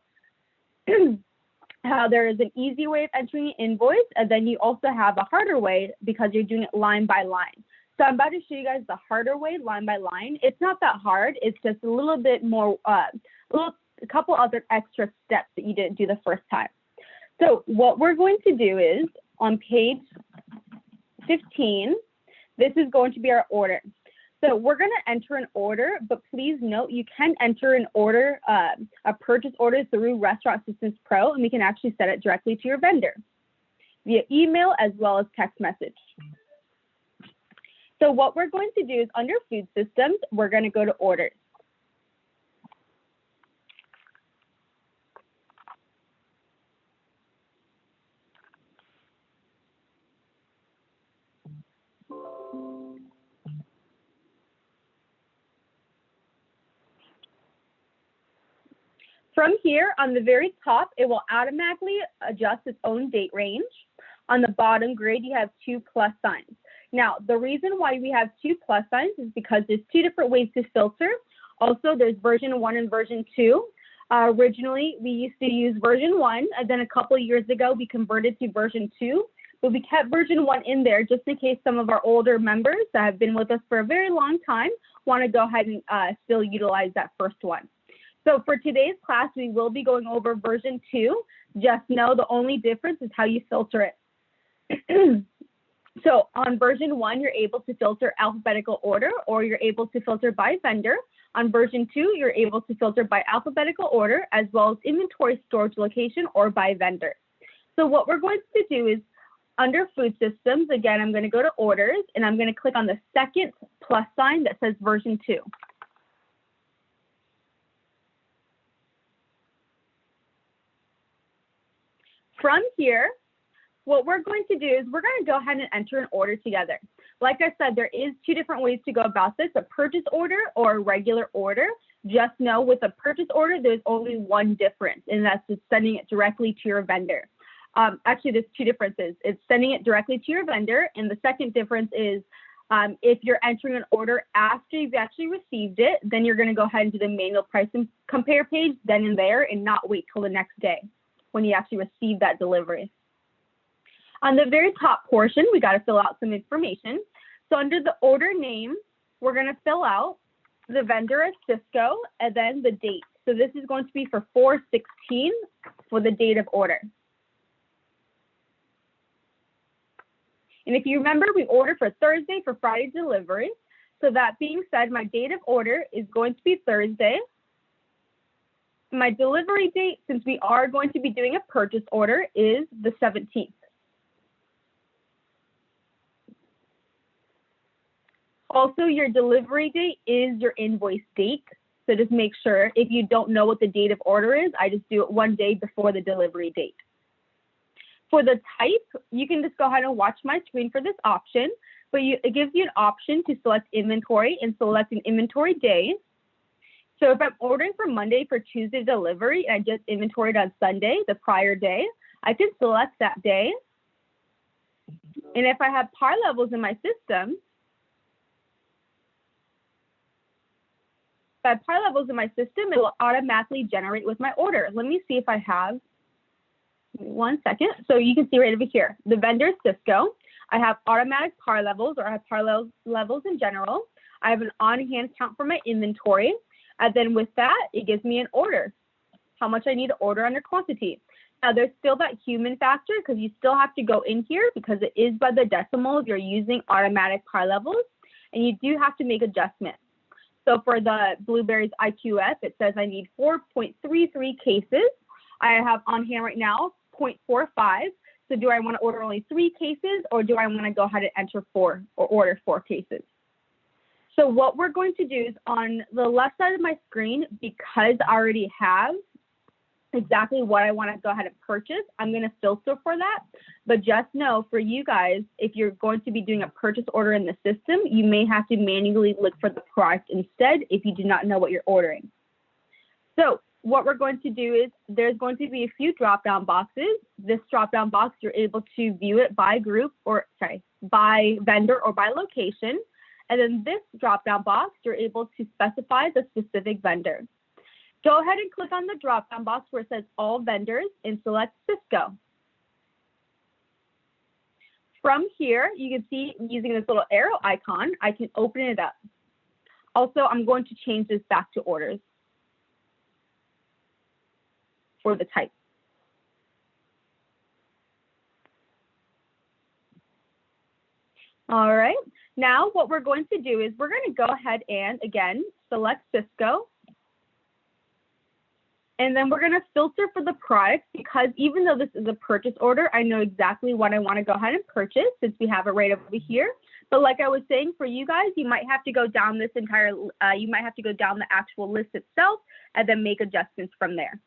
how there is an easy way of entering an invoice, and then you also have a harder way because you're doing it line by line. So I'm about to show you guys the harder way, line by line. It's not that hard. It's just a little bit more, a couple other extra steps that you didn't do the first time. So what we're going to do is on page 15, this is going to be our order. So we're going to enter an order, but please note you can enter an order, a purchase order through Restaurant Systems Pro, and we can actually set it directly to your vendor via email as well as text message. So what we're going to do is under food systems, we're going to go to orders. From here, on the very top, it will automatically adjust its own date range. On the bottom grid, you have 2 plus signs. Now, the reason why we have 2 plus signs is because there's 2 different ways to filter. Also, there's version 1 and version 2. Originally, we used to use version 1, and then a couple of years ago, we converted to version 2. But we kept version 1 in there just in case some of our older members that have been with us for a very long time want to go ahead and still utilize that first one. So for today's class, we will be going over version 2. Just know the only difference is how you filter it. So on version 1, you're able to filter alphabetical order, or you're able to filter by vendor. On version 2, you're able to filter by alphabetical order, as well as inventory storage location or by vendor. So what we're going to do is under food systems, again, I'm going to go to orders, and I'm going to click on the second plus sign that says version 2. From here, what we're going to do is we're going to go ahead and enter an order together. Like I said, there is 2 different ways to go about this, a purchase order or a regular order. Just know with a purchase order, there's only one difference, and that's just sending it directly to your vendor. Actually, there's 2 differences. It's sending it directly to your vendor, and the second difference is if you're entering an order after you've actually received it, then you're going to go ahead and do the manual price and compare page then and there and not wait till the next day when you actually receive that delivery. On the very top portion, we got to fill out some information. So under the order name, we're going to fill out the vendor as Cisco and then the date. So this is going to be for 4/16 for the date of order. And if you remember, we ordered for Thursday for Friday delivery. So that being said, my date of order is going to be Thursday. My delivery date, since we are going to be doing a purchase order, is the 17th. Also, your delivery date is your invoice date. So just make sure if you don't know what the date of order is, I just do it one day before the delivery date. For the type, you can just go ahead and watch my screen for this option, but it gives you an option to select inventory and select an inventory day. So if I'm ordering for Monday for Tuesday delivery and I just inventoried on Sunday, the prior day, I can select that day. And if I have par levels in my system, it will automatically generate with my order. Let me see if I have, 1 second. So you can see right over here, the vendor is Cisco. I have automatic par levels, or I have par levels in general. I have an on-hand count for my inventory. And then with that, it gives me an order, how much I need to order under quantity. Now there's still that human factor because you still have to go in here because it is by the decimal if you're using automatic par levels, and you do have to make adjustments. So for the Blueberries IQF, it says I need 4.33 cases. I have on hand right now 0.45. So do I want to order only 3 cases, or do I want to go ahead and enter 4 or order 4 cases? So what we're going to do is on the left side of my screen, because I already have exactly what I want to go ahead and purchase, I'm going to filter for that. But just know for you guys, if you're going to be doing a purchase order in the system, you may have to manually look for the product instead if you do not know what you're ordering. So what we're going to do is there's going to be a few drop-down boxes. This drop-down box, you're able to view it by group or, sorry, by vendor or by location. And then this drop-down box, you're able to specify the specific vendor. Go ahead and click on the drop-down box where it says all vendors and select Cisco. From here, you can see using this little arrow icon, I can open it up. Also, I'm going to change this back to orders for the type. All right, now what we're going to do is we're going to go ahead and, again, select Cisco. And then we're going to filter for the product because even though this is a purchase order, I know exactly what I want to go ahead and purchase since we have it right over here. But like I was saying, for you guys, you might have to go down this entire, you might have to go down the actual list itself and then make adjustments from there.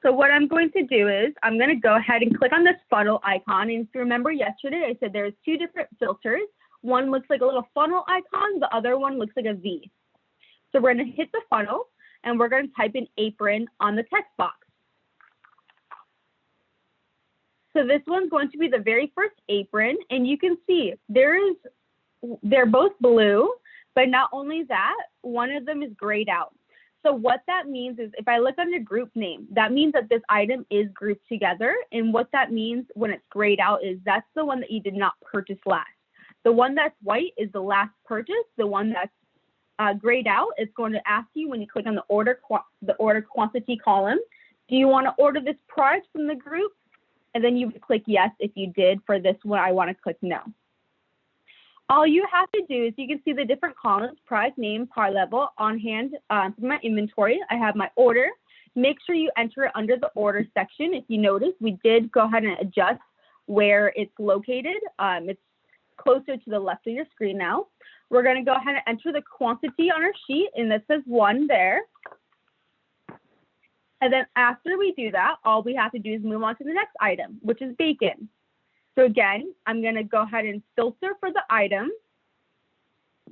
So what I'm going to do is I'm going to go ahead and click on this funnel icon. And if you remember yesterday, I said there's two different filters. One looks like a little funnel icon. The other one looks like a V. So we're going to hit the funnel and we're going to type in apron on the text box. So this one's going to be the very first apron. And you can see they're both blue, but not only that, one of them is grayed out. So what that means is if I look under group name, that means that this item is grouped together. And what that means when it's grayed out is that's the one that you did not purchase last. The one that's white is the last purchase. The one that's grayed out, it's going to ask you when you click on the order quantity column, do you want to order this product from the group? And then you would click yes if you did. For this one, I want to click no. All you have to do is you can see the different columns, product name, par level, on hand, for my inventory. I have my order. Make sure you enter it under the order section. If you notice, we did go ahead and adjust where it's located. It's closer to the left of your screen now. We're going to go ahead and enter the quantity on our sheet, and that says 1 there. And then after we do that, all we have to do is move on to the next item, which is bacon. So again, I'm going to go ahead and filter for the item,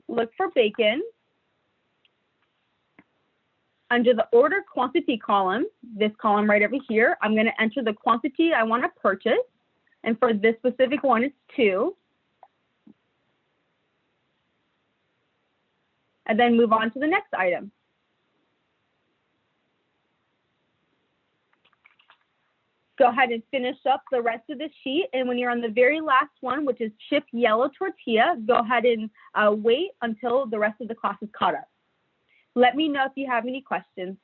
look for bacon. Under the order quantity column, this column right over here, I'm going to enter the quantity I want to purchase. And for this specific one, it's 2. And then move on to the next item. Go ahead and finish up the rest of the sheet. And when you're on the very last one, which is chip yellow tortilla, go ahead and wait until the rest of the class is caught up. Let me know if you have any questions.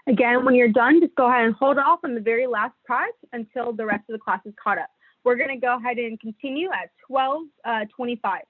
Again, when you're done, just go ahead and hold off on the very last product until the rest of the class is caught up. We're going to go ahead and continue at 12:25.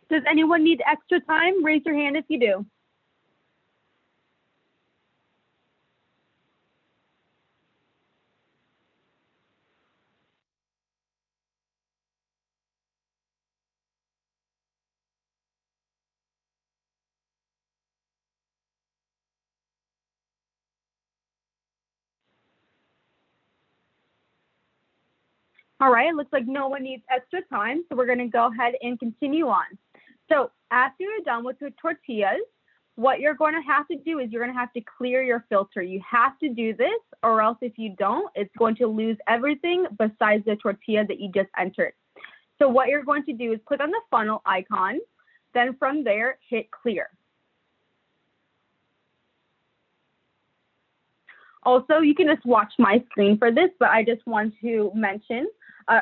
Does anyone need extra time? Raise your hand if you do. All right, it looks like no one needs extra time, so we're going to go ahead and continue on. So after you're done with the tortillas, what you're going to have to do is you're going to have to clear your filter. You have to do this, or else if you don't, it's going to lose everything besides the tortilla that you just entered. So what you're going to do is click on the funnel icon, then from there, hit clear. Also, you can just watch my screen for this, but I just want to mention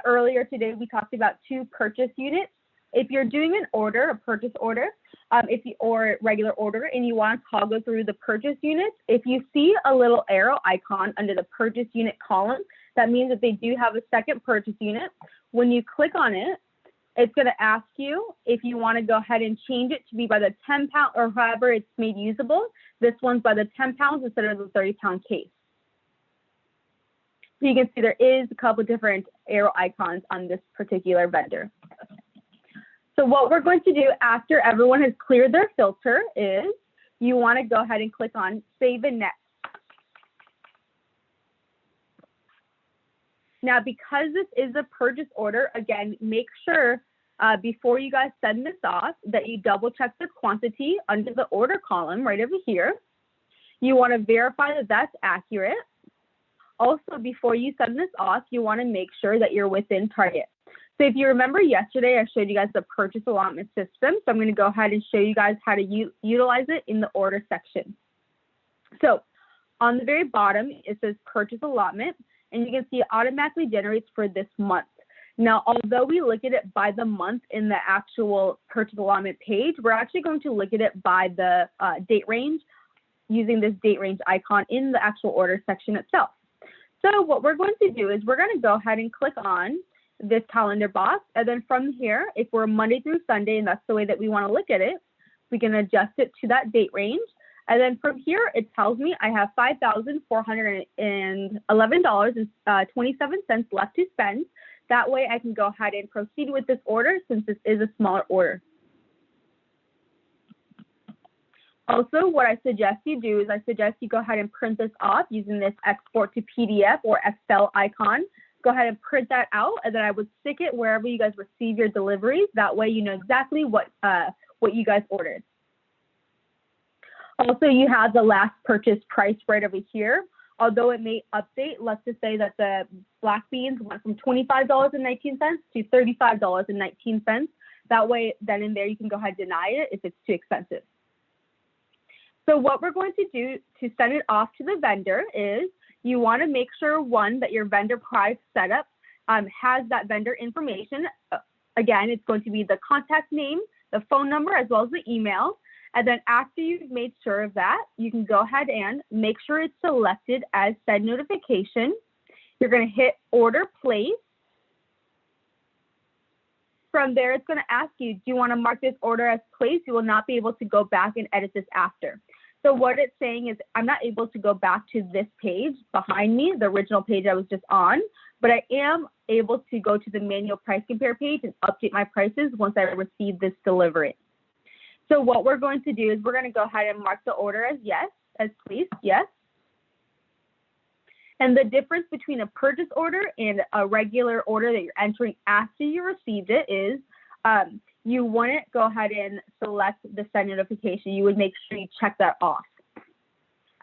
earlier today, we talked about 2 purchase units. If you're doing an order, a purchase order, or regular order, and you want to toggle through the purchase units, if you see a little arrow icon under the purchase unit column, that means that they do have a second purchase unit. When you click on it, it's going to ask you if you want to go ahead and change it to be by the 10 pound or however it's made usable. This one's by the 10 pounds instead of the 30-pound case. So you can see there is a couple different arrow icons on this particular vendor. So what we're going to do after everyone has cleared their filter is you want to go ahead and click on Save and Next. Now, because this is a purchase order, again, make sure before you guys send this off that you double check the quantity under the order column right over here. You want to verify that that's accurate. Also, before you send this off, you want to make sure that you're within target. So if you remember yesterday, I showed you guys the purchase allotment system. So I'm going to go ahead and show you guys how to utilize it in the order section. So on the very bottom, it says purchase allotment, and you can see it automatically generates for this month. Now, although we look at it by the month in the actual purchase allotment page, we're actually going to look at it by the date range using this date range icon in the actual order section itself. So what we're going to do is we're going to go ahead and click on this calendar box. And then from here, if we're Monday through Sunday, and that's the way that we want to look at it, we can adjust it to that date range. And then from here, it tells me I have $5,411.27 left to spend. That way I can go ahead and proceed with this order since this is a smaller order. Also, what I suggest you do is I suggest you go ahead and print this off using this export to PDF or Excel icon. Go ahead and print that out, and then I would stick it wherever you guys receive your deliveries. That way you know exactly what you guys ordered. Also, you have the last purchase price right over here. Although it may update, let's just say that the black beans went from $25.19 to $35.19. That way, then and there, you can go ahead and deny it if it's too expensive. So what we're going to do to send it off to the vendor is you want to make sure, one, that your vendor price setup has that vendor information. Again, it's going to be the contact name, the phone number, as well as the email. And then after you've made sure of that, you can go ahead and make sure it's selected as send notification. You're going to hit order place. From there, it's going to ask you, do you want to mark this order as placed? You will not be able to go back and edit this after. So what it's saying is I'm not able to go back to this page behind me, the original page I was just on, but I am able to go to the manual price compare page and update my prices once I receive this delivery. So what we're going to do is we're going to go ahead and mark the order as yes, as placed, yes. And the difference between a purchase order and a regular order that you're entering after you received it is you wouldn't go ahead and select the send notification. You would make sure you check that off.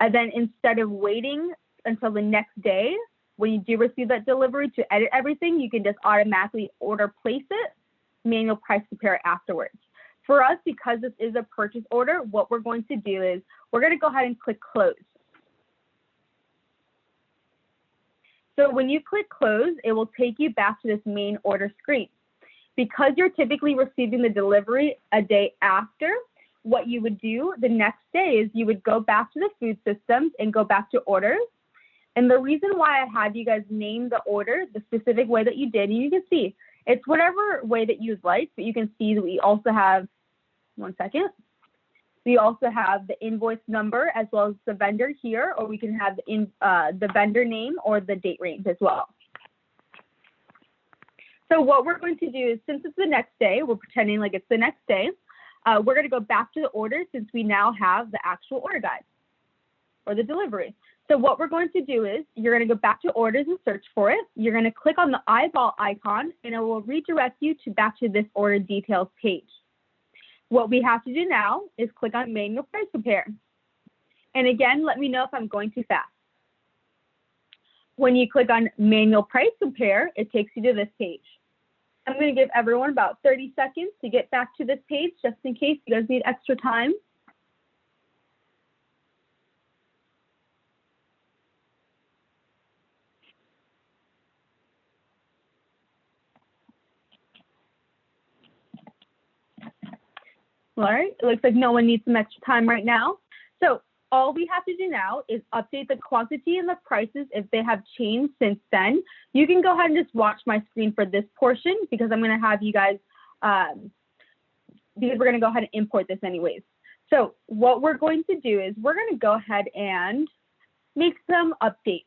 And then instead of waiting until the next day, when you do receive that delivery to edit everything, you can just automatically order place it, manual price compare afterwards. For us, because this is a purchase order, what we're going to do is we're going to go ahead and click close. So when you click close, it will take you back to this main order screen. Because you're typically receiving the delivery a day after, what you would do the next day is you would go back to the food systems and go back to orders. And the reason why I had you guys name the order the specific way that you did, and you can see, it's whatever way that you'd like, but you can see that we also have, one second, we also have the invoice number as well as the vendor here, or we can have the vendor name or the date range as well. So what we're going to do is, since it's the next day, we're pretending like it's the next day, we're going to go back to the order since we now have the actual order guide or the delivery. So what we're going to do is you're going to go back to orders and search for it. You're going to click on the eyeball icon and it will redirect you back to this order details page. What we have to do now is click on manual price compare. And again, let me know if I'm going too fast. When you click on manual price compare, it takes you to this page. I'm going to give everyone about 30 seconds to get back to this page just in case you guys need extra time. All right, it looks like no one needs some extra time right now. So all we have to do now is update the quantity and the prices if they have changed since then. You can go ahead and just watch my screen for this portion because I'm going to have you guys, because we're going to go ahead and import this anyways. So what we're going to do is we're going to go ahead and make some updates.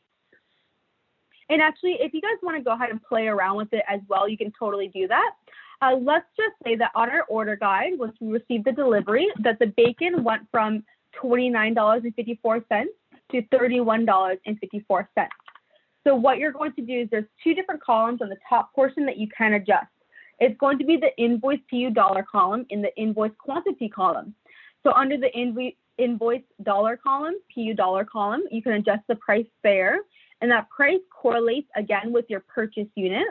And actually, if you guys want to go ahead and play around with it as well, you can totally do that. Let's just say that on our order guide, once we received the delivery, that the bacon went from $29.54 to $31.54. So what you're going to do is there's two different columns on the top portion that you can adjust. It's going to be the invoice PU dollar column and the invoice quantity column. So under the invoice dollar column, PU dollar column, you can adjust the price there. And that price correlates again with your purchase unit.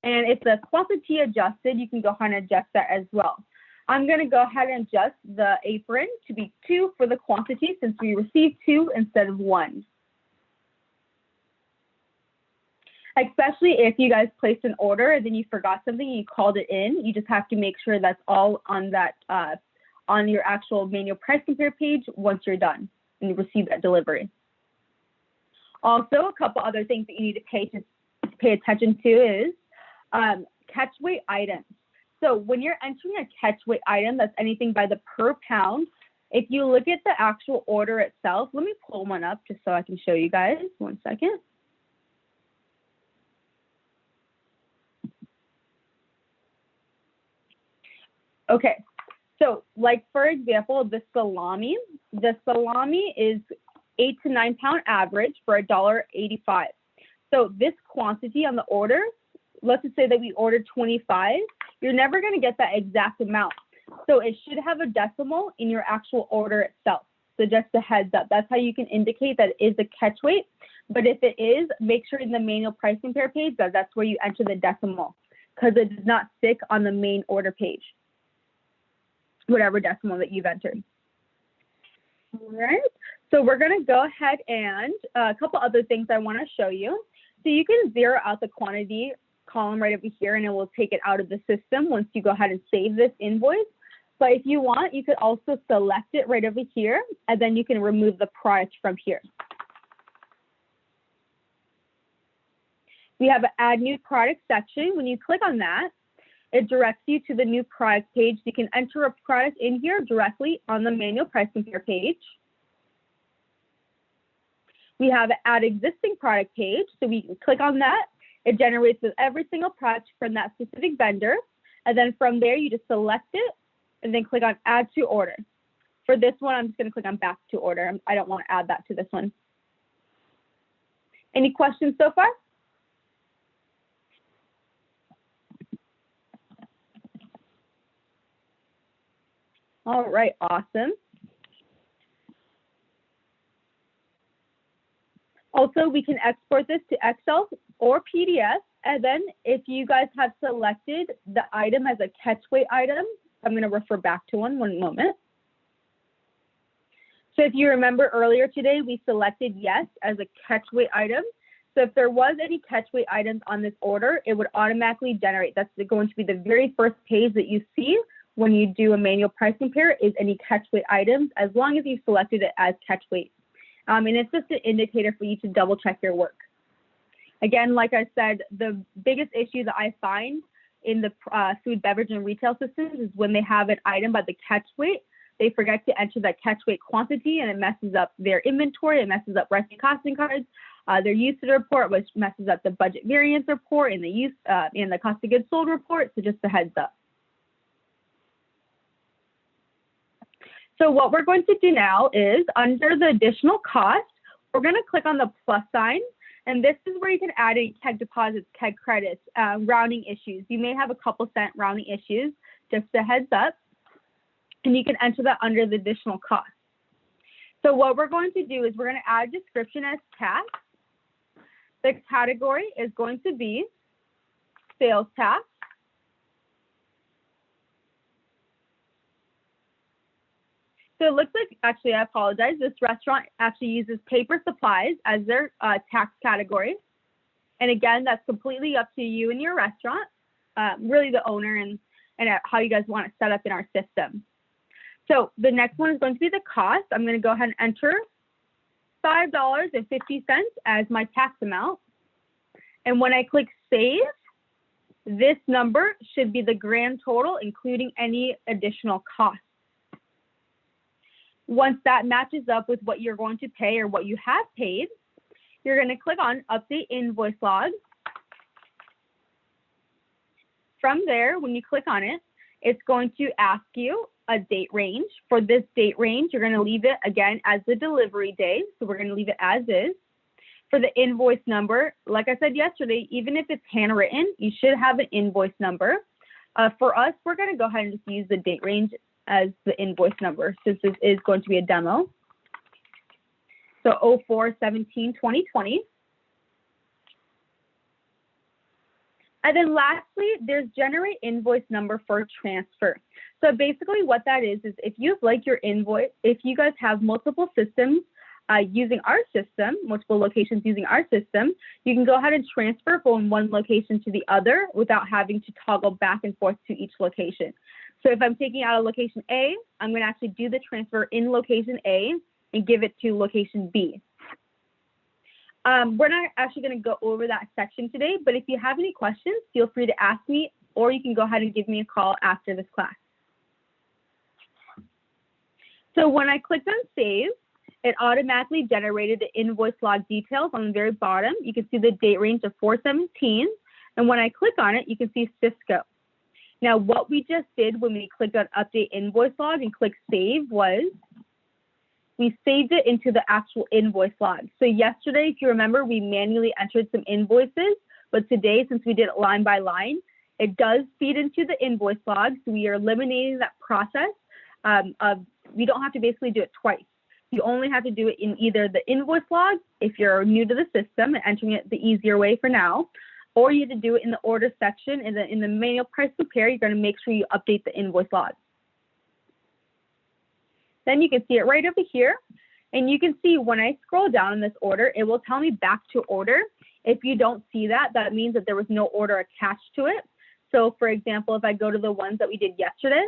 And if the quantity adjusted, you can go ahead and adjust that as well. I'm going to go ahead and adjust the apron to be 2 for the quantity since we received 2 instead of 1. Especially if you guys placed an order and then you forgot something and you called it in, you just have to make sure that's all on that on your actual manual price compare page once you're done and you receive that delivery. Also, a couple other things that you need to pay attention to is catch weight items. So when you're entering a catch weight item, that's anything by the per pound. If you look at the actual order itself, let me pull one up just so I can show you guys. 1 second. Okay, so like for example, the salami is 8 to 9 pound average for $1.85. So this quantity on the order, let's just say that we ordered 25, you're never going to get that exact amount. So it should have a decimal in your actual order itself. So just a heads up, that's how you can indicate that it is a catch weight. But if it is, make sure in the manual price compare page that that's where you enter the decimal, because it does not stick on the main order page, whatever decimal that you've entered. All right, so we're going to go ahead and a couple other things I want to show you. So you can zero out the quantity column right over here, and it will take it out of the system once you go ahead and save this invoice. But if you want, you could also select it right over here, and then you can remove the product from here. We have an add new product section. When you click on that, it directs you to the new product page. You can enter a product in here directly on the manual price compare page. We have an add existing product page. So we can click on that. It generates with every single product from that specific vendor. And then from there, you just select it and then click on add to order. For this one, I'm just going to click on back to order. I don't want to add that to this one. Any questions so far? All right, awesome. Also, we can export this to Excel or PDF. And then if you guys have selected the item as a catch weight item, I'm going to refer back to one moment. So if you remember earlier today, we selected yes as a catch weight item. So if there was any catch weight items on this order, it would automatically generate. That's going to be the very first page that you see when you do a manual price compare is any catch weight items, as long as you selected it as catch weight. And it's just an indicator for you to double check your work. Again, like I said, the biggest issue that I find in the food, beverage, and retail systems is when they have an item by the catch weight, they forget to enter that catch weight quantity, and it messes up their inventory, it messes up recipe costing cards, their usage report, which messes up the budget variance report and the cost of goods sold report. So just a heads up. So what we're going to do now is under the additional cost, we're going to click on the plus sign. And this is where you can add in CAG deposits, CAG credits, rounding issues. You may have a couple cent rounding issues, just a heads up. And you can enter that under the additional cost. So what we're going to do is we're going to add description as tax. The category is going to be sales tax. So it looks like, actually, I apologize, this restaurant actually uses paper supplies as their tax category. And again, that's completely up to you and your restaurant, really the owner and how you guys want it set up in our system. So the next one is going to be the cost. I'm going to go ahead and enter $5.50 as my tax amount. And when I click save, this number should be the grand total, including any additional costs. Once that matches up with what you're going to pay or what you have paid, you're going to click on Update Invoice Log. From there, when you click on it, it's going to ask you a date range. For this date range, you're going to leave it, again, as the delivery day. So we're going to leave it as is. For the invoice number, like I said yesterday, even if it's handwritten, you should have an invoice number. For us, we're going to go ahead and just use the date range as the invoice number, since this is going to be a demo. So 04/17/2020. And then lastly, there's generate invoice number for transfer. So basically what that is if you'd like your invoice, if you guys have multiple systems using our system, multiple locations using our system, you can go ahead and transfer from one location to the other without having to toggle back and forth to each location. So if I'm taking out a location A, I'm going to actually do the transfer in location A and give it to location B. We're not actually going to go over that section today, but if you have any questions, feel free to ask me, or you can go ahead and give me a call after this class. So when I clicked on Save, it automatically generated the invoice log details on the very bottom. You can see the date range of 4/17, and when I click on it, you can see Cisco. Now, what we just did when we clicked on Update Invoice Log and click Save was we saved it into the actual invoice log. So yesterday, if you remember, we manually entered some invoices, but today, since we did it line by line, it does feed into the invoice log. So we are eliminating that process of, we don't have to basically do it twice. You only have to do it in either the invoice log, if you're new to the system and entering it the easier way for now, or you have to do it in the order section. And in the manual price compare, you're going to make sure you update the invoice log. Then you can see it right over here. And you can see when I scroll down in this order, it will tell me back to order. If you don't see that, that means that there was no order attached to it. So for example, if I go to the ones that we did yesterday,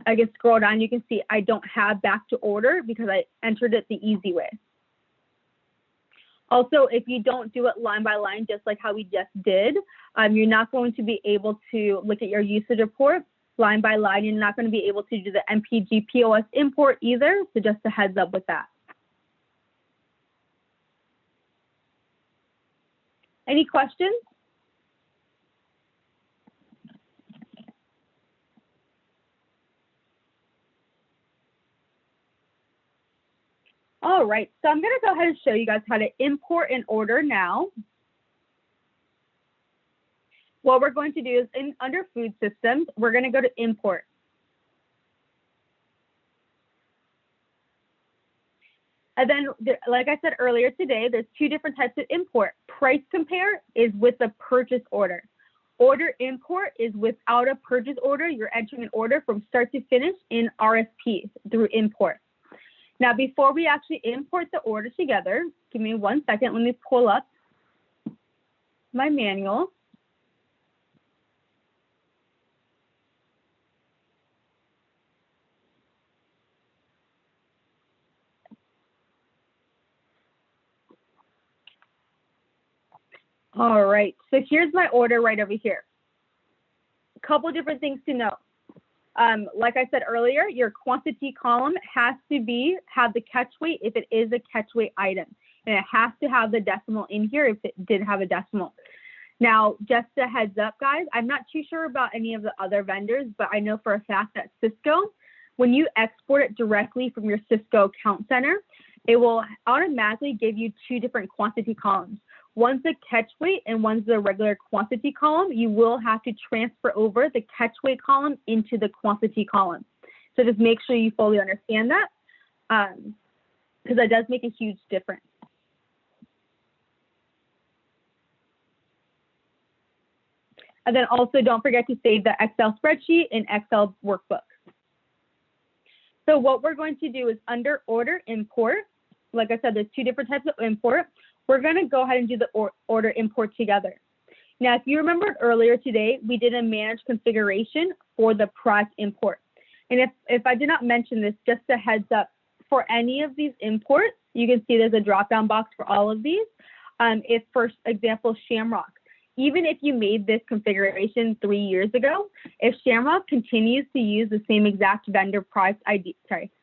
I can scroll down, you can see I don't have back to order because I entered it the easy way. Also, if you don't do it line by line, just like how we just did, you're not going to be able to look at your usage report line by line. You're not going to be able to do the MPG POS import either. So just a heads up with that. Any questions? All right, so I'm going to go ahead and show you guys how to import an order now. What we're going to do is under food systems, we're going to go to import. And then, like I said earlier today, there's two different types of import. Price compare is with a purchase order. Order import is without a purchase order. You're entering an order from start to finish in RSP through import. Now, before we actually import the order together, give me 1 second. Let me pull up my manual. All right, so here's my order right over here. A couple different things to know. Like I said earlier, your quantity column has to have the catch weight if it is a catch weight item, and it has to have the decimal in here if it did have a decimal. Now, just a heads up, guys, I'm not too sure about any of the other vendors, but I know for a fact that Cisco, when you export it directly from your Cisco account center, it will automatically give you two different quantity columns. One's the catch weight and one's the regular quantity column. You will have to transfer over the catch weight column into the quantity column. So just make sure you fully understand that, because that does make a huge difference. And then also don't forget to save the Excel spreadsheet in Excel workbook. So what we're going to do is under order import, like I said, there's two different types of import. We're going to go ahead and do the order import together. Now, if you remembered earlier today, we did a manage configuration for the product import. And if I did not mention this, just a heads up, for any of these imports, you can see there's a drop-down box for all of these. If, for example, Shamrock, even if you made this configuration 3 years ago, if Shamrock continues to use the same exact vendor product ID,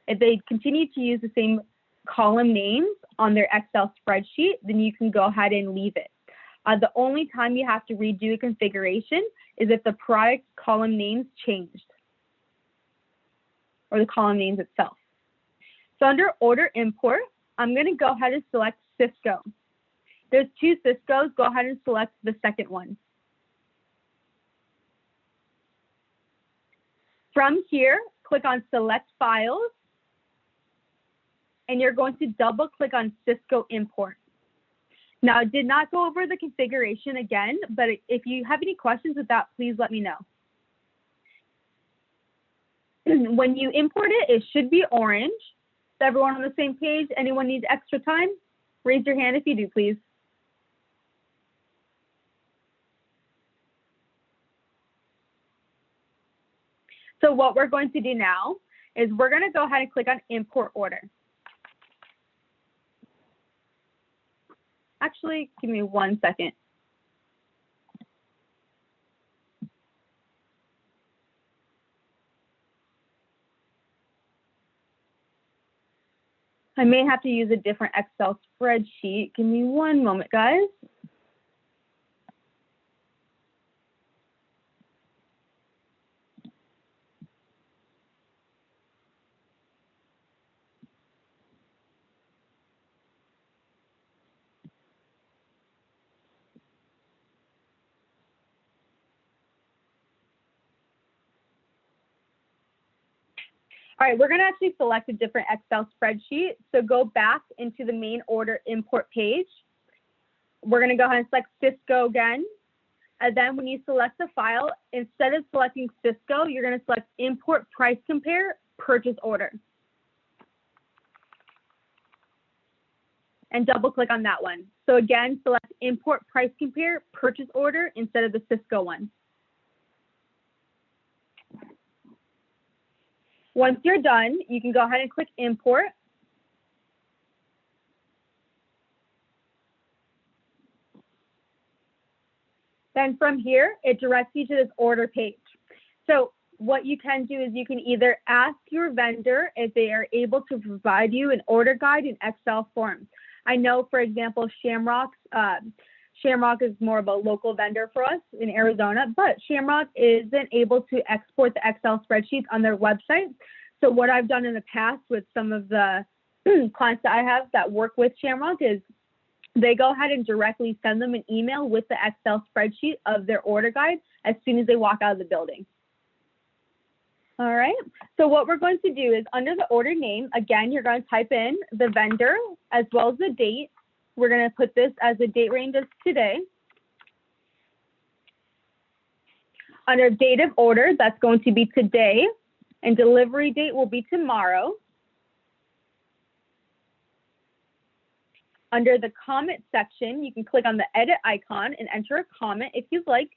if they continue to use the same column names on their Excel spreadsheet, then you can go ahead and leave it. The only time you have to redo a configuration is if the product column names changed, or the column names itself. So under order import, I'm going to go ahead and select Cisco. There's two Ciscos. Go ahead and select the second one. From here, click on Select Files, and you're going to double click on Cisco Import. Now, I did not go over the configuration again, but if you have any questions with that, please let me know. When you import it, it should be orange. Is everyone on the same page? Anyone need extra time? Raise your hand if you do, please. So what we're going to do now is we're going to go ahead and click on Import Order. Actually, give me 1 second. I may have to use a different Excel spreadsheet. Give me 1 moment, guys. All right, we're going to actually select a different Excel spreadsheet. So go back into the main order import page. We're going to go ahead and select Cisco again. And then when you select the file, instead of selecting Cisco, you're going to select import price compare purchase order. And double click on that one. So again, select import price compare purchase order instead of the Cisco one. Once you're done, you can go ahead and click import. Then from here, it directs you to this order page. So what you can do is you can either ask your vendor if they are able to provide you an order guide in Excel form. I know, for example, Shamrock is more of a local vendor for us in Arizona, but Shamrock isn't able to export the Excel spreadsheets on their website. So what I've done in the past with some of the clients that I have that work with Shamrock is they go ahead and directly send them an email with the Excel spreadsheet of their order guide as soon as they walk out of the building. All right, so what we're going to do is under the order name, again, you're going to type in the vendor as well as the date. We're going to put this as the date range as today. Under date of order, that's going to be today, and delivery date will be tomorrow. Under the comment section, you can click on the edit icon and enter a comment if you'd like.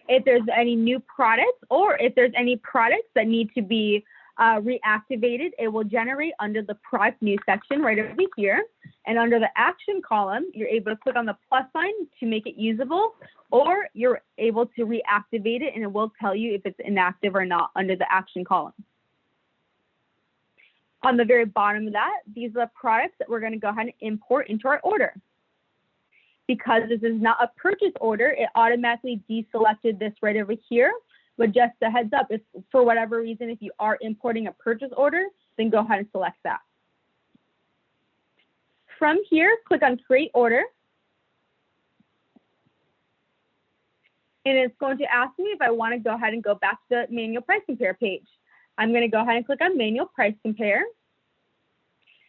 If there's any new products or if there's any products that need to be reactivated, it will generate under the product news section right over here. And under the action column, you're able to click on the plus sign to make it usable, or you're able to reactivate it and it will tell you if it's inactive or not under the action column. On the very bottom of that, these are the products that we're going to go ahead and import into our order. Because this is not a purchase order, it automatically deselected this right over here. But just a heads up, if for whatever reason, if you are importing a purchase order, then go ahead and select that. From here, click on Create Order. And it's going to ask me if I want to go ahead and go back to the Manual Price Compare page. I'm going to go ahead and click on Manual Price Compare.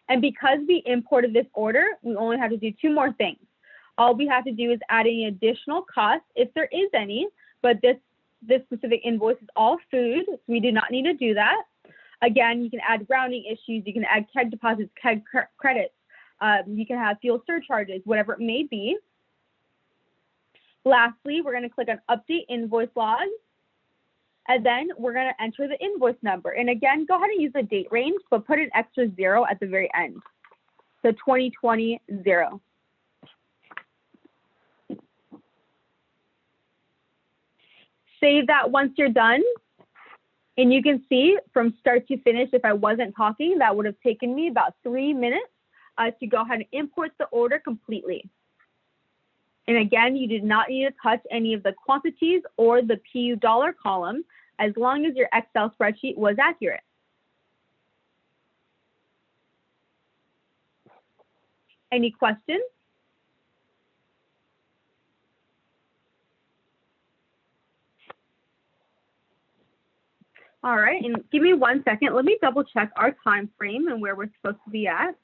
And because we imported this order, we only have to do 2 more things. All we have to do is add any additional costs, if there is any, but this specific invoice is all food, so we do not need to do that. Again, you can add rounding issues, you can add keg deposits, keg credits, you can have fuel surcharges, whatever it may be. Lastly, we're going to click on Update Invoice Log, and then we're going to enter the invoice number. And again, go ahead and use the date range, but put an extra 0 at the very end. So 2020 0. Save that once you're done. And you can see from start to finish, if I wasn't talking, that would have taken me about 3 minutes to go ahead and import the order completely. And again, you did not need to touch any of the quantities or the PU dollar column as long as your Excel spreadsheet was accurate. Any questions? All right, and give me 1 second. Let me double check our time frame and where we're supposed to be at.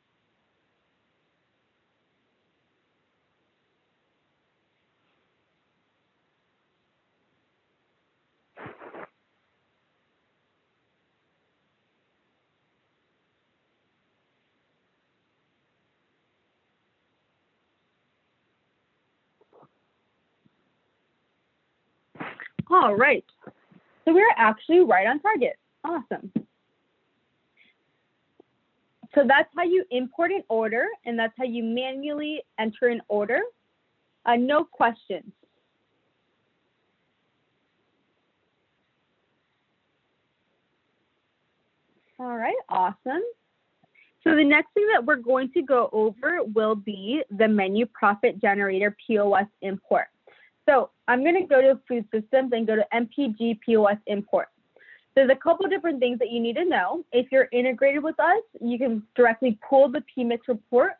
All right, so we're actually right on target. Awesome. So that's how you import an order, and that's how you manually enter an order. No questions. All right, awesome. So the next thing that we're going to go over will be the Menu Profit Generator POS import. So I'm going to go to Food Systems and go to MPG POS import. There's a couple different things that you need to know. If you're integrated with us, you can directly pull the PMix report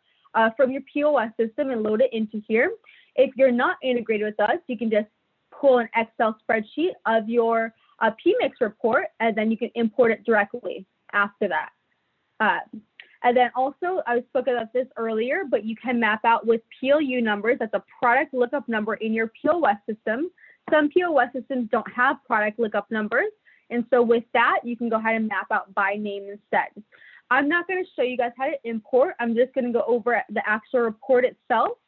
from your POS system and load it into here. If you're not integrated with us, you can just pull an Excel spreadsheet of your PMix report, and then you can import it directly after that. And then also, I spoke about this earlier, but you can map out with PLU numbers. That's a product lookup number in your POS system. Some POS systems don't have product lookup numbers. And so with that, you can go ahead and map out by name instead. I'm not going to show you guys how to import. I'm just going to go over the actual report itself.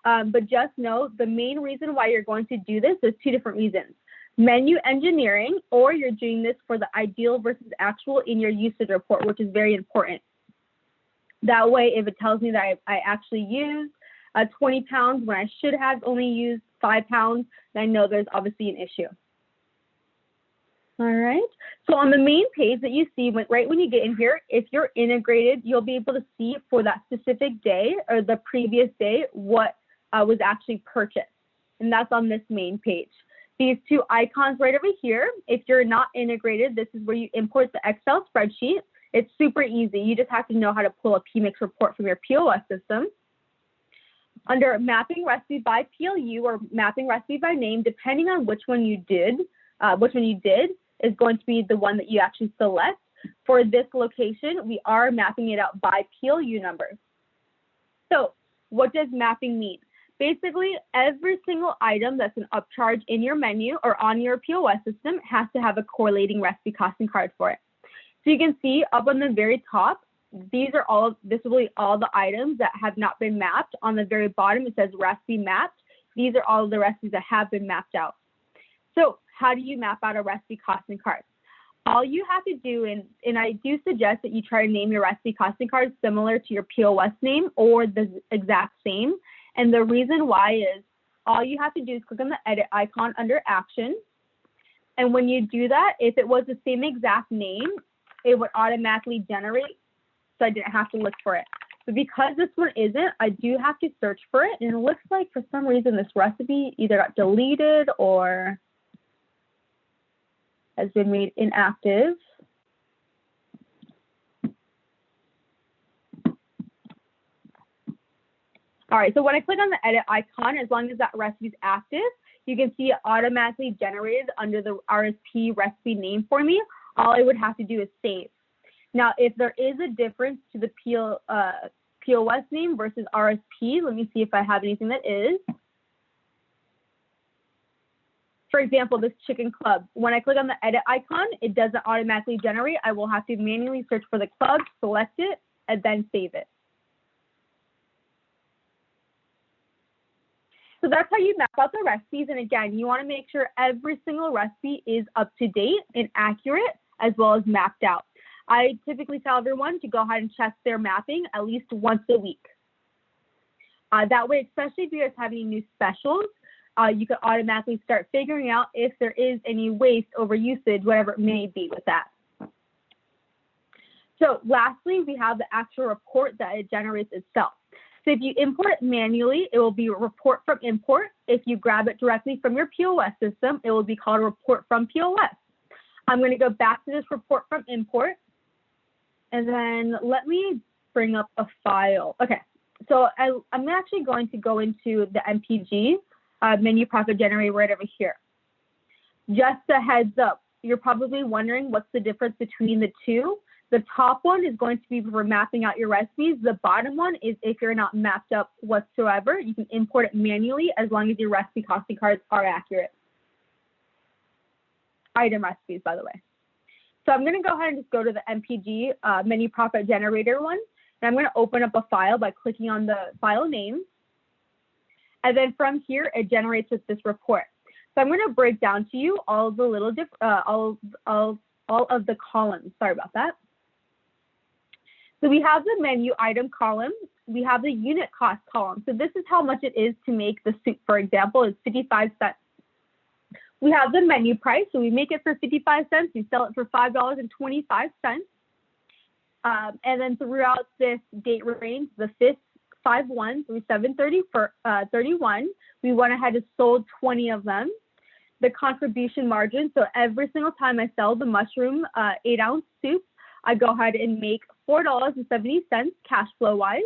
But just know the main reason why you're going to do this is two different reasons. Menu engineering, or you're doing this for the ideal versus actual in your usage report, which is very important. That way, if it tells me that I actually used 20 pounds when I should have only used 5 pounds, then I know there's obviously an issue. All right, so on the main page that you see, right when you get in here, if you're integrated, you'll be able to see for that specific day or the previous day what was actually purchased. And that's on this main page. These two icons right over here, if you're not integrated, this is where you import the Excel spreadsheet. It's super easy. You just have to know how to pull a PMix report from your POS system. Under mapping recipe by PLU or mapping recipe by name, depending on which one you did, is going to be the one that you actually select. For this location, we are mapping it out by PLU numbers. So what does mapping mean? Basically, every single item that's an upcharge in your menu or on your POS system has to have a correlating recipe costing card for it. So you can see up on the very top, this will be all the items that have not been mapped. On the very bottom, it says recipe mapped. These are all the recipes that have been mapped out. So how do you map out a recipe costing card? All you have to do, and I do suggest that you try to name your recipe costing card similar to your POS name or the exact same. And the reason why is all you have to do is click on the edit icon under action. And when you do that, if it was the same exact name, it would automatically generate, so I didn't have to look for it. But because this one isn't, I do have to search for it. And it looks like for some reason this recipe either got deleted or has been made inactive. All right, so when I click on the edit icon, as long as that recipe is active, you can see it automatically generated under the RSP recipe name for me. All I would have to do is save. Now, if there is a difference to the POS name versus RSP, let me see if I have anything that is. For example, this chicken club, when I click on the edit icon, it doesn't automatically generate. I will have to manually search for the club, select it, and then save it. So that's how you map out the recipes. And again, you want to make sure every single recipe is up to date and accurate, as well as mapped out. I typically tell everyone to go ahead and check their mapping at least once a week. That way, especially if you guys have any new specials, you can automatically start figuring out if there is any waste over usage, whatever it may be with that. So lastly, we have the actual report that it generates itself. So if you import it manually, it will be a report from import. If you grab it directly from your POS system, it will be called a report from POS. I'm going to go back to this report from import. And then let me bring up a file. Okay, so I'm actually going to go into the MPG menu profit generator right over here. Just a heads up, you're probably wondering what's the difference between the two. The top one is going to be for mapping out your recipes. The bottom one is if you're not mapped up whatsoever, you can import it manually as long as your recipe costing cards are accurate. Item recipes, by the way. So I'm going to go ahead and just go to the MPG menu profit generator one. And I'm going to open up a file by clicking on the file name. And then from here, it generates with this report. So I'm going to break down to you all of the little all of the columns. Sorry about that. So we have the menu item column. We have the unit cost column. So this is how much it is to make the soup, for example, is 55 cents. We have the menu price. So we make it for 55 cents. We sell it for $5.25. And then throughout this date range, the 5th, 5/1 through 7/31, we went ahead and sold 20 of them. The contribution margin, so every single time I sell the mushroom 8-ounce soup, I go ahead and make $4.70 cash flow wise.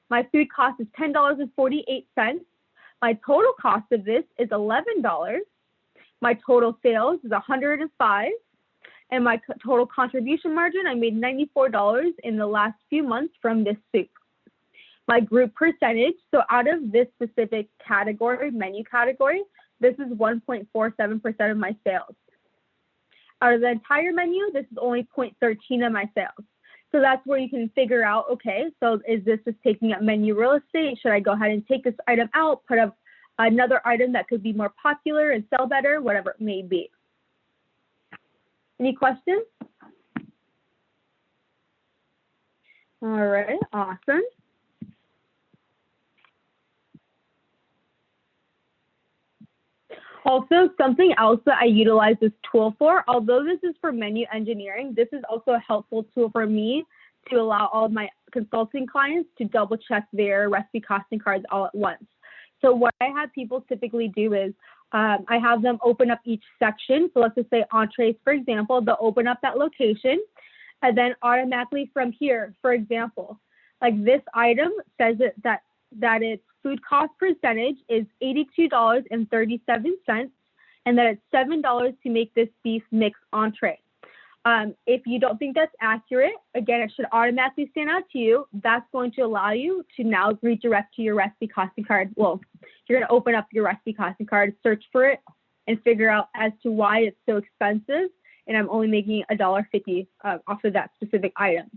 My food cost is $10.48. My total cost of this is $11. My total sales is $105. And my total contribution margin, I made $94 in the last few months from this soup. My group percentage, so out of this specific category, menu category, this is 1.47% of my sales. Out of the entire menu, this is only 0.13 of my sales. So that's where you can figure out, okay, so is this just taking up menu real estate? Should I go ahead and take this item out, put up another item that could be more popular and sell better, whatever it may be. Any questions? All right, awesome. Also, something else that I utilize this tool for, although this is for menu engineering, this is also a helpful tool for me to allow all of my consulting clients to double check their recipe costing cards all at once. So what I have people typically do is I have them open up each section. So let's just say entrees, for example, they'll open up that location and then automatically from here, for example, like this item says that its food cost percentage is $82.37 and that it's $7 to make this beef mix entree. If you don't think that's accurate, again, it should automatically stand out to you. That's going to allow you to now redirect to your recipe costing card. Well, you're going to open up your recipe costing card, search for it, and figure out as to why it's so expensive, and I'm only making $1.50 off of that specific item.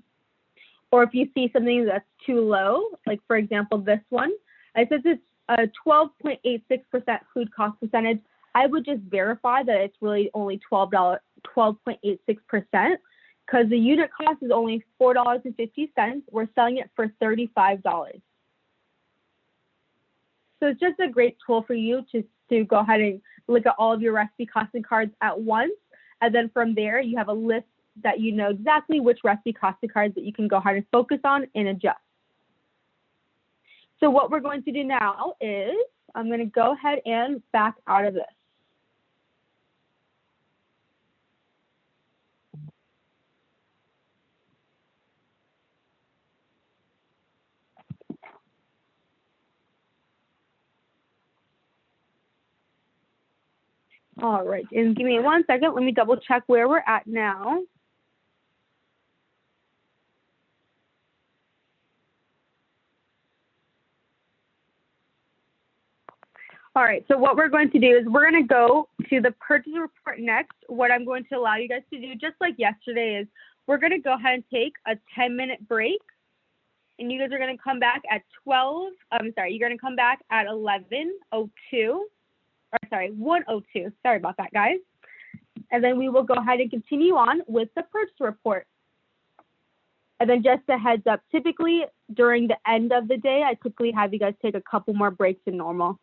Or if you see something that's too low, like for example, this one, it says it's a 12.86% food cost percentage. I would just verify that it's really only 12.86% because the unit cost is only $4.50. We're selling it for $35. So it's just a great tool for you to go ahead and look at all of your recipe costing cards at once. And then from there, you have a list that you know exactly which recipe costing cards that you can go ahead and focus on and adjust. So what we're going to do now is I'm going to go ahead and back out of this. All right, and give me 1 second. Let me double check where we're at now. All right, so what we're going to do is we're going to go to the purchase report next. What I'm going to allow you guys to do, just like yesterday, is we're going to go ahead and take a 10-minute break. And you guys are going to come back at you're going to come back at 11:02. Or sorry, 1:02. Sorry about that, guys. And then we will go ahead and continue on with the purchase report. And then just a heads up, typically during the end of the day, I typically have you guys take a couple more breaks than normal.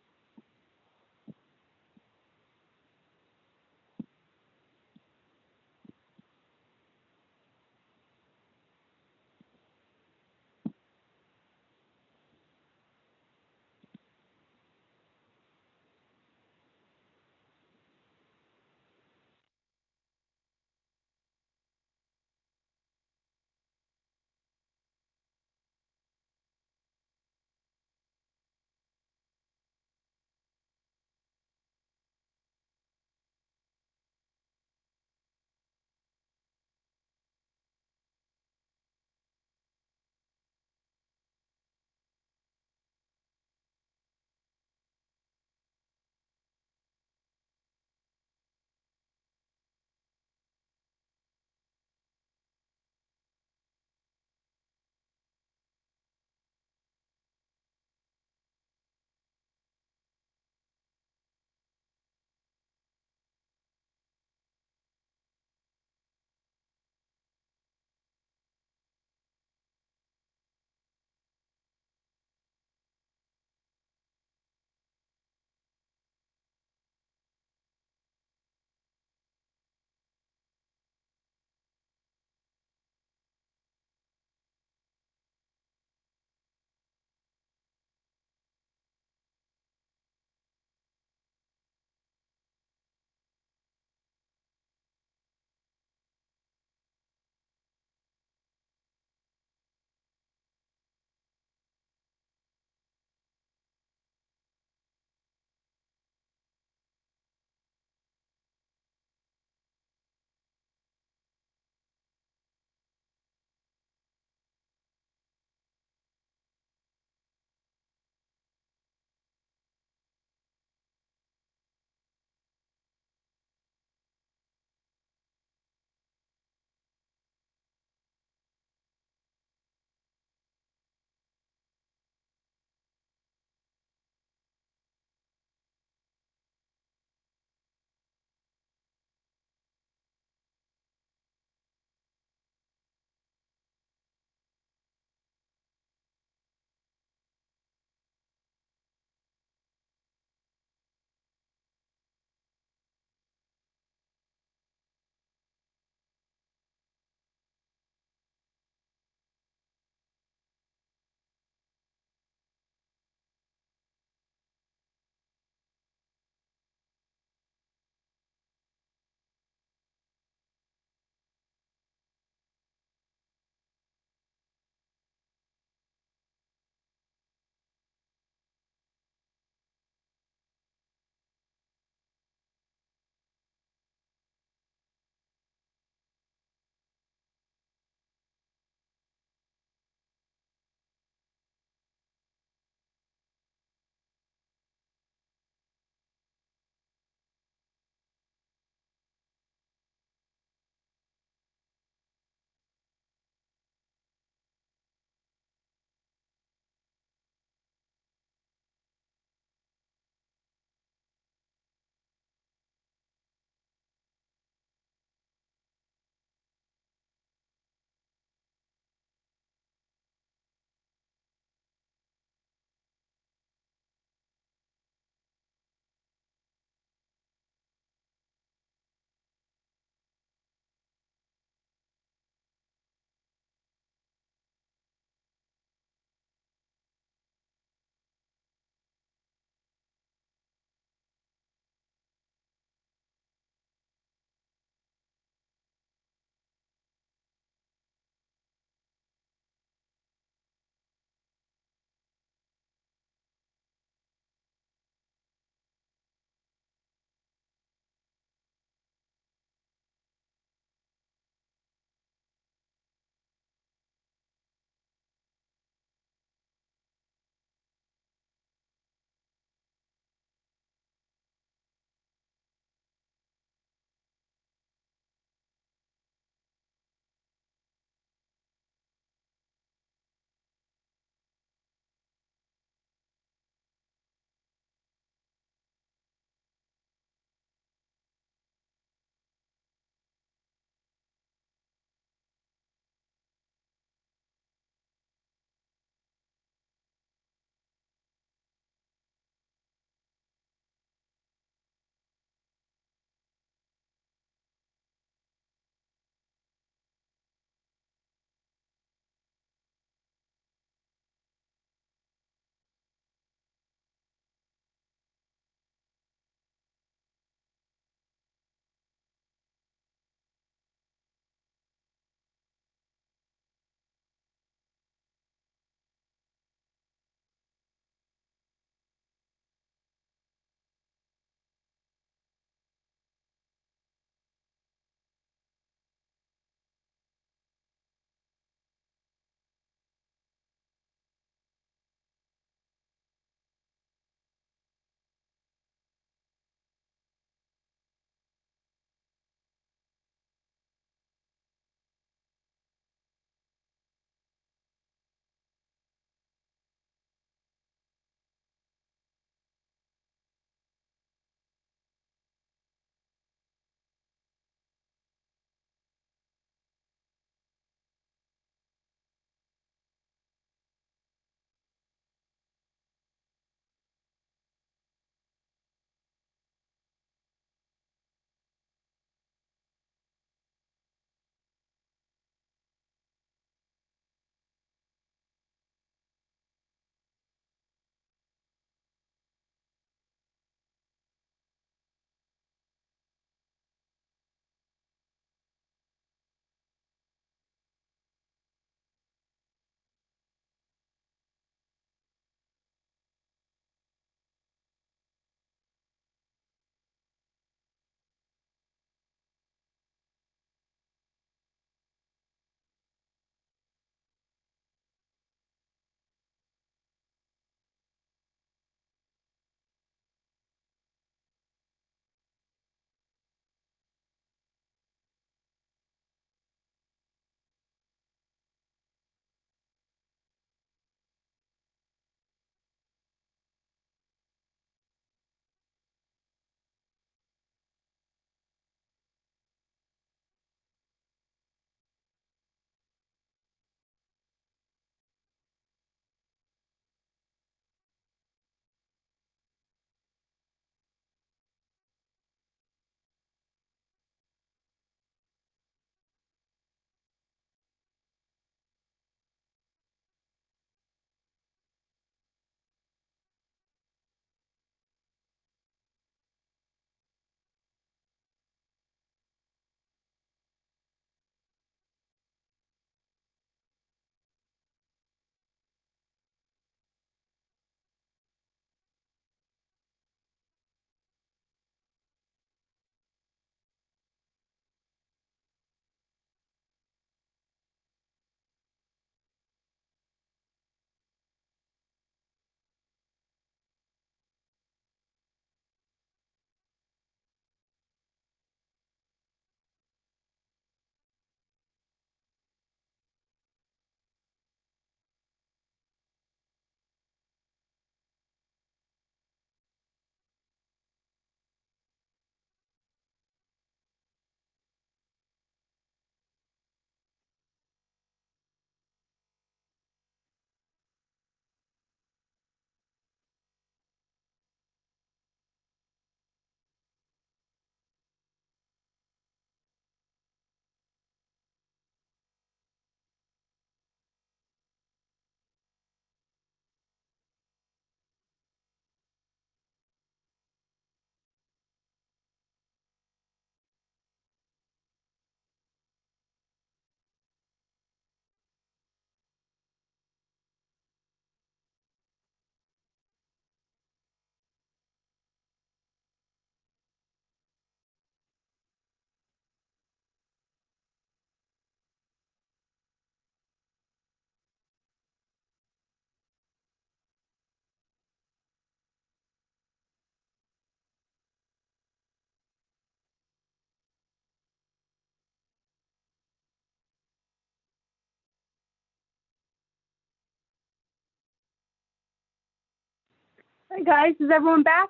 All right, guys, is everyone back?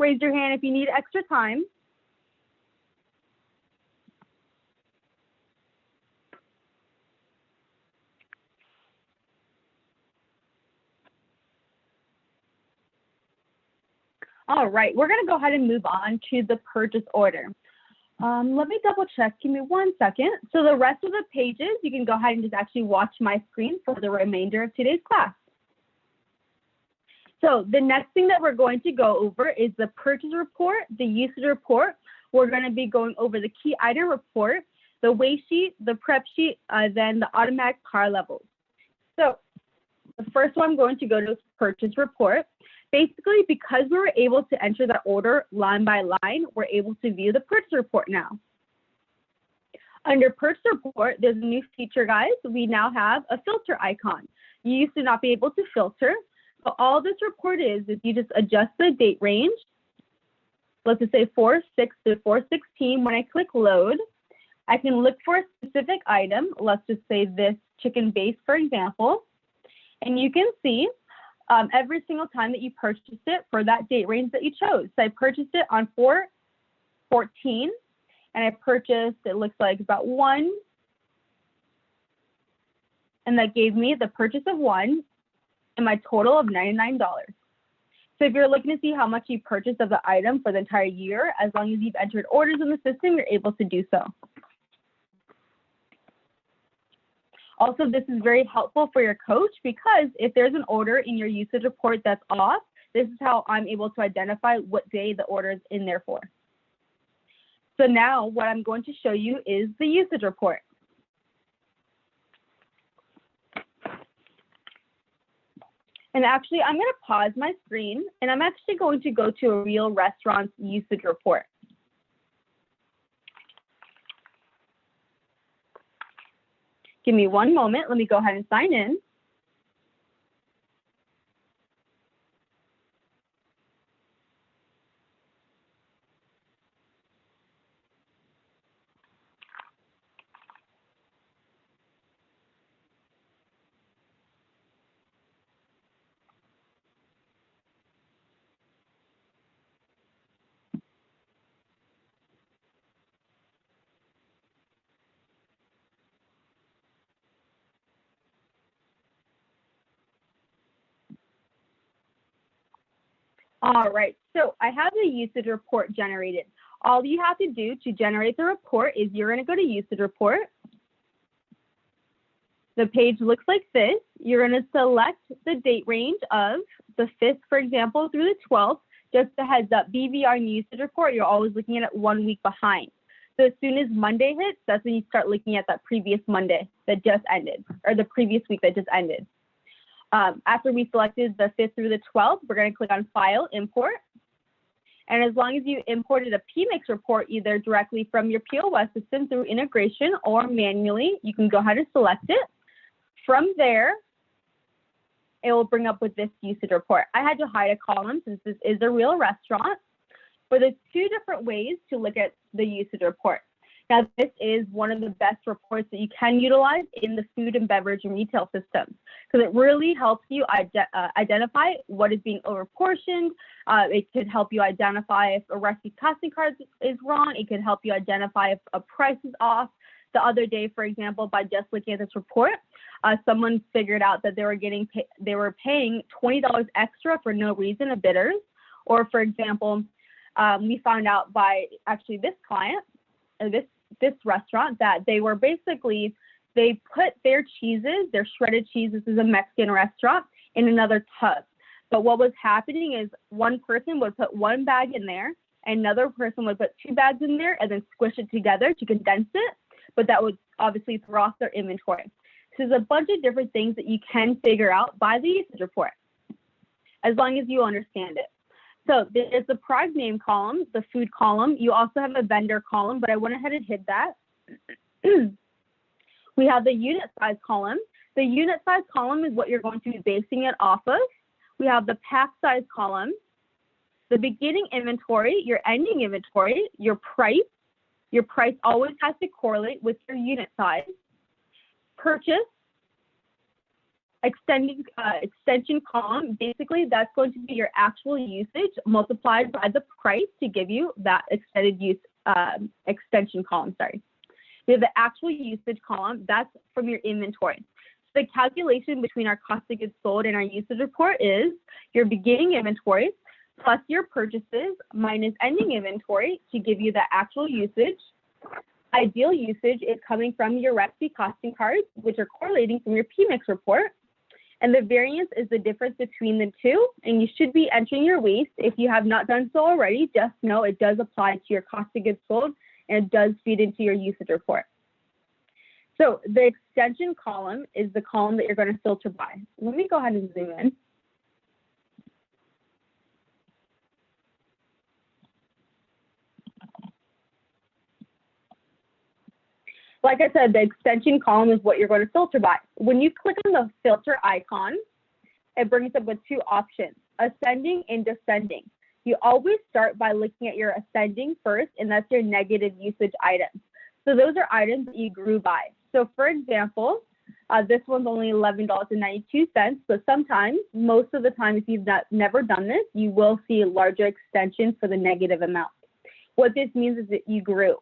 Raise your hand if you need extra time. All right, we're going to go ahead and move on to the purchase order. Let me double check. Give me 1 second. So the rest of the pages, you can go ahead and just actually watch my screen for the remainder of today's class. So the next thing that we're going to go over is the purchase report, the usage report. We're going to be going over the key item report, the weigh sheet, the prep sheet, then the automatic car levels. So the first one I'm going to go to is purchase report. Basically, because we were able to enter the order line by line, we're able to view the purchase report now. Under purchase report, there's a new feature, guys. We now have a filter icon. You used to not be able to filter, but all this report is you just adjust the date range. Let's just say 4/6 to 4/16. When I click load, I can look for a specific item. Let's just say this chicken base, for example, and you can see every single time that you purchased it for that date range that you chose. So I purchased it on 4/14, and I purchased, it looks like about 1, and that gave me the purchase of 1 and my total of $99. So if you're looking to see how much you purchased of the item for the entire year, as long as you've entered orders in the system, you're able to do so. Also, this is very helpful for your coach because if there's an order in your usage report that's off, this is how I'm able to identify what day the order is in there for. So now what I'm going to show you is the usage report. And actually, I'm going to pause my screen and I'm actually going to go to a real restaurant's usage report. Give me 1 moment. Let me go ahead and sign in. All right, so I have the usage report generated. All you have to do to generate the report is you're going to go to usage report. The page looks like this. You're going to select the date range of the 5th, for example, through the 12th. Just a heads up, BVR and usage report, you're always looking at it 1 week behind. So as soon as Monday hits, that's when you start looking at that previous Monday that just ended, or the previous week that just ended. After we selected the 5th through the 12th, we're going to click on File, Import. And as long as you imported a PMIX report either directly from your POS system through integration or manually, you can go ahead and select it. From there, it will bring up with this usage report. I had to hide a column since this is a real restaurant, but there's 2 different ways to look at the usage report. Now, this is one of the best reports that you can utilize in the food and beverage and retail systems because it really helps you identify what is being overportioned. It could help you identify if a recipe costing card is wrong. It could help you identify if a price is off. The other day, for example, by just looking at this report, someone figured out that they were paying $20 extra for no reason of bidders. Or, for example, we found out by actually this client, or this restaurant, that they were basically, they put their cheeses, their shredded cheese, this is a Mexican restaurant, in another tub. But what was happening is one person would put 1 bag in there, another person would put 2 bags in there and then squish it together to condense it. But that would obviously throw off their inventory. So there's a bunch of different things that you can figure out by the usage report, as long as you understand it. So there's the product name column, the food column. You also have a vendor column, but I went ahead and hid that. We have the unit size column. The unit size column is what you're going to be basing it off of. We have the pack size column, the beginning inventory, your ending inventory, your price. Your price always has to correlate with your unit size. Purchase, Extension column, basically that's going to be your actual usage multiplied by the price to give you that extended use extension column, sorry. We have the actual usage column, that's from your inventory. So the calculation between our cost of goods sold and our usage report is your beginning inventory plus your purchases minus ending inventory to give you the actual usage. Ideal usage is coming from your recipe costing cards, which are correlating from your PMix report. And the variance is the difference between the two, and you should be entering your waste. If you have not done so already, just know it does apply to your cost of goods sold, and it does feed into your usage report. So the extension column is the column that you're going to filter by. Let me go ahead and zoom in. Like I said, the extension column is what you're going to filter by. When you click on the filter icon, it brings up with two options, ascending and descending. You always start by looking at your ascending first, and that's your negative usage items. So those are items that you grew by. So for example, this one's only $11.92, but sometimes, most of the time, if you've never done this, you will see a larger extension for the negative amount. What this means is that you grew.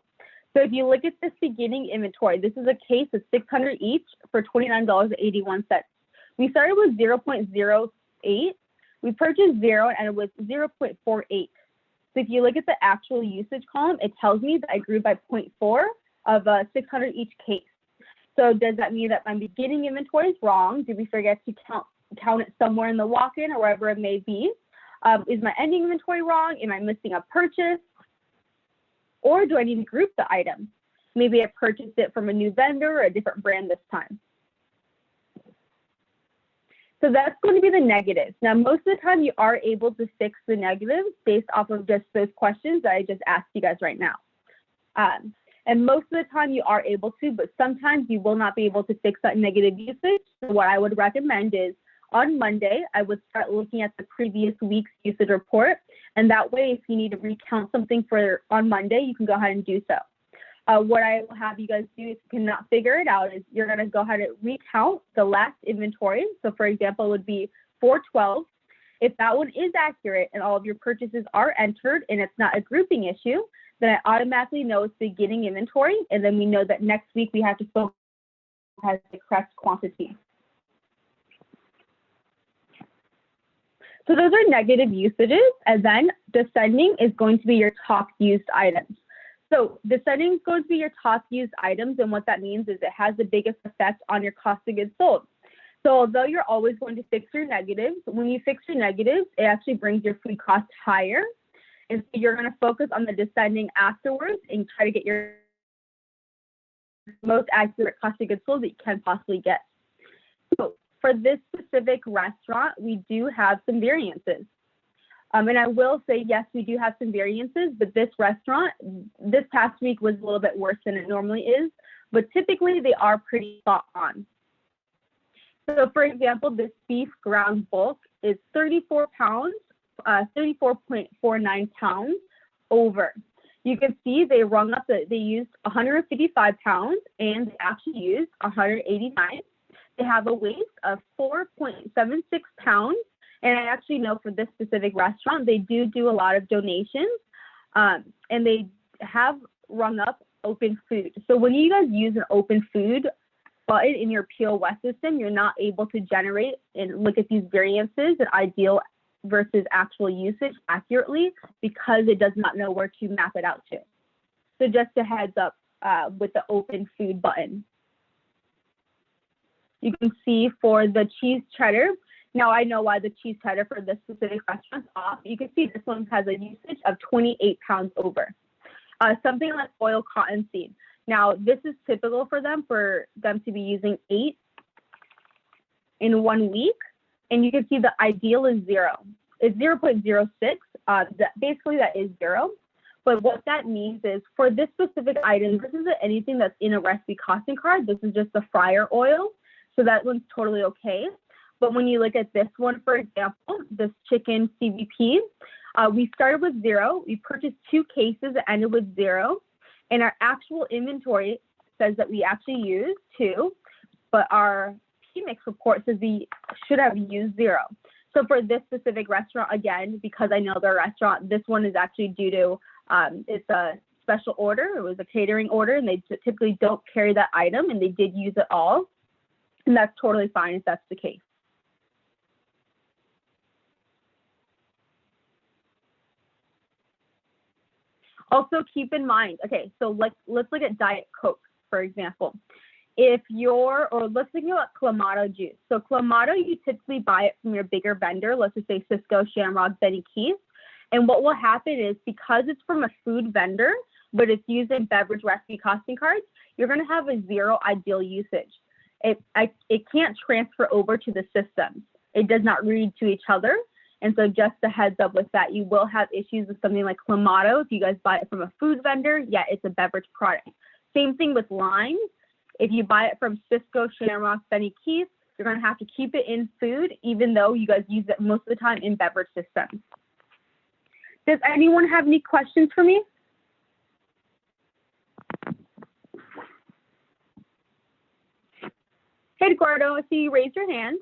So if you look at this beginning inventory, this is a case of 600 each for $29.81. We started with 0.08. We purchased 0 and it was 0.48. So if you look at the actual usage column, it tells me that I grew by 0.4 of 600 each case. So does that mean that my beginning inventory is wrong? Did we forget to count it somewhere in the walk-in or wherever it may be? Is my ending inventory wrong? Am I missing a purchase? Or do I need to group the items? Maybe I purchased it from a new vendor or a different brand this time. So that's going to be the negatives. Now, most of the time you are able to fix the negatives based off of just those questions that I just asked you guys right now. And most of the time you are able to, but sometimes you will not be able to fix that negative usage. So what I would recommend is on Monday, I would start looking at the previous week's usage report. And that way, if you need to recount something for on Monday, you can go ahead and do so. What I will have you guys do if you cannot figure it out is you're going to go ahead and recount the last inventory. So for example, it would be 412. If that one is accurate and all of your purchases are entered and it's not a grouping issue, then I automatically know it's beginning inventory. And then we know that next week we have to focus on the correct quantity. So those are negative usages, and then descending is going to be your top used items. So descending is going to be your top used items, and what that means is it has the biggest effect on your cost of goods sold. So although you're always going to fix your negatives, when you fix your negatives, it actually brings your food cost higher. And so you're going to focus on the descending afterwards and try to get your most accurate cost of goods sold that you can possibly get. So for this specific restaurant, we do have some variances. And I will say, yes, we do have some variances, but this restaurant, this past week was a little bit worse than it normally is, but typically they are pretty spot on. So for example, this beef ground bulk is 34 pounds, 34.49 pounds over. You can see they rung up that they used 155 pounds and they actually used 189. They have a waist of 4.76 pounds. And I actually know for this specific restaurant, they do a lot of donations and they have rung up open food. So when you guys use an open food button in your POS system, you're not able to generate and look at these variances and ideal versus actual usage accurately because it does not know where to map it out to. So just a heads up with the open food button. You can see for the cheese cheddar, now I know why the cheese cheddar for this specific restaurant's off. You can see this one has a usage of 28 pounds over. Something like oil cottonseed. Now this is typical for them to be using 8 in 1 week. And you can see the ideal is 0. It's 0.06. Basically that is 0. But what that means is for this specific item, this isn't anything that's in a recipe costing card. This is just the fryer oil. So that one's totally okay. But when you look at this one, for example, this chicken CVP, we started with 0. We purchased 2 cases that ended with 0. And our actual inventory says that we actually used 2, but our PMIX report says we should have used 0. So for this specific restaurant, again, because I know their restaurant, this one is actually due to, it's a special order. It was a catering order, and they typically don't carry that item, and they did use it all. And that's totally fine if that's the case. Also keep in mind, okay, so let's look at Diet Coke, for example. If you're, or let's think about Clamato juice. So Clamato, you typically buy it from your bigger vendor, let's just say Sysco, Shamrock, Benny Keith. And what will happen is, because it's from a food vendor, but it's using beverage recipe costing cards, you're gonna have a 0 ideal usage. It can't transfer over to the systems. It does not read to each other. And so just a heads up with that, you will have issues with something like Clamato. If you guys buy it from a food vendor, yeah, it's a beverage product. Same thing with limes. If you buy it from Sysco, Shamrock, Benny Keith, you're gonna have to keep it in food, even though you guys use it most of the time in beverage systems. Does anyone have any questions for me? Hey, Eduardo, I see you raise your hand.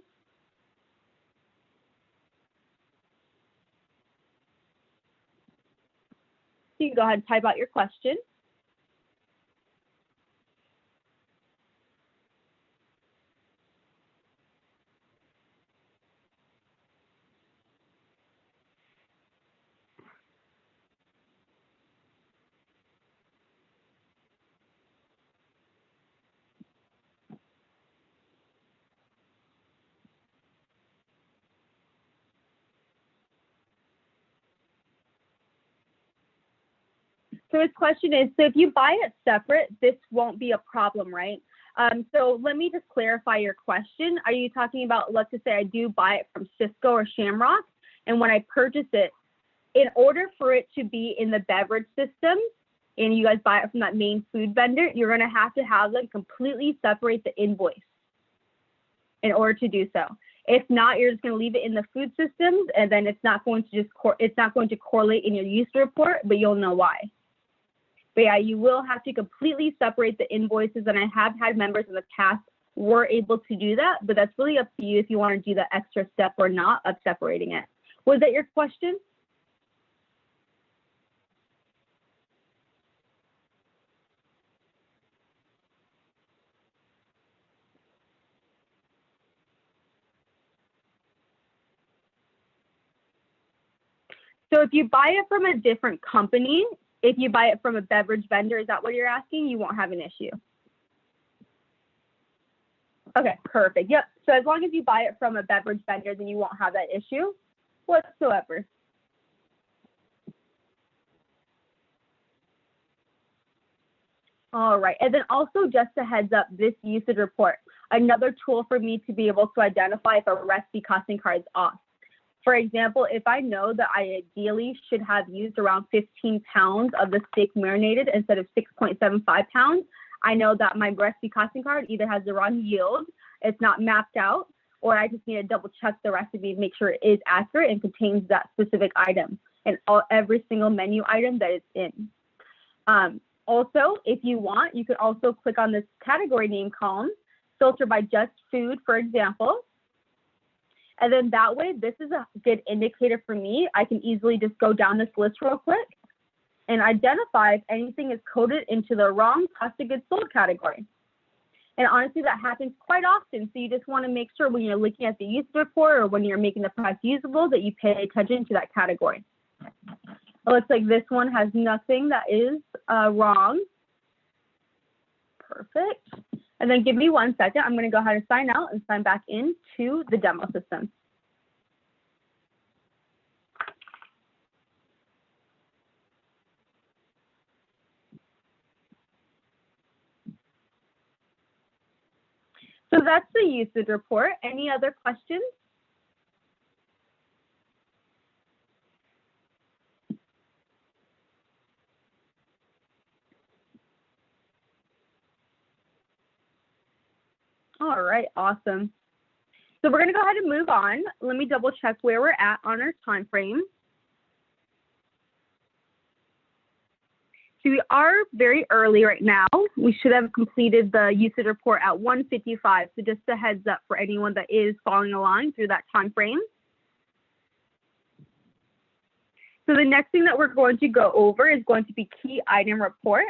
So you can go ahead and type out your question. So his question is, so if you buy it separate, this won't be a problem, right? So let me just clarify your question. Are you talking about, let's just say I do buy it from Sysco or Shamrock, and when I purchase it, in order for it to be in the beverage system, and you guys buy it from that main food vendor, you're gonna have them completely separate the invoice in order to do so. If not, you're just gonna leave it in the food systems, and then it's not going to correlate in your use report, but you'll know why. But yeah, you will have to completely separate the invoices, and I have had members in the past were able to do that, but that's really up to you if you want to do the extra step or not of separating it. Was that your question? So if you buy it from a different company, if you buy it from a beverage vendor, is that what you're asking? You won't have an issue. Okay, perfect. Yep. So as long as you buy it from a beverage vendor, then you won't have that issue whatsoever. All right. And then also just a heads up, this usage report, another tool for me to be able to identify if a recipe costing card is off. For example, if I know that I ideally should have used around 15 pounds of the steak marinated instead of 6.75 pounds, I know that my recipe costing card either has the wrong yield, it's not mapped out, or I just need to double check the recipe and make sure it is accurate and contains that specific item and every single menu item that it's in. Also, if you want, you could also click on this category name column, filter by just food, for example. And then that way, this is a good indicator for me. I can easily just go down this list real quick and identify if anything is coded into the wrong cost of goods sold category. And honestly, that happens quite often. So you just want to make sure when you're looking at the use report or when you're making the price usable that you pay attention to that category. It looks like this one has nothing that is wrong. Perfect. And then give me 1 second. I'm going to go ahead and sign out and sign back into the demo system. So that's the usage report. Any other questions? All right, awesome. So we're going to go ahead and move on. Let me double check where we're at on our time frame. So we are very early right now. We should have completed the usage report at 1:55. So just a heads up for anyone that is following along through that time frame. So the next thing that we're going to go over is going to be key item report.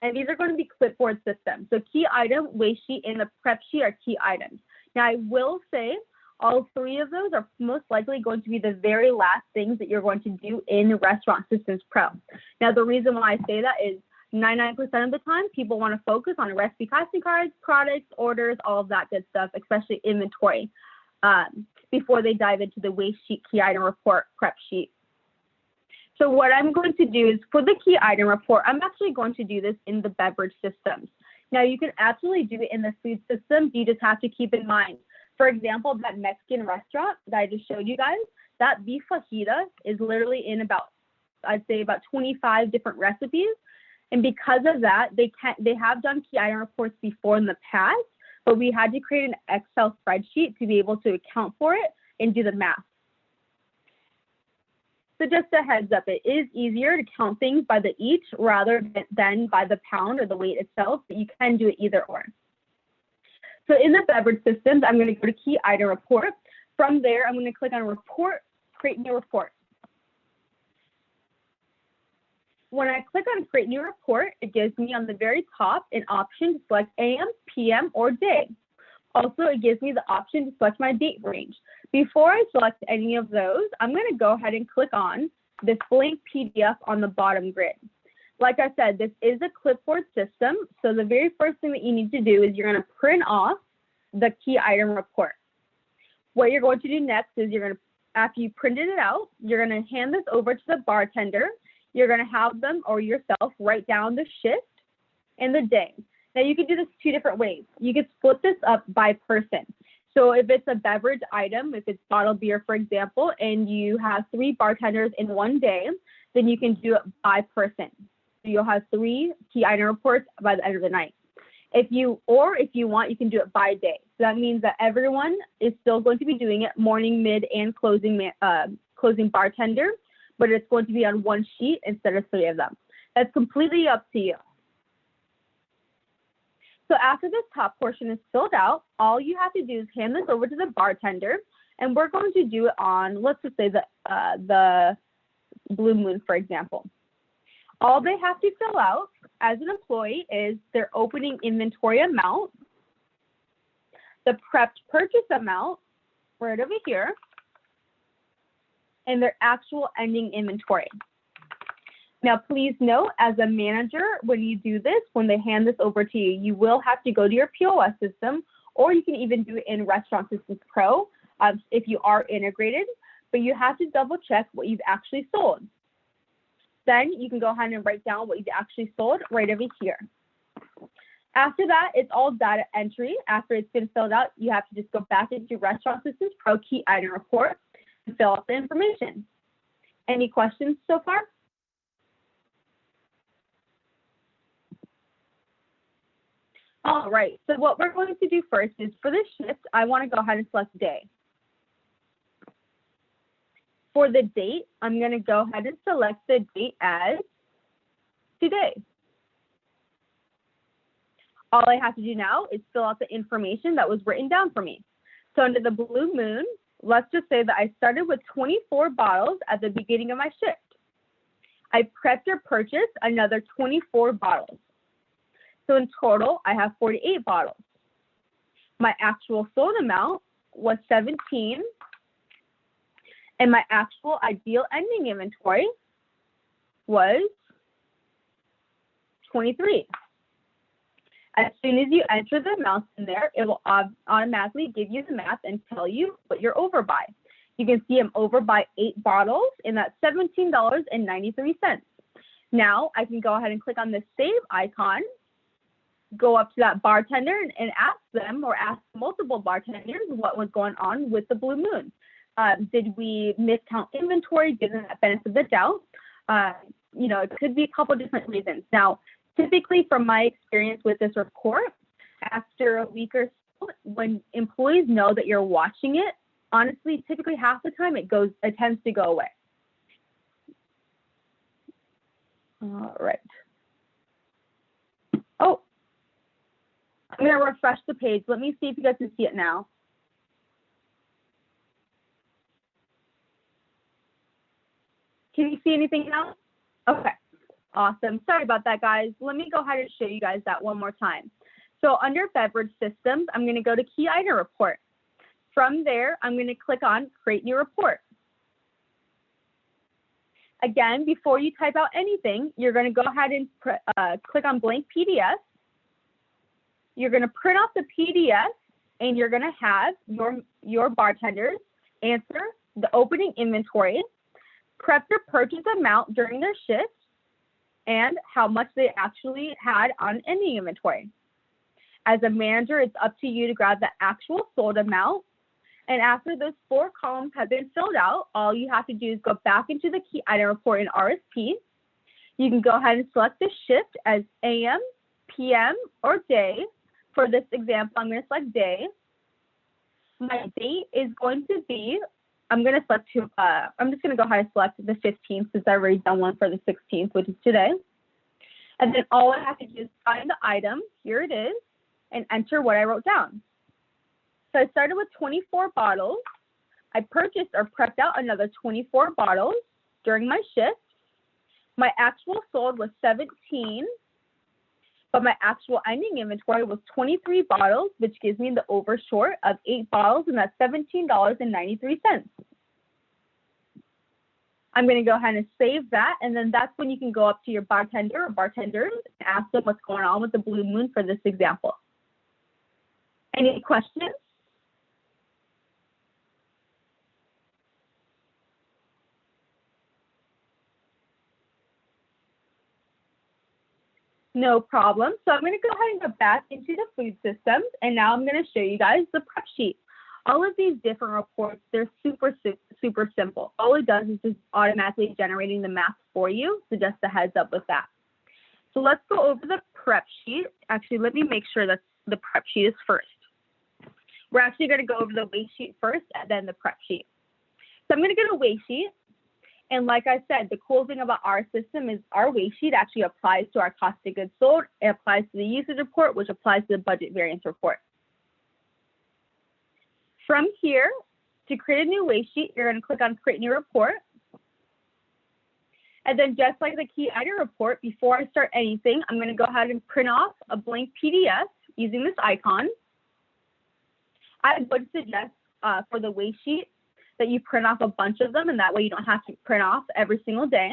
And these are going to be clipboard systems. So key item, waste sheet, and the prep sheet are key items. Now I will say all three of those are most likely going to be the very last things that you're going to do in Restaurant Systems Pro. Now the reason why I say that is 99% of the time, people want to focus on recipe casting cards, products, orders, all of that good stuff, especially inventory, before they dive into the waste sheet, key item report, prep sheet. So what I'm going to do is for the key item report, I'm actually going to do this in the beverage systems. Now you can absolutely do it in the food systems. You just have to keep in mind, for example, that Mexican restaurant that I just showed you guys, that beef fajita is literally in about, I'd say about 25 different recipes. And because of that, they have done key item reports before in the past, but we had to create an Excel spreadsheet to be able to account for it and do the math. So just a heads up, it is easier to count things by the each rather than by the pound or the weight itself, but you can do it either or. So in the beverage systems, I'm going to go to key item report. From there, I'm going to click on report, create new report. When I click on create new report, it gives me on the very top an option to select AM, PM, or day. Also, it gives me the option to select my date range. Before I select any of those, I'm going to go ahead and click on this blank PDF on the bottom grid. Like I said, this is a clipboard system. So the very first thing that you need to do is you're going to print off the key item report. What you're going to do next is you're going to, after you printed it out, you're going to hand this over to the bartender. You're going to have them or yourself write down the shift and the day. Now you can do this two different ways. You could split this up by person. So if it's a beverage item, if it's bottled beer, for example, and you have 3 bartenders in one day, then you can do it by person. So you'll have 3 key item reports by the end of the night. If you want, you can do it by day. So that means that everyone is still going to be doing it morning, mid, and closing bartender, but it's going to be on one sheet instead of 3 of them. That's completely up to you. So after this top portion is filled out, all you have to do is hand this over to the bartender, and we're going to do it on, let's just say the Blue Moon, for example. All they have to fill out as an employee is their opening inventory amount, the prepped purchase amount, right over here, and their actual ending inventory. Now, please note, as a manager, when you do this, when they hand this over to you, you will have to go to your POS system, or you can even do it in Restaurant Systems Pro if you are integrated, but you have to double check what you've actually sold. Then you can go ahead and write down what you've actually sold right over here. After that, it's all data entry. After it's been filled out, you have to just go back into Restaurant Systems Pro key item report and fill out the information. Any questions so far? All right, so what we're going to do first is for this shift, I want to go ahead and select day. For the date, I'm going to go ahead and select the date as today. All I have to do now is fill out the information that was written down for me. So under the Blue Moon, let's just say that I started with 24 bottles at the beginning of my shift. I prepped or purchased another 24 bottles. So in total, I have 48 bottles. My actual sold amount was 17, and my actual ideal ending inventory was 23. As soon as you enter the amounts in there, it will automatically give you the math and tell you what you're over by. You can see I'm over by 8 bottles, and that's $17.93. Now I can go ahead and click on the save icon, go up to that bartender and ask them, or ask multiple bartenders, what was going on with the Blue Moon. Did we miscount inventory, give them that benefit of the doubt? You know, it could be a couple different reasons. Now, typically from my experience with this report, after a week or so, when employees know that you're watching it, honestly, typically half the time it tends to go away. All right. Oh, I'm going to refresh the page. Let me see if you guys can see it now. Can you see anything now? Okay, awesome. Sorry about that, guys. Let me go ahead and show you guys that one more time. So under beverage systems, I'm going to go to key item report. From there, I'm going to click on create new report. Again, before you type out anything, you're going to go ahead and click on blank PDF. You're going to print off the PDF, and you're going to have your bartenders answer the opening inventory, prep your purchase amount during their shift, and how much they actually had on ending inventory. As a manager, it's up to you to grab the actual sold amount. And after those 4 columns have been filled out, all you have to do is go back into the key item report in RSP. You can go ahead and select the shift as AM, PM, or day. For this example, I'm going to select day. My date is going to be, I'm just going to go ahead and select the 15th since I've already done one for the 16th, which is today. And then all I have to do is find the item, here it is, and enter what I wrote down. So I started with 24 bottles. I purchased or prepped out another 24 bottles during my shift. My actual sold was 17, but my actual ending inventory was 23 bottles, which gives me the over short of 8 bottles, and that's $17.93. I'm going to go ahead and save that, and then that's when you can go up to your bartender or bartenders and ask them what's going on with the Blue Moon for this example. Any questions? No problem. So I'm going to go ahead and go back into the food systems, and now I'm going to show you guys the prep sheet. All of these different reports, they're super simple. All it does is just automatically generating the math for you, so just a heads up with that. So let's go over the prep sheet. Actually, let me make sure that the prep sheet is first. We're actually going to go over the weigh sheet first and then the prep sheet. So I'm going to get a weigh sheet. And like I said, the cool thing about our system is our weigh sheet actually applies to our cost of goods sold. It applies to the usage report, which applies to the budget variance report. From here, to create a new weigh sheet, you're going to click on create new report. And then just like the key item report, before I start anything, I'm going to go ahead and print off a blank PDF using this icon. I would suggest for the weigh sheet that you print off a bunch of them, and that way you don't have to print off every single day.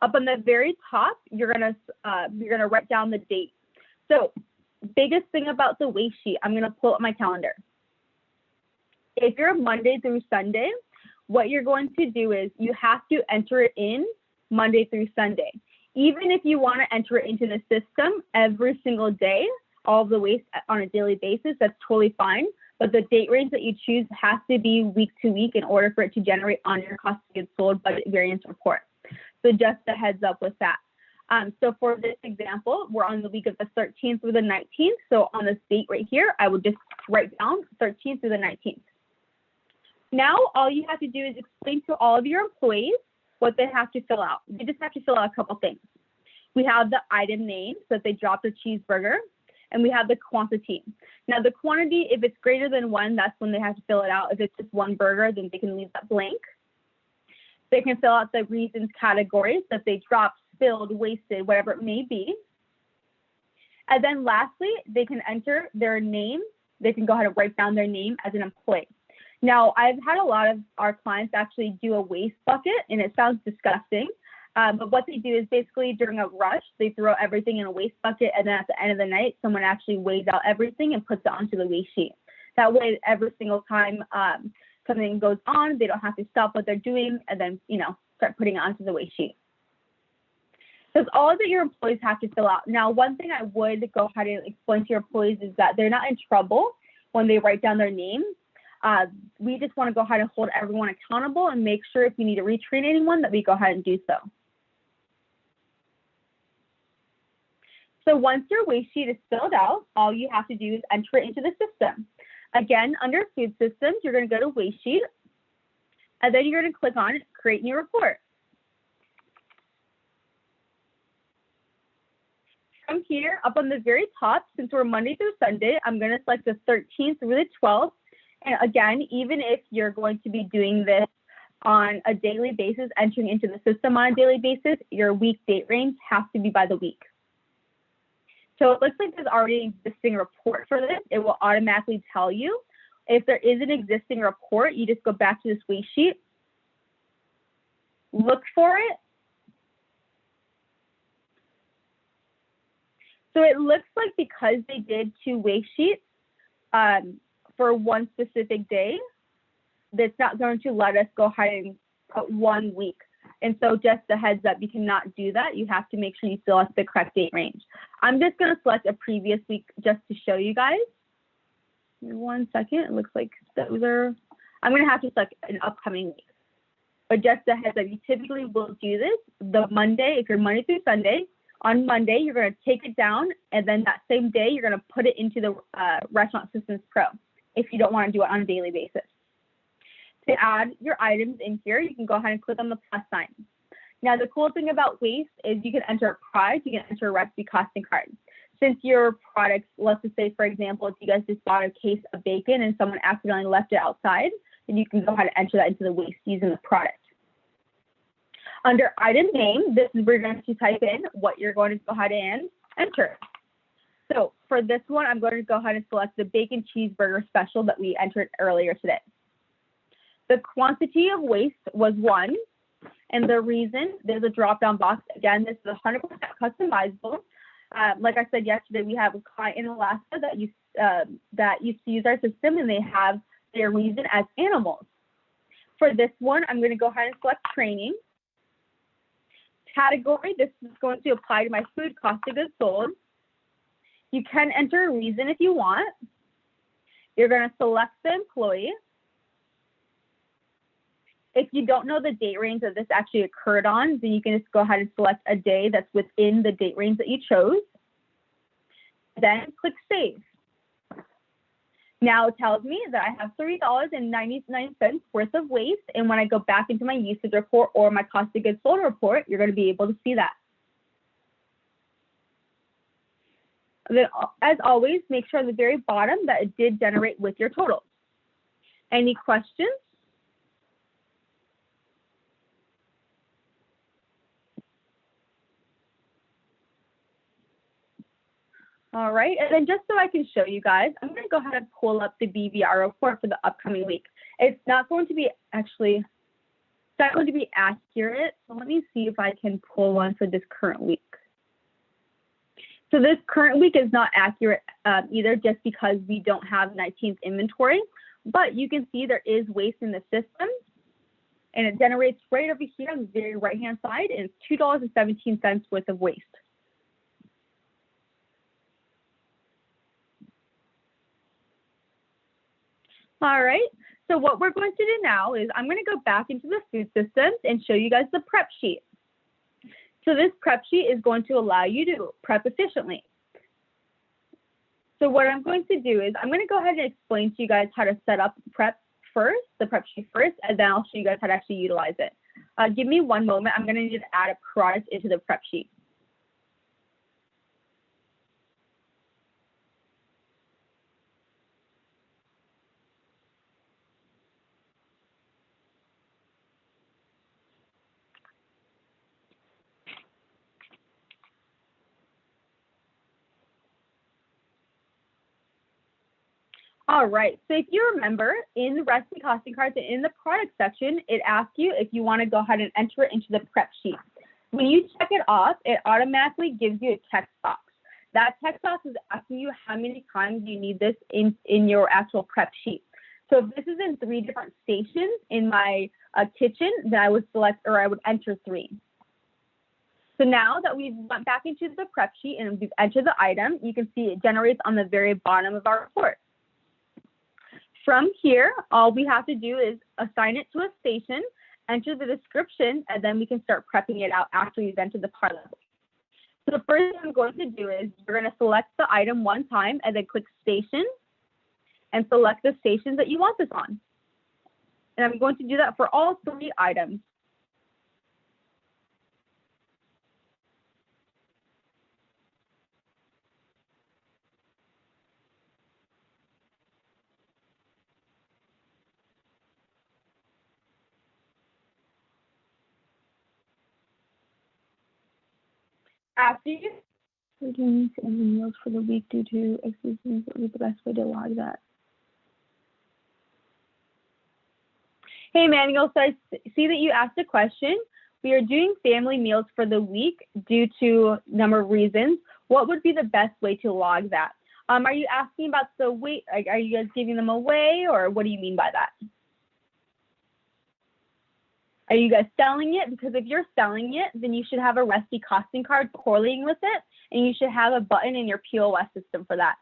Up on the very top, you're gonna write down the date. So biggest thing about the weigh sheet, I'm gonna pull up my calendar. If you're Monday through Sunday, what you're going to do is you have to enter it in Monday through Sunday. Even if you want to enter it into the system every single day, all of the waste on a daily basis, that's totally fine. But the date range that you choose has to be week to week in order for it to generate on your cost of goods sold budget variance report. So just a heads up with that. So for this example, we're on the week of the 13th through the 19th. So on this date right here, I would just write down 13th through the 19th. Now, all you have to do is explain to all of your employees what they have to fill out. They just have to fill out a couple things. We have the item name, so if they dropped a cheeseburger, and we have the quantity. Now the quantity, if it's greater than 1, that's when they have to fill it out. If it's just 1 burger, then they can leave that blank. They can fill out the reasons categories, so if they dropped, spilled, wasted, whatever it may be. And then lastly, they can enter their name. They can go ahead and write down their name as an employee. Now, I've had a lot of our clients actually do a waste bucket, and it sounds disgusting. But what they do is basically during a rush, they throw everything in a waste bucket, and then at the end of the night, someone actually weighs out everything and puts it onto the weigh sheet. That way, every single time something goes on, they don't have to stop what they're doing and then, start putting it onto the weigh sheet. So it's all that your employees have to fill out. Now, one thing I would go ahead and explain to your employees is that they're not in trouble when they write down their names. We just want to go ahead and hold everyone accountable and make sure if we need to retrain anyone that we go ahead and do so. So once your weigh sheet is filled out, all you have to do is enter it into the system. Again, under food systems, you're going to go to weigh sheet, and then you're going to click on create new report. from here, up on the very top, since we're Monday through Sunday, I'm going to select the 13th through the 12th. And again, even if you're going to be doing this on a daily basis, entering into the system on a daily basis, your week date range has to be by the week. So it looks like there's already an existing report for this. It will automatically tell you. If there is an existing report, you just go back to this waste sheet, look for it. So it looks like because they did 2 waste sheets for one specific day, that's not going to let us go ahead and put 1 week. And so just a heads up, you cannot do that. You have to make sure you select the correct date range. I'm just going to select a previous week just to show you guys. 1 second. It looks like those are, I'm going to have to select an upcoming week. But just a heads up, you typically will do this the Monday, if you're Monday through Sunday. On Monday, you're going to take it down, and then that same day, you're going to put it into the Restaurant Systems Pro if you don't want to do it on a daily basis. To add your items in here, you can go ahead and click on the plus sign. Now, the cool thing about waste is you can enter a product, you can enter a recipe costing card. Since your products, let's just say, for example, if you guys just bought a case of bacon and someone accidentally left it outside, then you can go ahead and enter that into the waste using the product. Under item name, this is where you're going to type in what you're going to go ahead and enter. So for this one, I'm going to go ahead and select the bacon cheeseburger special that we entered earlier today. The quantity of waste was 1, and the reason, there's a drop-down box. Again, this is 100% customizable. Like I said yesterday, we have a client in Alaska that used to use our system, and they have their reason as animals. For this one, I'm going to go ahead and select training. Category, this is going to apply to my food cost of goods sold. You can enter a reason if you want. You're going to select the employee. If you don't know the date range that this actually occurred on, then you can just go ahead and select a day that's within the date range that you chose. Then click Save. Now it tells me that I have $3.99 worth of waste, and when I go back into my usage report or my cost of goods sold report, you're going to be able to see that. Then, as always, make sure at the very bottom that it did generate with your total. Any questions? All right, and then just so I can show you guys, I'm going to go ahead and pull up the BVR report for the upcoming week. It's not going to be accurate. So let me see if I can pull one for this current week. So this current week is not accurate either, just because we don't have 19th inventory, but you can see there is waste in the system, and it generates right over here on the very right-hand side, and it's $2.17 worth of waste. All right, so what we're going to do now is I'm going to go back into the food systems and show you guys the prep sheet. So this prep sheet is going to allow you to prep efficiently. So what I'm going to do is I'm going to go ahead and explain to you guys how to set up the prep sheet first, and then I'll show you guys how to actually utilize it. Give me 1 moment. I'm going to need to add a product into the prep sheet. All right, so if you remember, in the recipe costing cards and in the product section, it asks you if you want to go ahead and enter it into the prep sheet. When you check it off, it automatically gives you a text box. That text box is asking you how many times you need this in your actual prep sheet. So if this is in 3 different stations in my kitchen, then I would select, or I would enter 3. So now that we've went back into the prep sheet and we've entered the item, you can see it generates on the very bottom of our report. From here, all we have to do is assign it to a station, enter the description, and then we can start prepping it out after we've entered the part level. So the first thing I'm going to do is you're going to select the item 1 time and then click station and select the stations that you want this on. And I'm going to do that for all 3 items. After you doing family meals for the week due to excuses, what would be the best way to log that? Hey, Manuel, so I see that you asked a question. We are doing family meals for the week due to a number of reasons. What would be the best way to log that? Are you asking about the weight? Like, are you guys giving them away, or what do you mean by that? Are you guys selling it? Because if you're selling it, then you should have a Resty costing card correlating with it, and you should have a button in your POS system for that.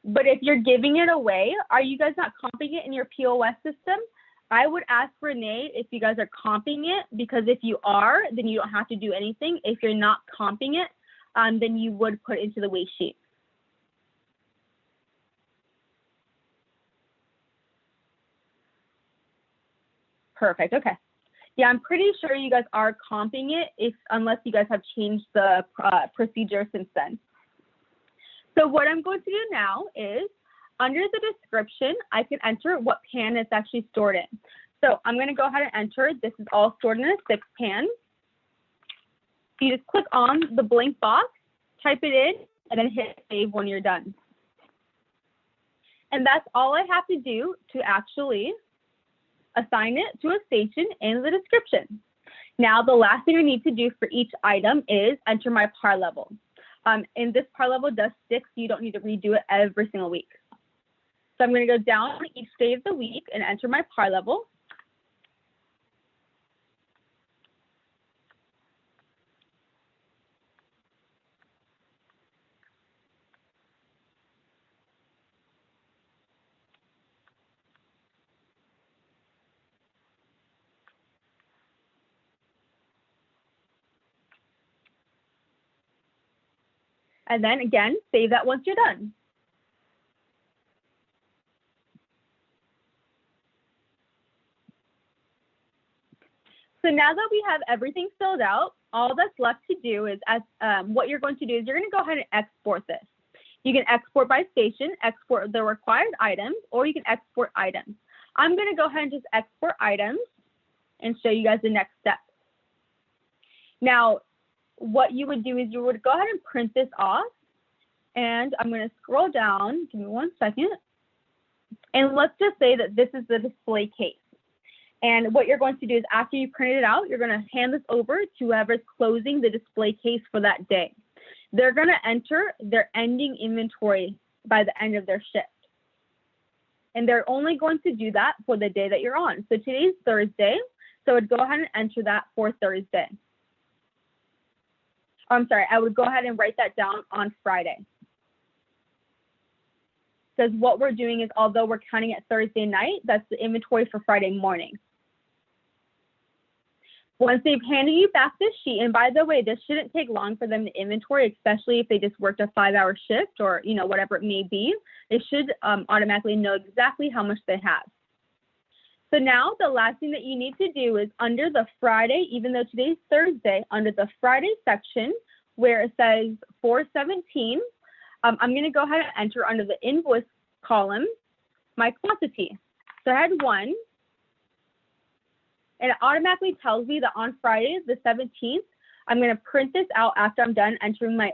But if you're giving it away, are you guys not comping it in your POS system? I would ask Renee if you guys are comping it, because if you are, then you don't have to do anything. If you're not comping it, then you would put it into the waste sheet. Perfect, okay. Yeah, I'm pretty sure you guys are comping it, unless you guys have changed the procedure since then. So what I'm going to do now is, under the description, I can enter what pan it's actually stored in. So I'm going to go ahead and enter, this is all stored in a 6 pan. You just click on the blank box, type it in, and then hit save when you're done. And that's all I have to do to actually assign it to a station in the description. Now, the last thing I need to do for each item is enter my par level. And this par level does stick, so you don't need to redo it every single week. So I'm going to go down each day of the week and enter my par level. And then again, save that once you're done. So now that we have everything filled out, all that's left to do is, what you're going to do is you're going to go ahead and export this. You can export by station, export the required items, or you can export items. I'm going to go ahead and just export items and show you guys the next step. Now, what you would do is you would go ahead and print this off, and I'm going to scroll down. Give me 1 second. And let's just say that this is the display case. And what you're going to do is, after you print it out, you're going to hand this over to whoever's closing the display case for that day. They're going to enter their ending inventory by the end of their shift. And they're only going to do that for the day that you're on. So today's Thursday, so I would go ahead and enter that for Thursday. I'm sorry, I would go ahead and write that down on Friday. Because what we're doing is, although we're counting it Thursday night, that's the inventory for Friday morning. Once they've handed you back this sheet, and by the way, this shouldn't take long for them to inventory, especially if they just worked a 5-hour shift or whatever it may be. They should automatically know exactly how much they have. So now the last thing that you need to do is, under the Friday, even though today's Thursday, under the Friday section where it says 417, I'm going to go ahead and enter under the invoice column my quantity. So I had 1. And it automatically tells me that on Friday, the 17th, I'm going to print this out after I'm done entering my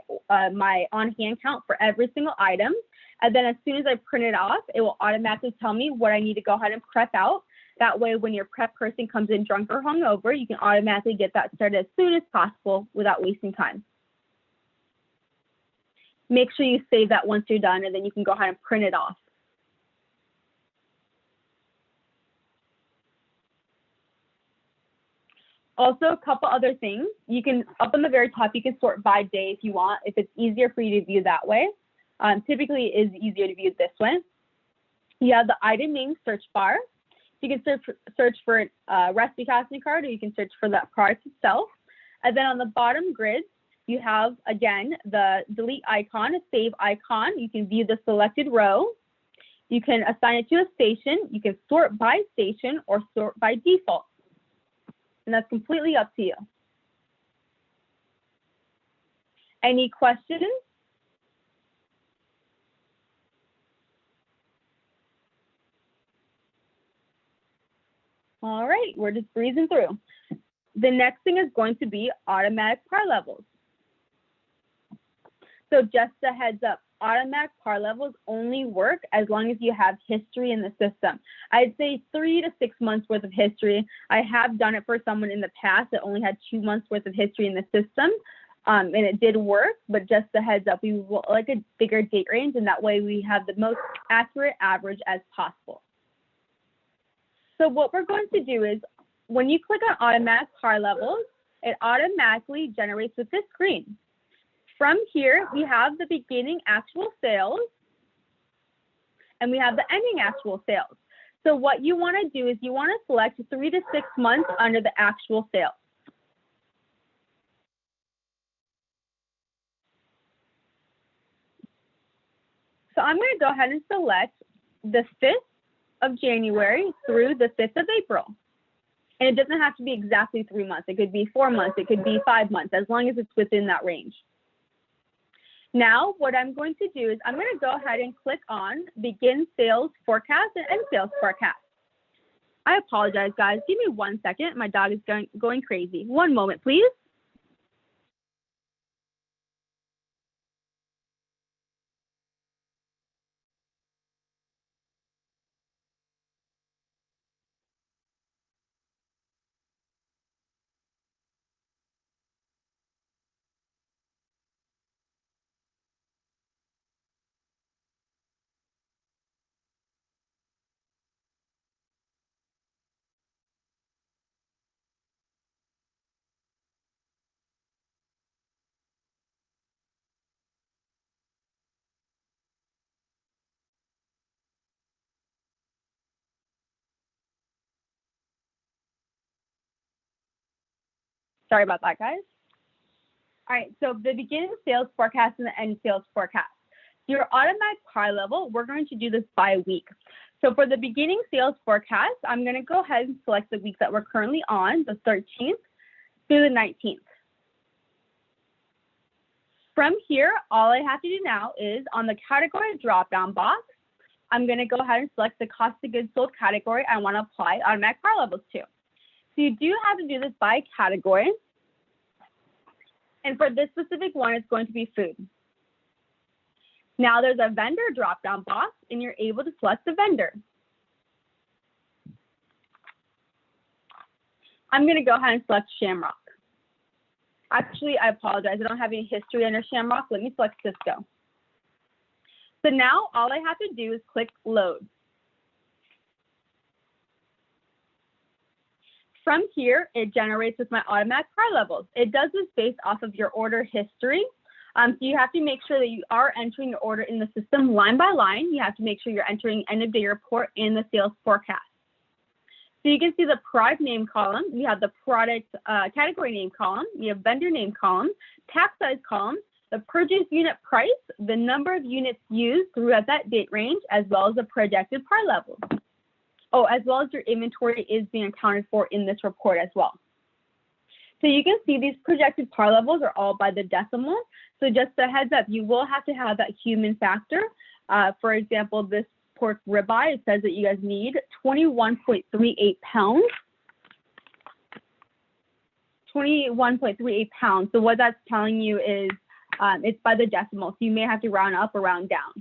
on-hand count for every single item. And then as soon as I print it off, it will automatically tell me what I need to go ahead and prep out. That way, when your prep person comes in drunk or hungover, you can automatically get that started as soon as possible without wasting time. Make sure you save that once you're done, and then you can go ahead and print it off. Also, a couple other things. You can, up on the very top, you can sort by day if you want, if it's easier for you to view that way. Typically, it is easier to view this way. You have the item name search bar. You can search for a Resty casting card, or you can search for that product itself. And then on the bottom grid, you have, again, the delete icon, a save icon. You can view the selected row. You can assign it to a station. You can sort by station or sort by default. And that's completely up to you. Any questions? All right, we're just breezing through. the next thing is going to be automatic par levels. So just a heads up, automatic par levels only work as long as you have history in the system. I'd say 3 to 6 months worth of history. I have done it for someone in the past that only had 2 months worth of history in the system, and it did work, but just a heads up, we will like a bigger date range, and that way we have the most accurate average as possible. So what we're going to do is, when you click on automatic par levels, it automatically generates with this screen. From here, we have the beginning actual sales, and we have the ending actual sales. So what you want to do is you want to select 3 to 6 months under the actual sales. So I'm going to go ahead and select the 5th of January through the 5th of April. And it doesn't have to be exactly 3 months. It could be 4 months. It could be 5 months, as long as it's within that range. Now, what I'm going to do is I'm going to go ahead and click on Begin Sales Forecast and End Sales Forecast. I apologize, guys. Give me 1 second. My dog is going crazy. 1 moment, please. Sorry about that, guys. All right, so the beginning sales forecast and the end sales forecast. Your automatic par level, we're going to do this by week. So for the beginning sales forecast, I'm going to go ahead and select the week that we're currently on, the 13th through the 19th. From here, all I have to do now is on the category drop-down box, I'm going to go ahead and select the cost of goods sold category I want to apply automatic par levels to. So you do have to do this by category. And for this specific one, it's going to be food. Now there's a vendor drop-down box, and you're able to select the vendor. I'm going to go ahead and select Shamrock. Actually, I apologize. I don't have any history under Shamrock. Let me select Cisco. So now all I have to do is click Load. From here, it generates with my automatic par levels. It does this based off of your order history. So you have to make sure that you are entering your order in the system line by line. You have to make sure you're entering end of day report in the sales forecast. So you can see the product name column. We have the product category name column. We have vendor name column, pack size column, the purchase unit price, the number of units used throughout that date range, as well as the projected par level. Oh, as well as your inventory is being accounted for in this report as well. So you can see these projected par levels are all by the decimal. So just a heads up, you will have to have that human factor. For example, this pork ribeye, it says that you guys need 21.38 pounds. 21.38 pounds. So what that's telling you is it's by the decimal. So you may have to round up or round down.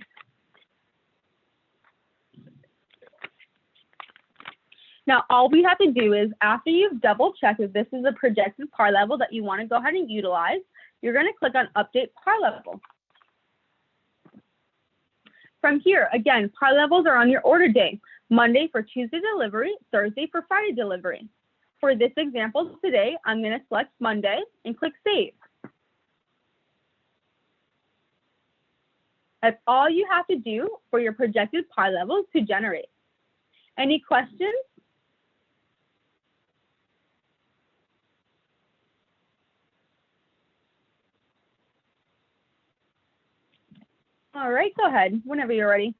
Now, all we have to do is after you've double checked if this is a projected par level that you want to go ahead and utilize, you're going to click on Update Par Level. From here, again, par levels are on your order day, Monday for Tuesday delivery, Thursday for Friday delivery. For this example today, I'm going to select Monday and click Save. That's all you have to do for your projected par levels to generate. Any questions? All right, go ahead, whenever you're ready.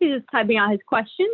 He's just typing out his question.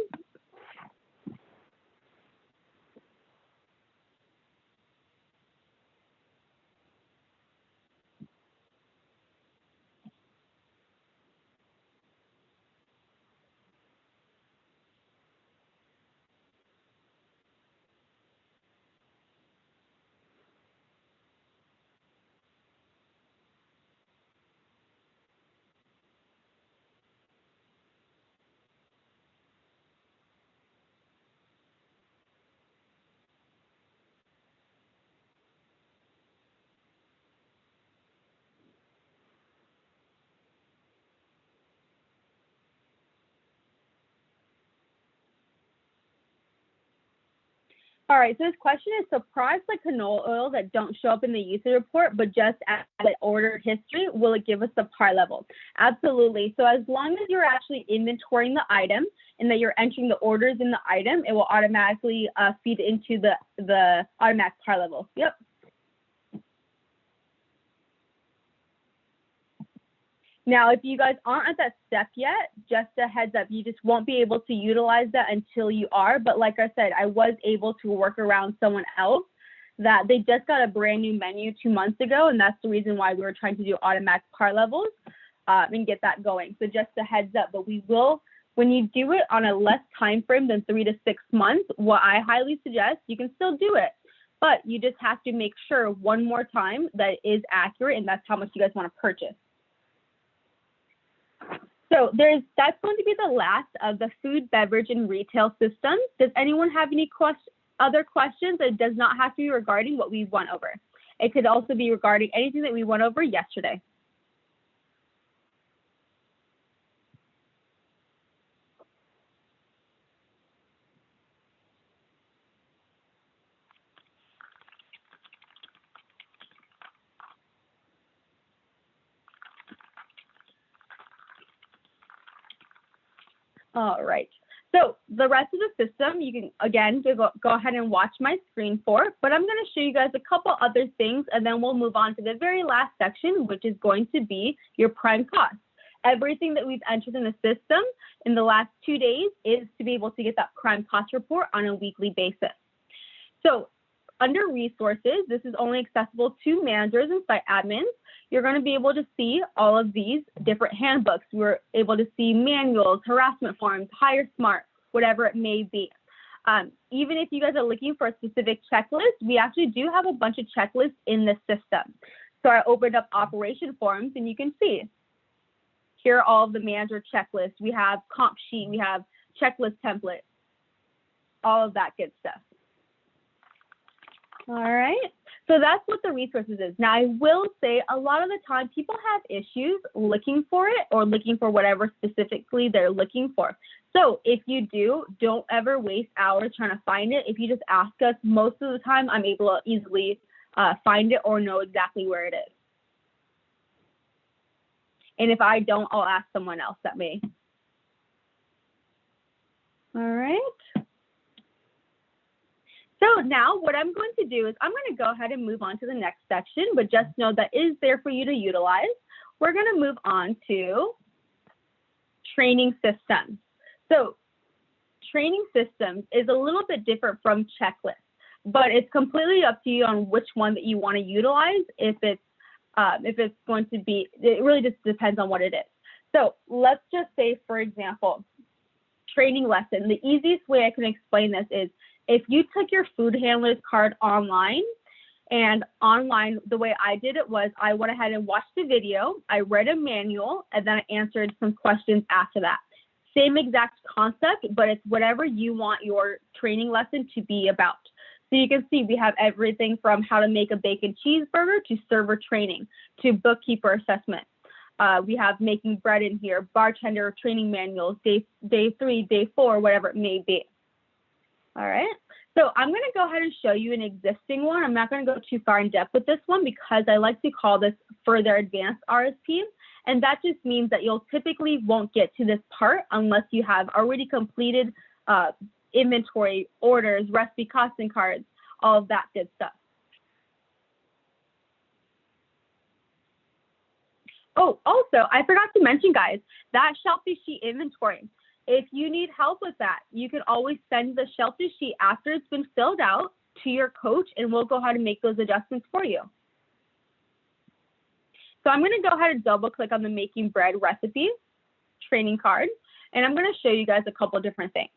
All right, so this question is, so products like canola oil that don't show up in the usage report, but just add the order history, will it give us the par level? Absolutely. So as long as you're actually inventorying the item and that you're entering the orders in the item, it will automatically feed into the automatic par level. Yep. Now, if you guys aren't at that step yet, just a heads up, you just won't be able to utilize that until you are. But like I said, I was able to work around someone else that they just got a brand new menu 2 months ago. And that's the reason why we were trying to do automatic par levels and get that going. So just a heads up, but we will, when you do it on a less time frame than 3 to 6 months, what I highly suggest, you can still do it. But you just have to make sure one more time that it is accurate and that's how much you guys want to purchase. So that's going to be the last of the food, beverage, and retail systems. Does anyone have any other questions? It does not have to be regarding what we went over. It could also be regarding anything that we went over yesterday. All right. So the rest of the system, you can, again, go ahead and watch my screen for, but I'm going to show you guys a couple other things, and then we'll move on to the very last section, which is going to be your prime cost. Everything that we've entered in the system in the last 2 days is to be able to get that prime cost report on a weekly basis. So under resources, this is only accessible to managers and site admins. You're going to be able to see all of these different handbooks. We're able to see manuals, harassment forms, Hire Smart, whatever it may be. Even if you guys are looking for a specific checklist, we actually do have a bunch of checklists in the system. So I opened up operation forms and you can see here are all of the manager checklists. We have comp sheet, we have checklist template, all of that good stuff. All right, so that's what the resources is. Now, I will say a lot of the time people have issues looking for it or looking for whatever specifically they're looking for. So if you do, don't ever waste hours trying to find it. If you just ask us, most of the time I'm able to easily find it or know exactly where it is. And if I don't, I'll ask someone else that may. All right. So now what I'm going to do is I'm going to go ahead and move on to the next section, but just know that is there for you to utilize. We're going to move on to training systems. So training systems is a little bit different from checklists, but it's completely up to you on which one that you want to utilize. If it's going to be, it really just depends on what it is. So let's just say, for example, training lesson. The easiest way I can explain this is if you took your food handler's card online, and online, the way I did it was I went ahead and watched the video, I read a manual, and then I answered some questions after that. Same exact concept, but it's whatever you want your training lesson to be about. So you can see we have everything from how to make a bacon cheeseburger to server training to bookkeeper assessment. We have making bread in here, bartender training manuals, day 3, day 4, whatever it may be. All right, so I'm going to go ahead and show you an existing one. I'm not going to go too far in depth with this one because I like to call this further advanced RSP. And that just means that you'll typically won't get to this part unless you have already completed inventory, orders, recipe costing cards, all of that good stuff. Oh, also, I forgot to mention, guys, that Shelfie sheet inventory. if you need help with that, you can always send the shelter sheet after it's been filled out to your coach, and we'll go ahead and make those adjustments for you. So I'm going to go ahead and double click on the Making Bread recipe training card, and I'm going to show you guys a couple of different things.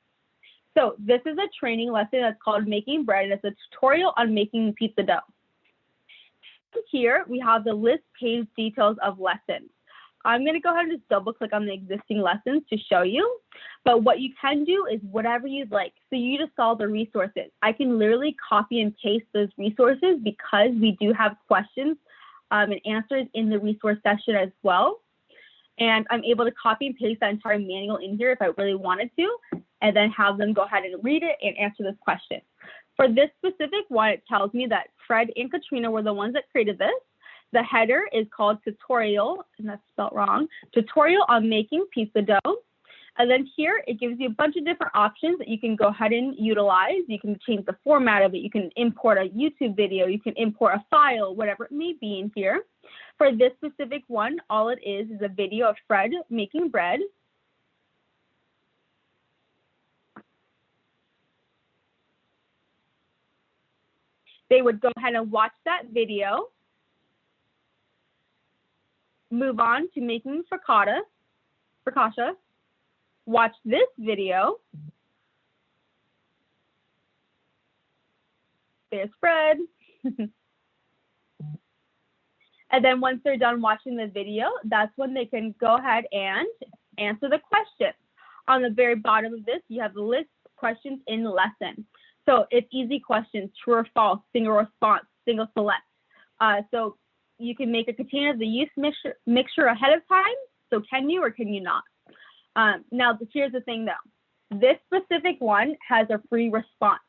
So this is a training lesson that's called Making Bread, and it's a tutorial on making pizza dough. Here we have the list page details of lessons. I'm going to go ahead and just double click on the existing lessons to show you, but what you can do is whatever you'd like. So you just saw the resources. I can literally copy and paste those resources because we do have questions and answers in the resource section as well. And I'm able to copy and paste that entire manual in here if I really wanted to, and then have them go ahead and read it and answer this question. For this specific one, it tells me that Fred and Katrina were the ones that created this. The header is called tutorial, and that's spelled wrong, tutorial on making pizza dough. And then here, it gives you a bunch of different options that you can go ahead and utilize. You can change the format of it. You can import a YouTube video. You can import a file, whatever it may be in here. For this specific one, all it is a video of Fred making bread. They would go ahead and watch that video, move on to making focaccia, watch this video. There's Fred. And then once they're done watching the video, that's when they can go ahead and answer the question. On the very bottom of this, you have the list questions in the lesson. So it's easy questions, true or false, single response, single select. So you can make a container of the yeast mixture ahead of time. So can you or can you not? Now, here's the thing though. This specific one has a free response.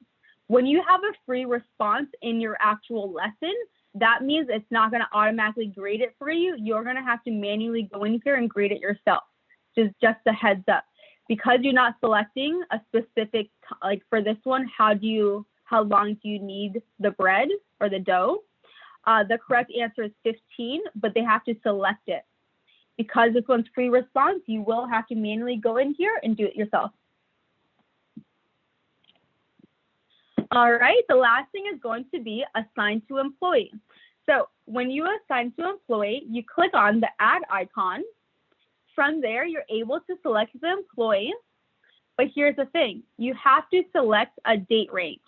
When you have a free response in your actual lesson, that means it's not going to automatically grade it for you. You're going to have to manually go in here and grade it yourself. Just a heads up. Because you're not selecting a specific, like for this one, how long do you need the bread or the dough? The correct answer is 15, but they have to select it. Because this one's free response, you will have to manually go in here and do it yourself. All right, the last thing is going to be assign to employee. So when you assign to employee, you click on the add icon. From there, you're able to select the employee, but here's the thing, you have to select a date range.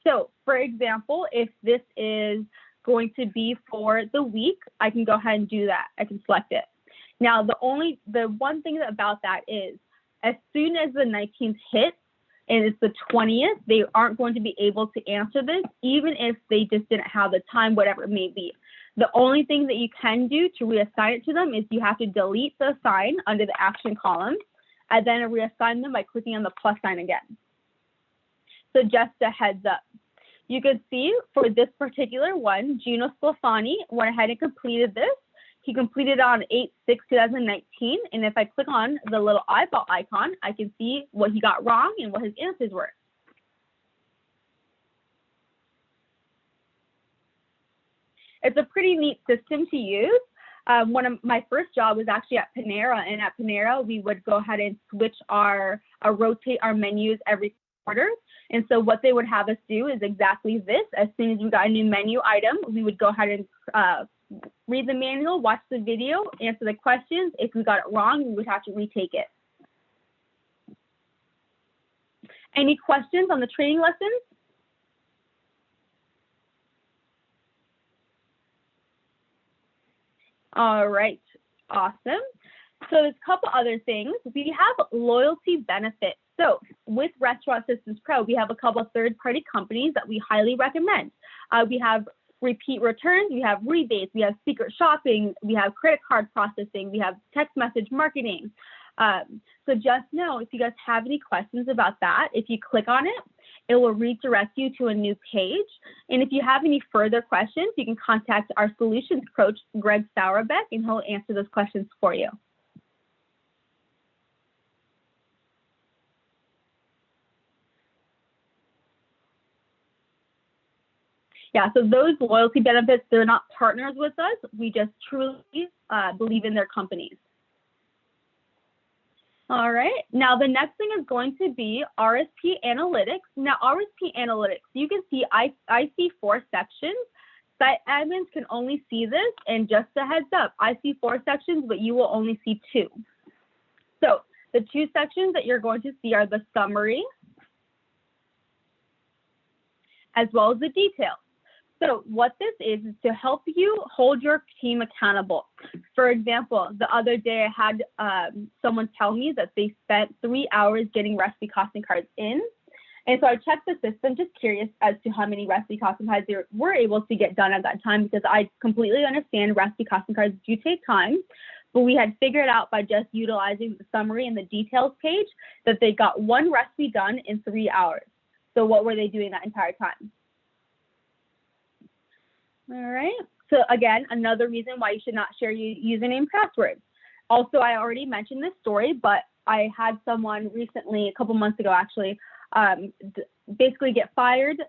So for example, if this is going to be for the week, I can go ahead and do that. I can select it. Now, the one thing about that is as soon as the 19th hits, and it's the 20th, they aren't going to be able to answer this, even if they just didn't have the time, whatever it may be. The only thing that you can do to reassign it to them is you have to delete the sign under the action column and then reassign them by clicking on the plus sign again. So just a heads up. You can see for this particular one, Gino Sclafani went ahead and completed this. He completed on 8/6/2019, and if I click on the little eyeball icon, I can see what he got wrong and what his answers were. It's a pretty neat system to use. One of my first job was actually at Panera, and at Panera, we would go ahead and switch rotate our menus every quarter. And so what they would have us do is exactly this. As soon as we got a new menu item, we would go ahead and read the manual, watch the video, answer the questions. If we got it wrong, we would have to retake it. Any questions on the training lessons? All right, awesome. So there's a couple other things. We have loyalty benefits. So with Restaurant Systems Pro, we have a couple of third-party companies that we highly recommend. We have repeat returns, we have rebates, we have secret shopping, we have credit card processing, we have text message marketing. So just know if you guys have any questions about that, if you click on it, it will redirect you to a new page. And if you have any further questions, you can contact our solutions coach, Greg Sauerbeck, and he'll answer those questions for you. Yeah, so those loyalty benefits, they're not partners with us. We just truly believe in their companies. All right, now the next thing is going to be RSP Analytics. Now RSP Analytics, you can see I see 4 sections. Site admins can only see this, and just a heads up, I see 4 sections, but you will only see 2. So the 2 sections that you're going to see are the summary, as well as the details. So what this is to help you hold your team accountable. For example, the other day I had someone tell me that they spent 3 hours getting recipe costing cards in. And so I checked the system, just curious as to how many recipe costing cards they were able to get done at that time, because I completely understand recipe costing cards do take time. But we had figured out by just utilizing the summary and the details page that they got 1 recipe done in 3 hours. So what were they doing that entire time? All right. So again, another reason why you should not share your username and password. Also, I already mentioned this story, but I had someone recently, a couple months ago actually, basically get fired,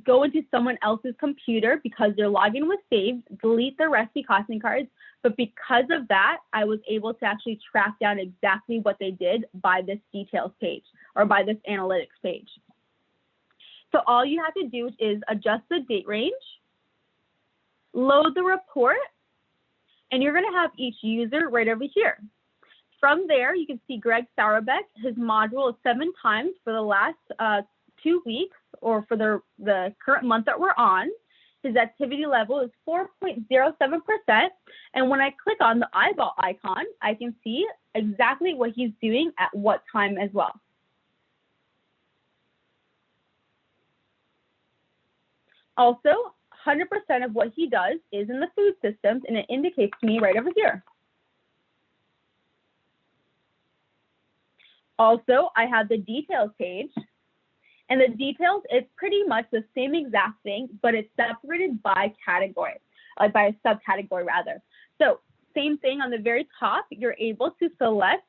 go into someone else's computer because their login was saved, delete their recipe costing cards. But because of that, I was able to actually track down exactly what they did by this details page or by this analytics page. So all you have to do is adjust the date range, load the report, and you're going to have each user right over here. From there, you can see Greg Sauerbeck, his module is 7 times for the last 2 weeks, or for the current month that we're on. His activity level is 4.07%. And when I click on the eyeball icon, I can see exactly what he's doing at what time as well. Also, 100% of what he does is in the food systems, and it indicates to me right over here. Also, I have the details page, and the details is pretty much the same exact thing, but it's separated by category, by a subcategory rather. So same thing on the very top, you're able to select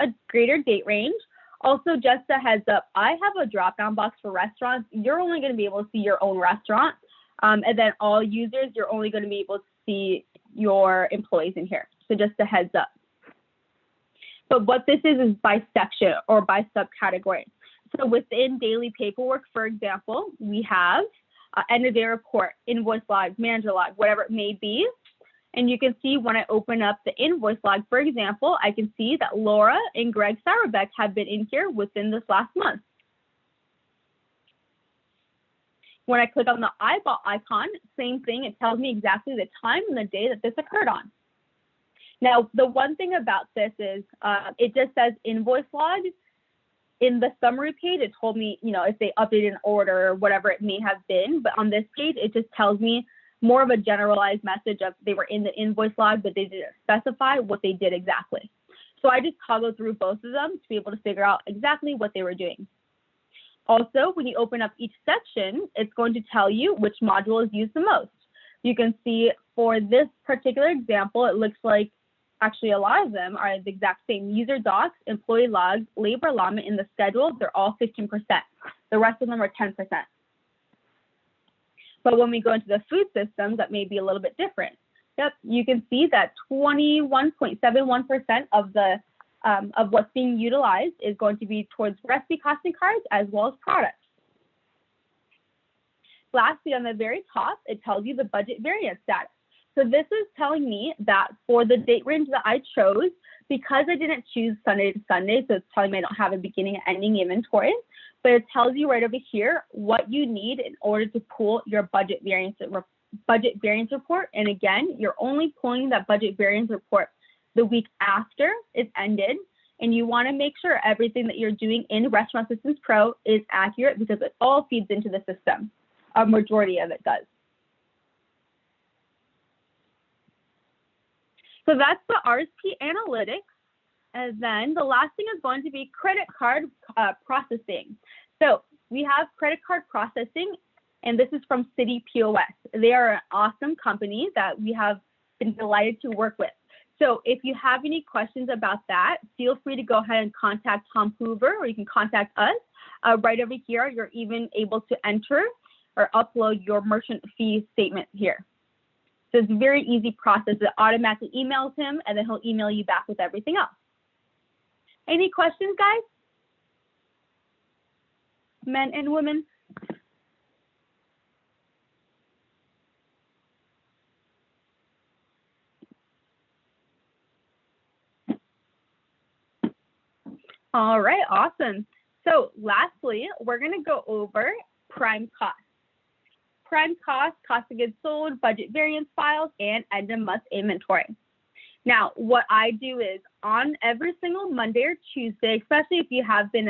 a greater date range. Also, just a heads up, I have a drop-down box for restaurants. You're only going to be able to see your own restaurant. And then all users, you're only going to be able to see your employees in here. So just a heads up. But what this is by section or by subcategory. So within daily paperwork, for example, we have end of day report, invoice log, manager log, whatever it may be. And you can see when I open up the invoice log, for example, I can see that Laura and Greg Sauerbeck have been in here within this last month. When I click on the eyeball icon, same thing, it tells me exactly the time and the day that this occurred on. Now, the one thing about this is it just says invoice log. In the summary page, it told me, if they updated an order or whatever it may have been. But on this page, it just tells me more of a generalized message of they were in the invoice log, but they didn't specify what they did exactly. So I just toggled through both of them to be able to figure out exactly what they were doing. Also, when you open up each section, it's going to tell you which module is used the most. You can see for this particular example, it looks like actually a lot of them are the exact same. User docs, employee logs, labor allotment, and the schedule, they're all 15%. The rest of them are 10%. But when we go into the food systems, that may be a little bit different. Yep, you can see that 21.71% of what's being utilized is going to be towards recipe costing cards as well as products. Lastly, on the very top, it tells you the budget variance status. So this is telling me that for the date range that I chose, because I didn't choose Sunday to Sunday, so it's telling me I don't have a beginning and ending inventory, but it tells you right over here what you need in order to pull your budget variance report. And again, you're only pulling that budget variance report the week after it's ended, and you want to make sure everything that you're doing in Restaurant Systems Pro is accurate because it all feeds into the system. A majority of it does. So that's the RSP Analytics. And then the last thing is going to be credit card processing. So we have credit card processing, and this is from City POS. They are an awesome company that we have been delighted to work with. So if you have any questions about that, feel free to go ahead and contact Tom Hoover, or you can contact us. Right over here, you're even able to enter or upload your merchant fee statement here. So it's a very easy process. It automatically emails him, and then he'll email you back with everything else. Any questions, guys? Men and women? All right, awesome. So lastly, we're going to go over prime cost. Prime cost, cost of goods sold, budget variance files, and end of month inventory. Now, what I do is on every single Monday or Tuesday, especially if you have been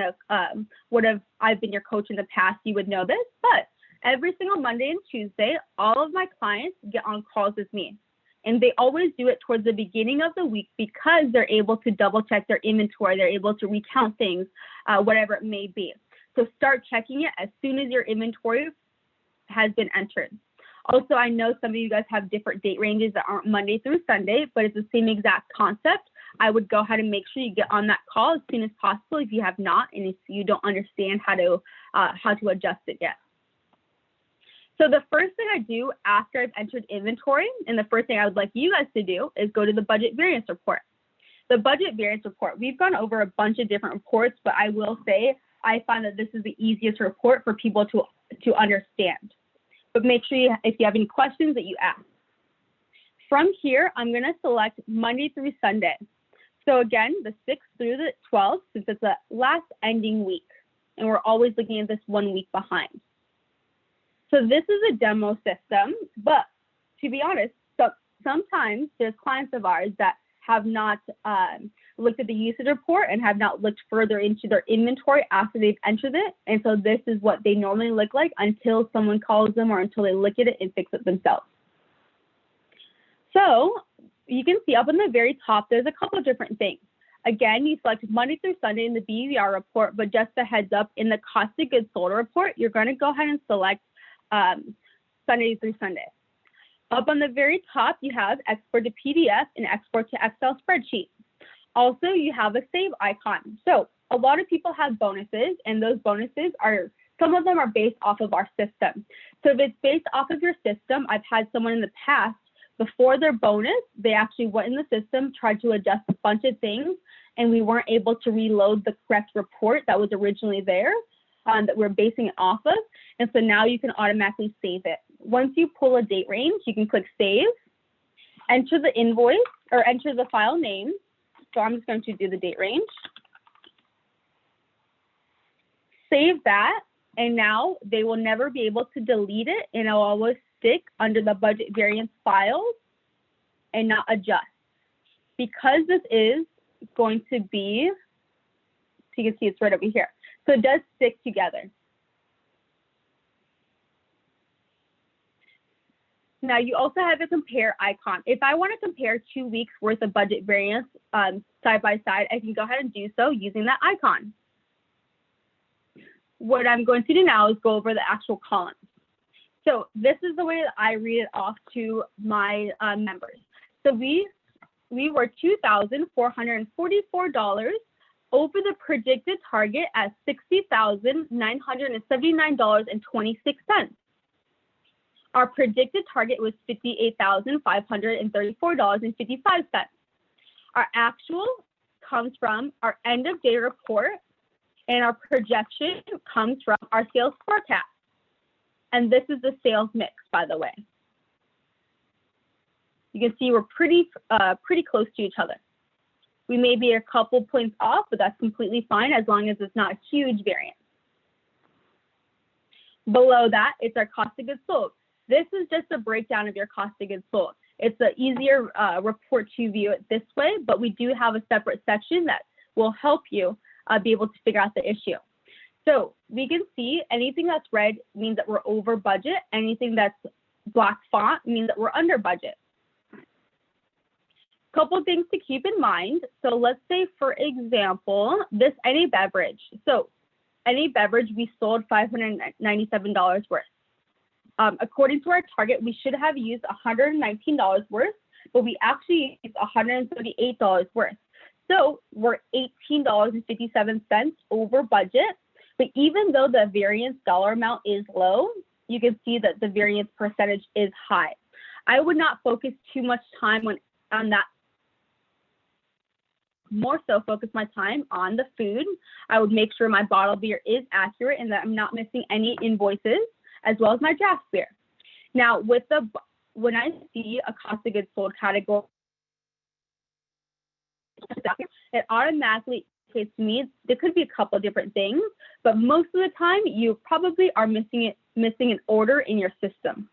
I've been your coach in the past, you would know this, but every single Monday and Tuesday, all of my clients get on calls with me. And they always do it towards the beginning of the week because they're able to double check their inventory. They're able to recount things, whatever it may be. So start checking it as soon as your inventory has been entered. Also, I know some of you guys have different date ranges that aren't Monday through Sunday, but it's the same exact concept. I would go ahead and make sure you get on that call as soon as possible if you have not, and if you don't understand how to adjust it yet. So the first thing I do after I've entered inventory, and the first thing I would like you guys to do, is go to the budget variance report. The budget variance report, we've gone over a bunch of different reports, but I will say I find that this is the easiest report for people to understand. But make sure if you have any questions that you ask. From here, I'm going to select Monday through Sunday. So again, the 6th through the 12th, since it's the last ending week, and we're always looking at this 1 week behind. So this is a demo system, but to be honest, sometimes there's clients of ours that have not looked at the usage report and have not looked further into their inventory after they've entered it. And so this is what they normally look like until someone calls them or until they look at it and fix it themselves. So you can see up in the very top, there's a couple of different things. Again, you select Monday through Sunday in the BVR report, but just a heads up, in the cost of goods sold report, you're going to go ahead and select Sunday through Sunday. Up on the very top, you have export to PDF and export to Excel spreadsheet. Also, you have a save icon. So a lot of people have bonuses, and those bonuses some of them are based off of our system. So if it's based off of your system, I've had someone in the past, before their bonus, they actually went in the system, tried to adjust a bunch of things, and we weren't able to reload the correct report that was originally there that we're basing it off of. And so now you can automatically save it. Once you pull a date range, you can click save, enter the invoice or enter the file name. So I'm just going to do the date range. Save that, and now they will never be able to delete it, and it'll always stick under the budget variance files and not adjust. Because this is going to be, so you can see it's right over here. So it does stick together. Now you also have a compare icon. If I want to compare 2 weeks worth of budget variance side by side, I can go ahead and do so using that icon. What I'm going to do now is go over the actual columns. So this is the way that I read it off to my members. So we were $2,444 over the predicted target at $60,979.26. Our predicted target was $58,534.55. Our actual comes from our end of day report, and our projection comes from our sales forecast. And this is the sales mix, by the way. You can see we're pretty close to each other. We may be a couple points off, but that's completely fine as long as it's not a huge variance. Below that, it's our cost of goods sold. This is just a breakdown of your cost of goods sold. It's an easier report to view it this way, but we do have a separate section that will help you be able to figure out the issue. So we can see anything that's red means that we're over budget. Anything that's black font means that we're under budget. Couple things to keep in mind. So let's say, for example, this NA beverage. So NA beverage, we sold $597 worth. According to our target, we should have used $119 worth, but we actually used $138 worth. So we're $18.57 over budget. But even though the variance dollar amount is low, you can see that the variance percentage is high. I would not focus too much time on that more so focus my time on the food. I would make sure my bottled beer is accurate and that I'm not missing any invoices, as well as my draft beer. Now, when I see a cost of goods sold category, it automatically indicates to me there could be a couple of different things, but most of the time you probably are missing an order in your system.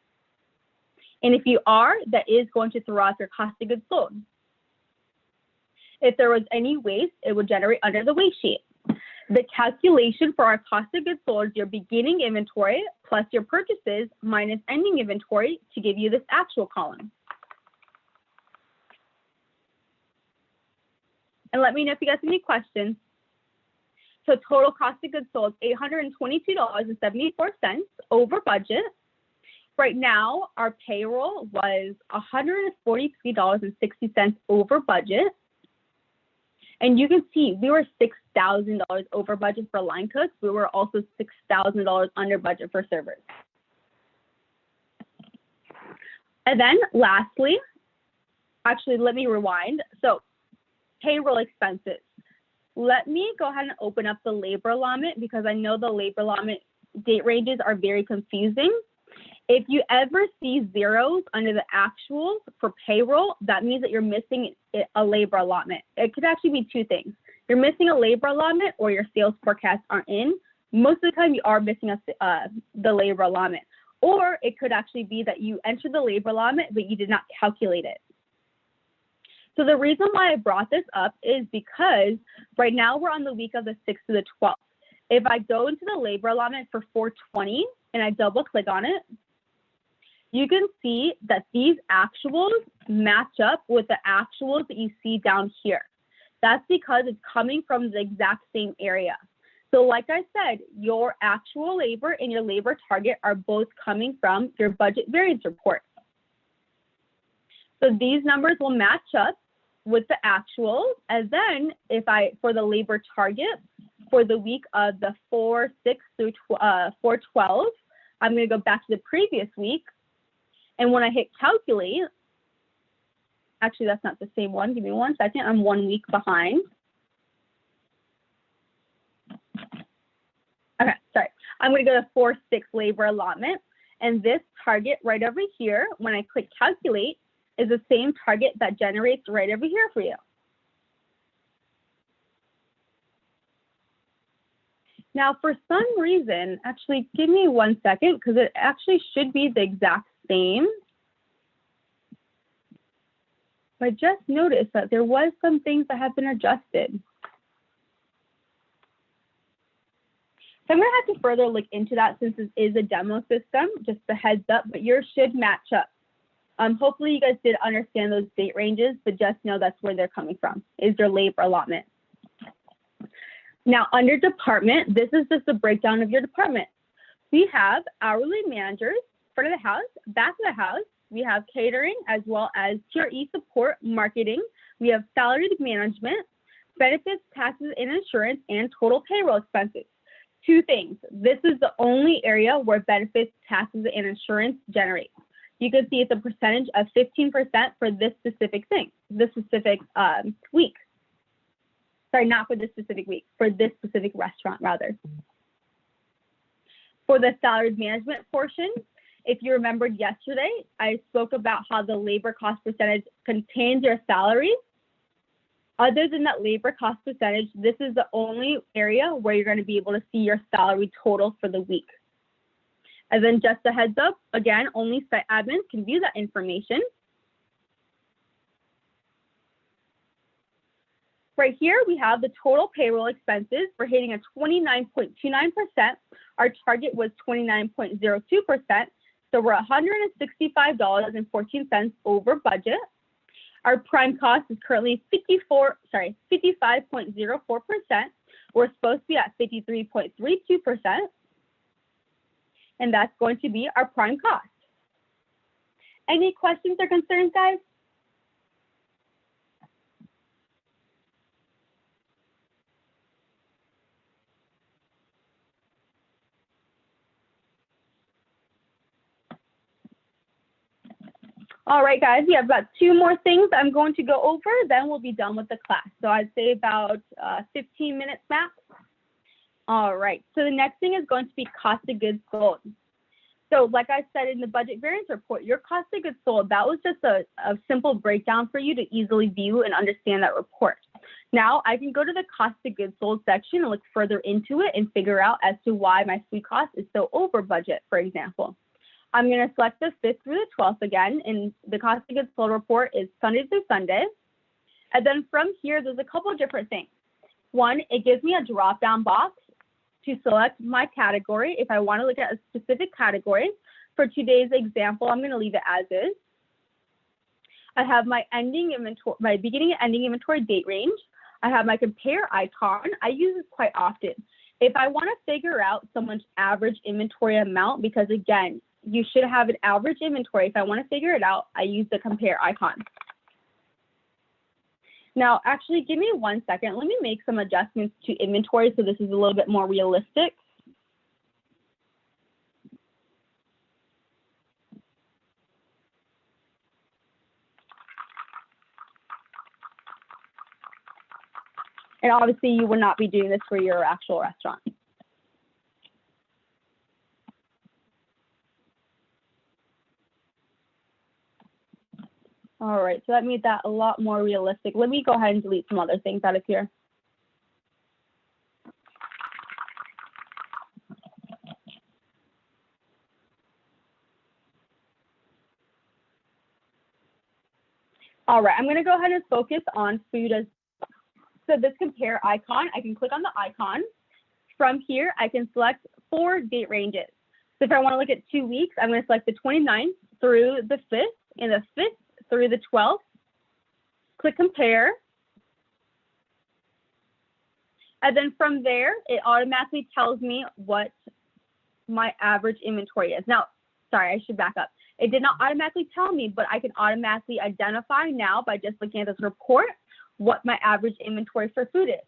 And if you are, that is going to throw out your cost of goods sold. If there was any waste, it would generate under the waste sheet. The calculation for our cost of goods sold is your beginning inventory plus your purchases minus ending inventory to give you this actual column. And let me know if you guys have any questions. So total cost of goods sold, $822.74 over budget. Right now, our payroll was $143.60 over budget. And you can see we were $6,000 over budget for line cooks. We were also $6,000 under budget for servers. And then lastly, actually, let me rewind. So payroll expenses. Let me go ahead and open up the labor allotment because I know the labor allotment date ranges are very confusing. If you ever see zeros under the actuals for payroll, that means that you're missing a labor allotment. It could actually be two things. You're missing a labor allotment or your sales forecasts aren't in. Most of the time you are missing the labor allotment. Or it could actually be that you entered the labor allotment, but you did not calculate it. So the reason why I brought this up is because right now we're on the week of the 6th to the 12th. If I go into the labor allotment for 420 and I double click on it, you can see that these actuals match up with the actuals that you see down here. That's because it's coming from the exact same area. So like I said, your actual labor and your labor target are both coming from your budget variance report. So these numbers will match up with the actuals. And then for the labor target for the week of the 4/6 through 4/12, I'm going to go back to the previous week. And when I hit calculate, actually, that's not the same one. Give me 1 second. I'm 1 week behind. Okay, sorry. I'm going to go to 4/6 labor allotment. And this target right over here, when I click calculate, is the same target that generates right over here for you. Now, for some reason, actually, give me 1 second because it actually should be the exact same. But I just noticed that there was some things that have been adjusted. So I'm going to have to further look into that since this is a demo system, just a heads up, but yours should match up. Hopefully you guys did understand those date ranges, but just know that's where they're coming from, is your labor allotment. Now, under department, this is just a breakdown of your department. We have hourly managers, front of the house, back of the house. We have catering as well as TRE support, marketing. We have salaried management, benefits, taxes, and insurance, and total payroll expenses. Two things. This is the only area where benefits, taxes, and insurance generate. You can see it's a percentage of 15% for this specific thing, this specific week. Sorry, not for this specific week, for this specific restaurant, rather. For the salaried management portion, if you remembered yesterday, I spoke about how the labor cost percentage contains your salary. Other than that labor cost percentage, this is the only area where you're going to be able to see your salary total for the week. And then just a heads up, again, only site admins can view that information. Right here, we have the total payroll expenses. We're hitting a 29.29%. Our target was 29.02%. So we're $165.14 over budget. Our prime cost is currently 55.04%. We're supposed to be at 53.32%. And that's going to be our prime cost. Any questions or concerns, guys? All right, guys, we have about 2 more things I'm going to go over, then we'll be done with the class. So I'd say about 15 minutes max. All right, so the next thing is going to be cost of goods sold. So like I said in the budget variance report, your cost of goods sold, that was just a simple breakdown for you to easily view and understand that report. Now I can go to the cost of goods sold section and look further into it and figure out as to why my food cost is so over budget, for example. I'm going to select the 5th through the 12th again, and the cost of goods sold report is Sunday through Sunday. And then from here, there's a couple of different things. One, it gives me a drop-down box to select my category. If I want to look at a specific category, for today's example, I'm going to leave it as is. I have my ending inventory, my beginning and ending inventory date range. I have my compare icon. I use this quite often. If I want to figure out someone's average inventory amount, because again, you should have an average inventory. If I want to figure it out, I use the compare icon. Now, actually, give me 1 second. Let me make some adjustments to inventory so this is a little bit more realistic. And obviously, you would not be doing this for your actual restaurant. All right, so that made that a lot more realistic. Let me go ahead and delete some other things out of here. All right, I'm going to go ahead and focus on food as so this compare icon. I can click on the icon. From here, I can select 4 date ranges. So if I want to look at 2 weeks, I'm going to select the 29th through the 5th and the 5th through the 12th. Click compare. And then from there, it automatically tells me what my average inventory is. Now, sorry, I should back up. It did not automatically tell me, but I can automatically identify now by just looking at this report what my average inventory for food is.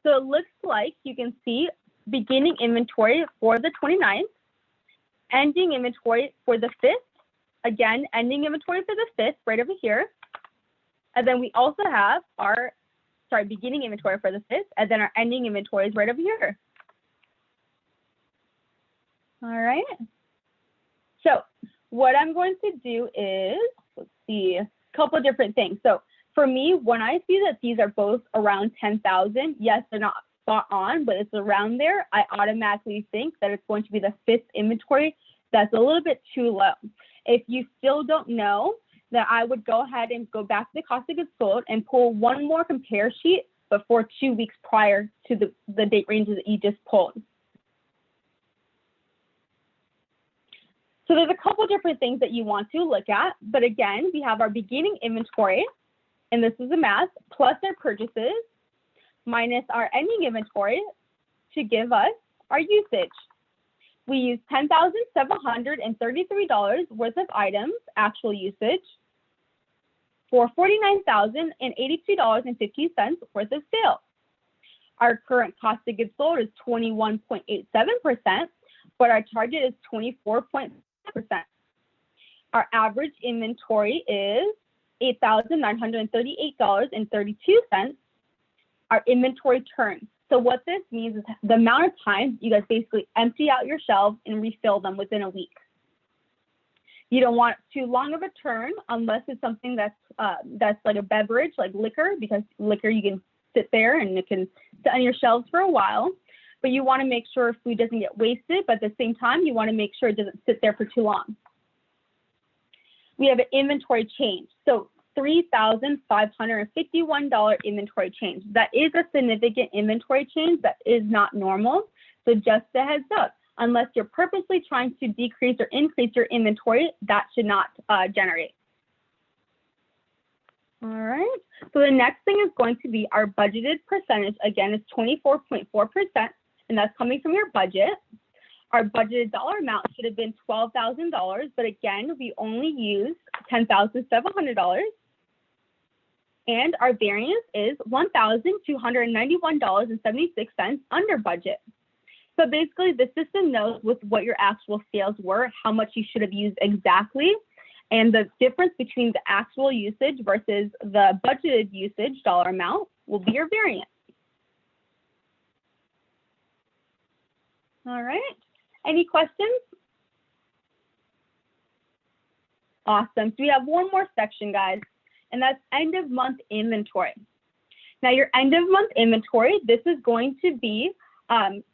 So it looks like you can see beginning inventory for the 29th, ending inventory for the 5th, again, ending inventory for the 5th right over here. And then we also have our, beginning inventory for the 5th, and then our ending inventory is right over here. All right. So what I'm going to do is, let's see, a couple of different things. So for me, when I see that these are both around 10,000, yes, they're not spot on, but it's around there, I automatically think that it's going to be the 5th inventory that's a little bit too low. If you still don't know, then I would go ahead and go back to the cost of goods sold and pull one more compare sheet, but for 2 weeks prior to the date ranges that you just pulled. So there's a couple different things that you want to look at, but again, we have our beginning inventory, and this is the math, plus our purchases, minus our ending inventory to give us our usage. We use $10,733 worth of items, actual usage, for $49,082.50 worth of sales. Our current cost of goods sold is 21.87%, but our target is 24.5%. Our average inventory is $8,938.32. Our inventory turns. So what this means is the amount of time you guys basically empty out your shelves and refill them within a week. You don't want too long of a turn unless it's something that's like a beverage, like liquor, because liquor you can sit there and it can sit on your shelves for a while. But you want to make sure food doesn't get wasted, but at the same time, you want to make sure it doesn't sit there for too long. We have an inventory change. So $3,551 inventory change. That is a significant inventory change that is not normal. So just a heads up, unless you're purposely trying to decrease or increase your inventory, that should not generate. All right, so the next thing is going to be our budgeted percentage. Again, it's 24.4%, and that's coming from your budget. Our budgeted dollar amount should have been $12,000, but again, we only used $10,700. And our variance is $1,291.76 under budget. So basically, the system knows with what your actual sales were, how much you should have used exactly, And the difference between the actual usage versus the budgeted usage dollar amount will be your variance. All right, any questions? Awesome, so we have one more section, guys, and that's end of month inventory. Now your end of month inventory, this is going to be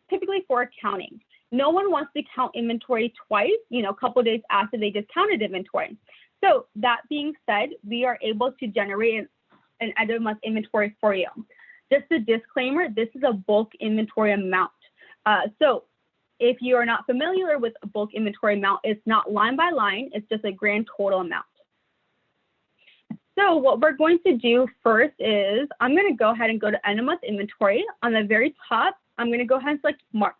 typically for accounting. No one wants to count inventory twice, a couple of days after they just counted inventory. So that being said, we are able to generate an end of month inventory for you. Just a disclaimer, this is a bulk inventory amount. So if you are not familiar with a bulk inventory amount, it's not line by line, it's just a grand total amount. So what we're going to do first is I'm going to go ahead and go to end of month inventory. On the very top, I'm going to go ahead and select March.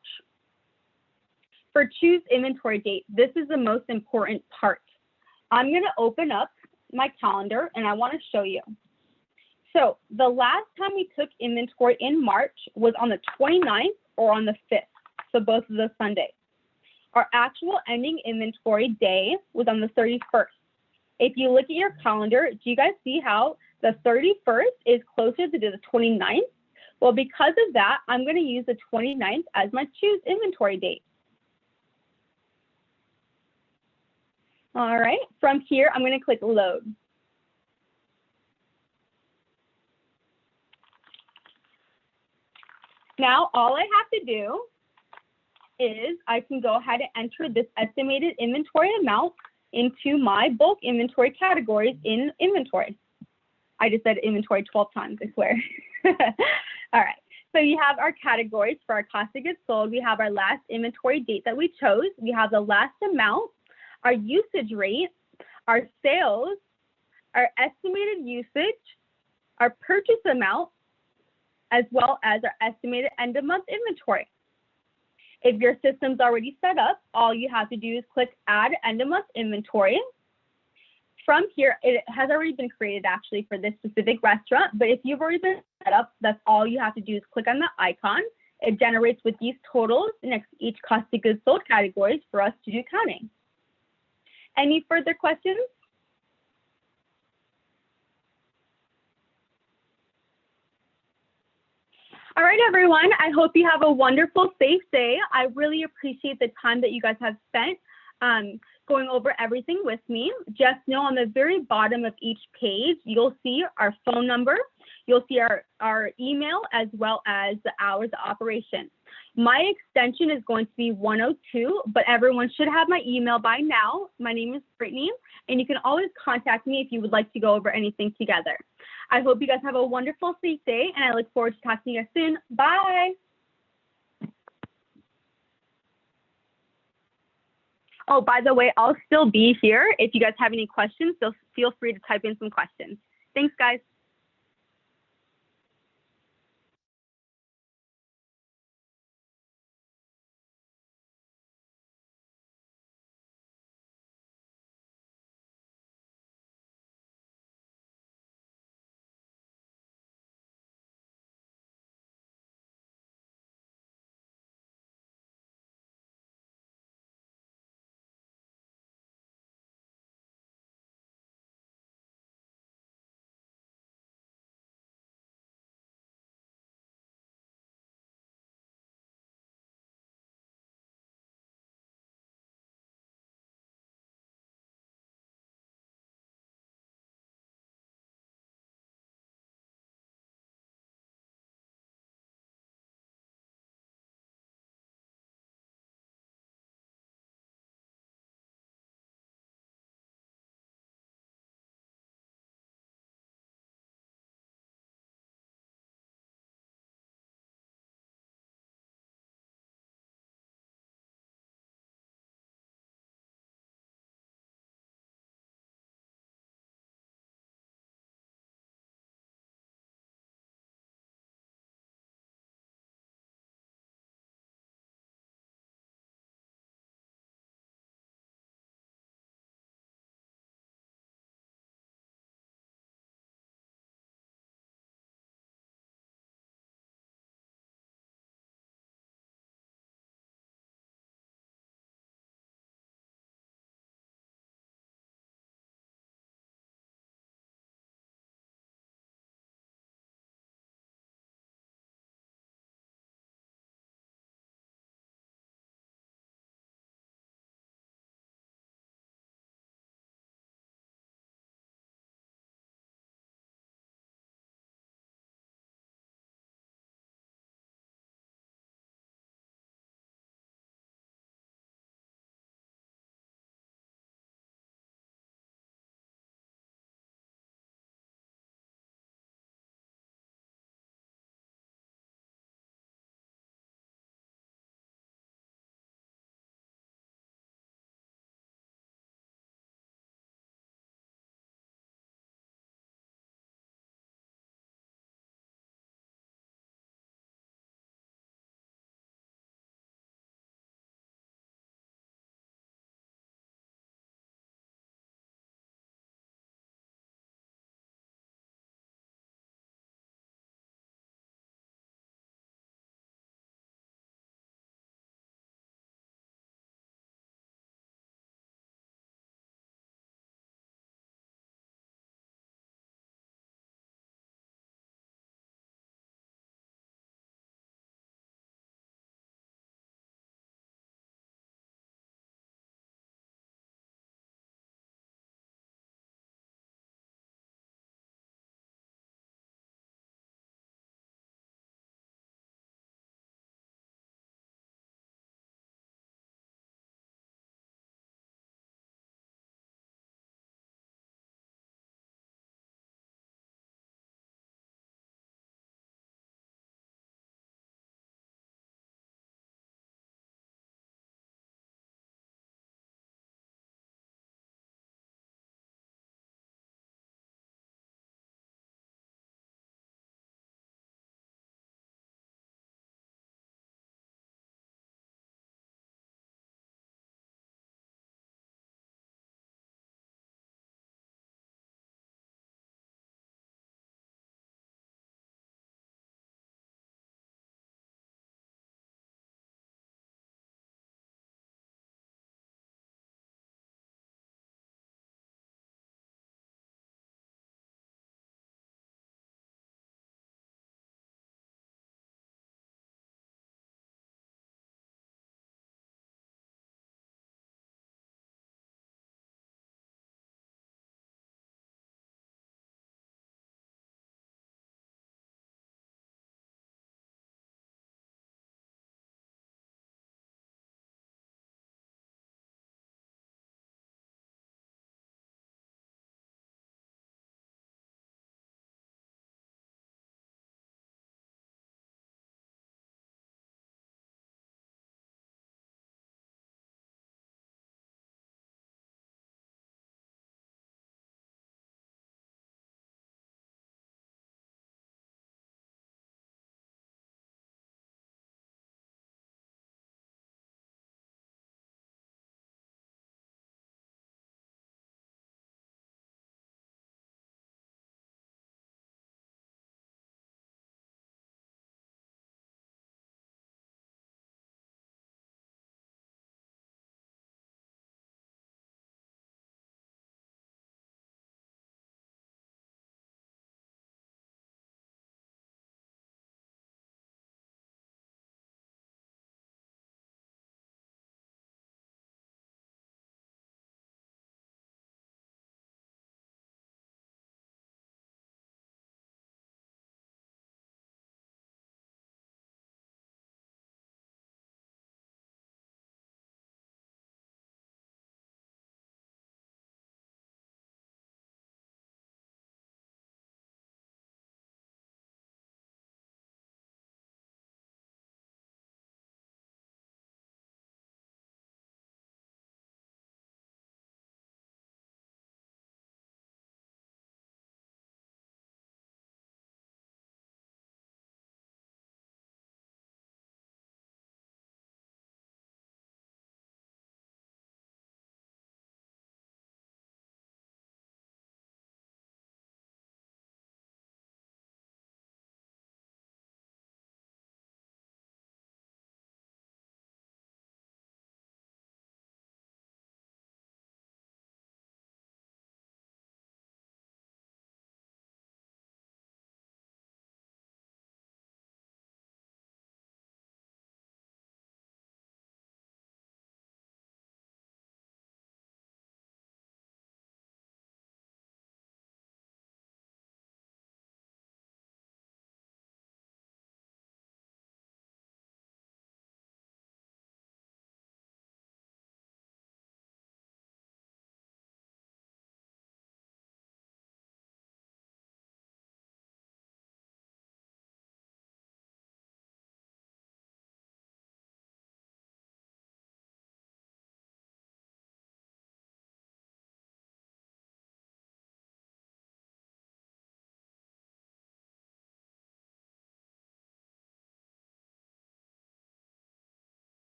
For choose inventory date, this is the most important part. I'm going to open up my calendar and I want to show you. So the last time we took inventory in March was on the 29th or on the 5th. So both of those Sundays. Our actual ending inventory day was on the 31st. If you look at your calendar, do you guys see how the 31st is closer to the 29th? Well, because of that, I'm going to use the 29th as my choose inventory date. All right, from here, I'm going to click load. Now, all I have to do is I can go ahead and enter this estimated inventory amount into my bulk inventory categories in inventory. I just said inventory 12 times, I swear. All right, so you have our categories for our cost of goods sold. We have our last inventory date that we chose. We have the last amount, our usage rate, our sales, our estimated usage, our purchase amount, as well as our estimated end of month inventory. If your system's already set up, all you have to do is click add end of month inventory. From here, it has already been created actually for this specific restaurant, but if you've already been set up, that's all you have to do is click on the icon. It generates with these totals next to each cost of goods sold categories for us to do counting. Any further questions? All right, everyone, I hope you have a wonderful, safe day. I really appreciate the time that you guys have spent going over everything with me. Just know on the very bottom of each page, you'll see our phone number, you'll see our email, as well as the hours of operation. My extension is going to be 102, but everyone should have my email by now. My name is Brittany, and you can always contact me if you would like to go over anything together. I hope you guys have a wonderful, safe day, and I look forward to talking to you guys soon. Bye. Oh, by the way, I'll still be here. If you guys have any questions, feel free to type in some questions. Thanks, guys.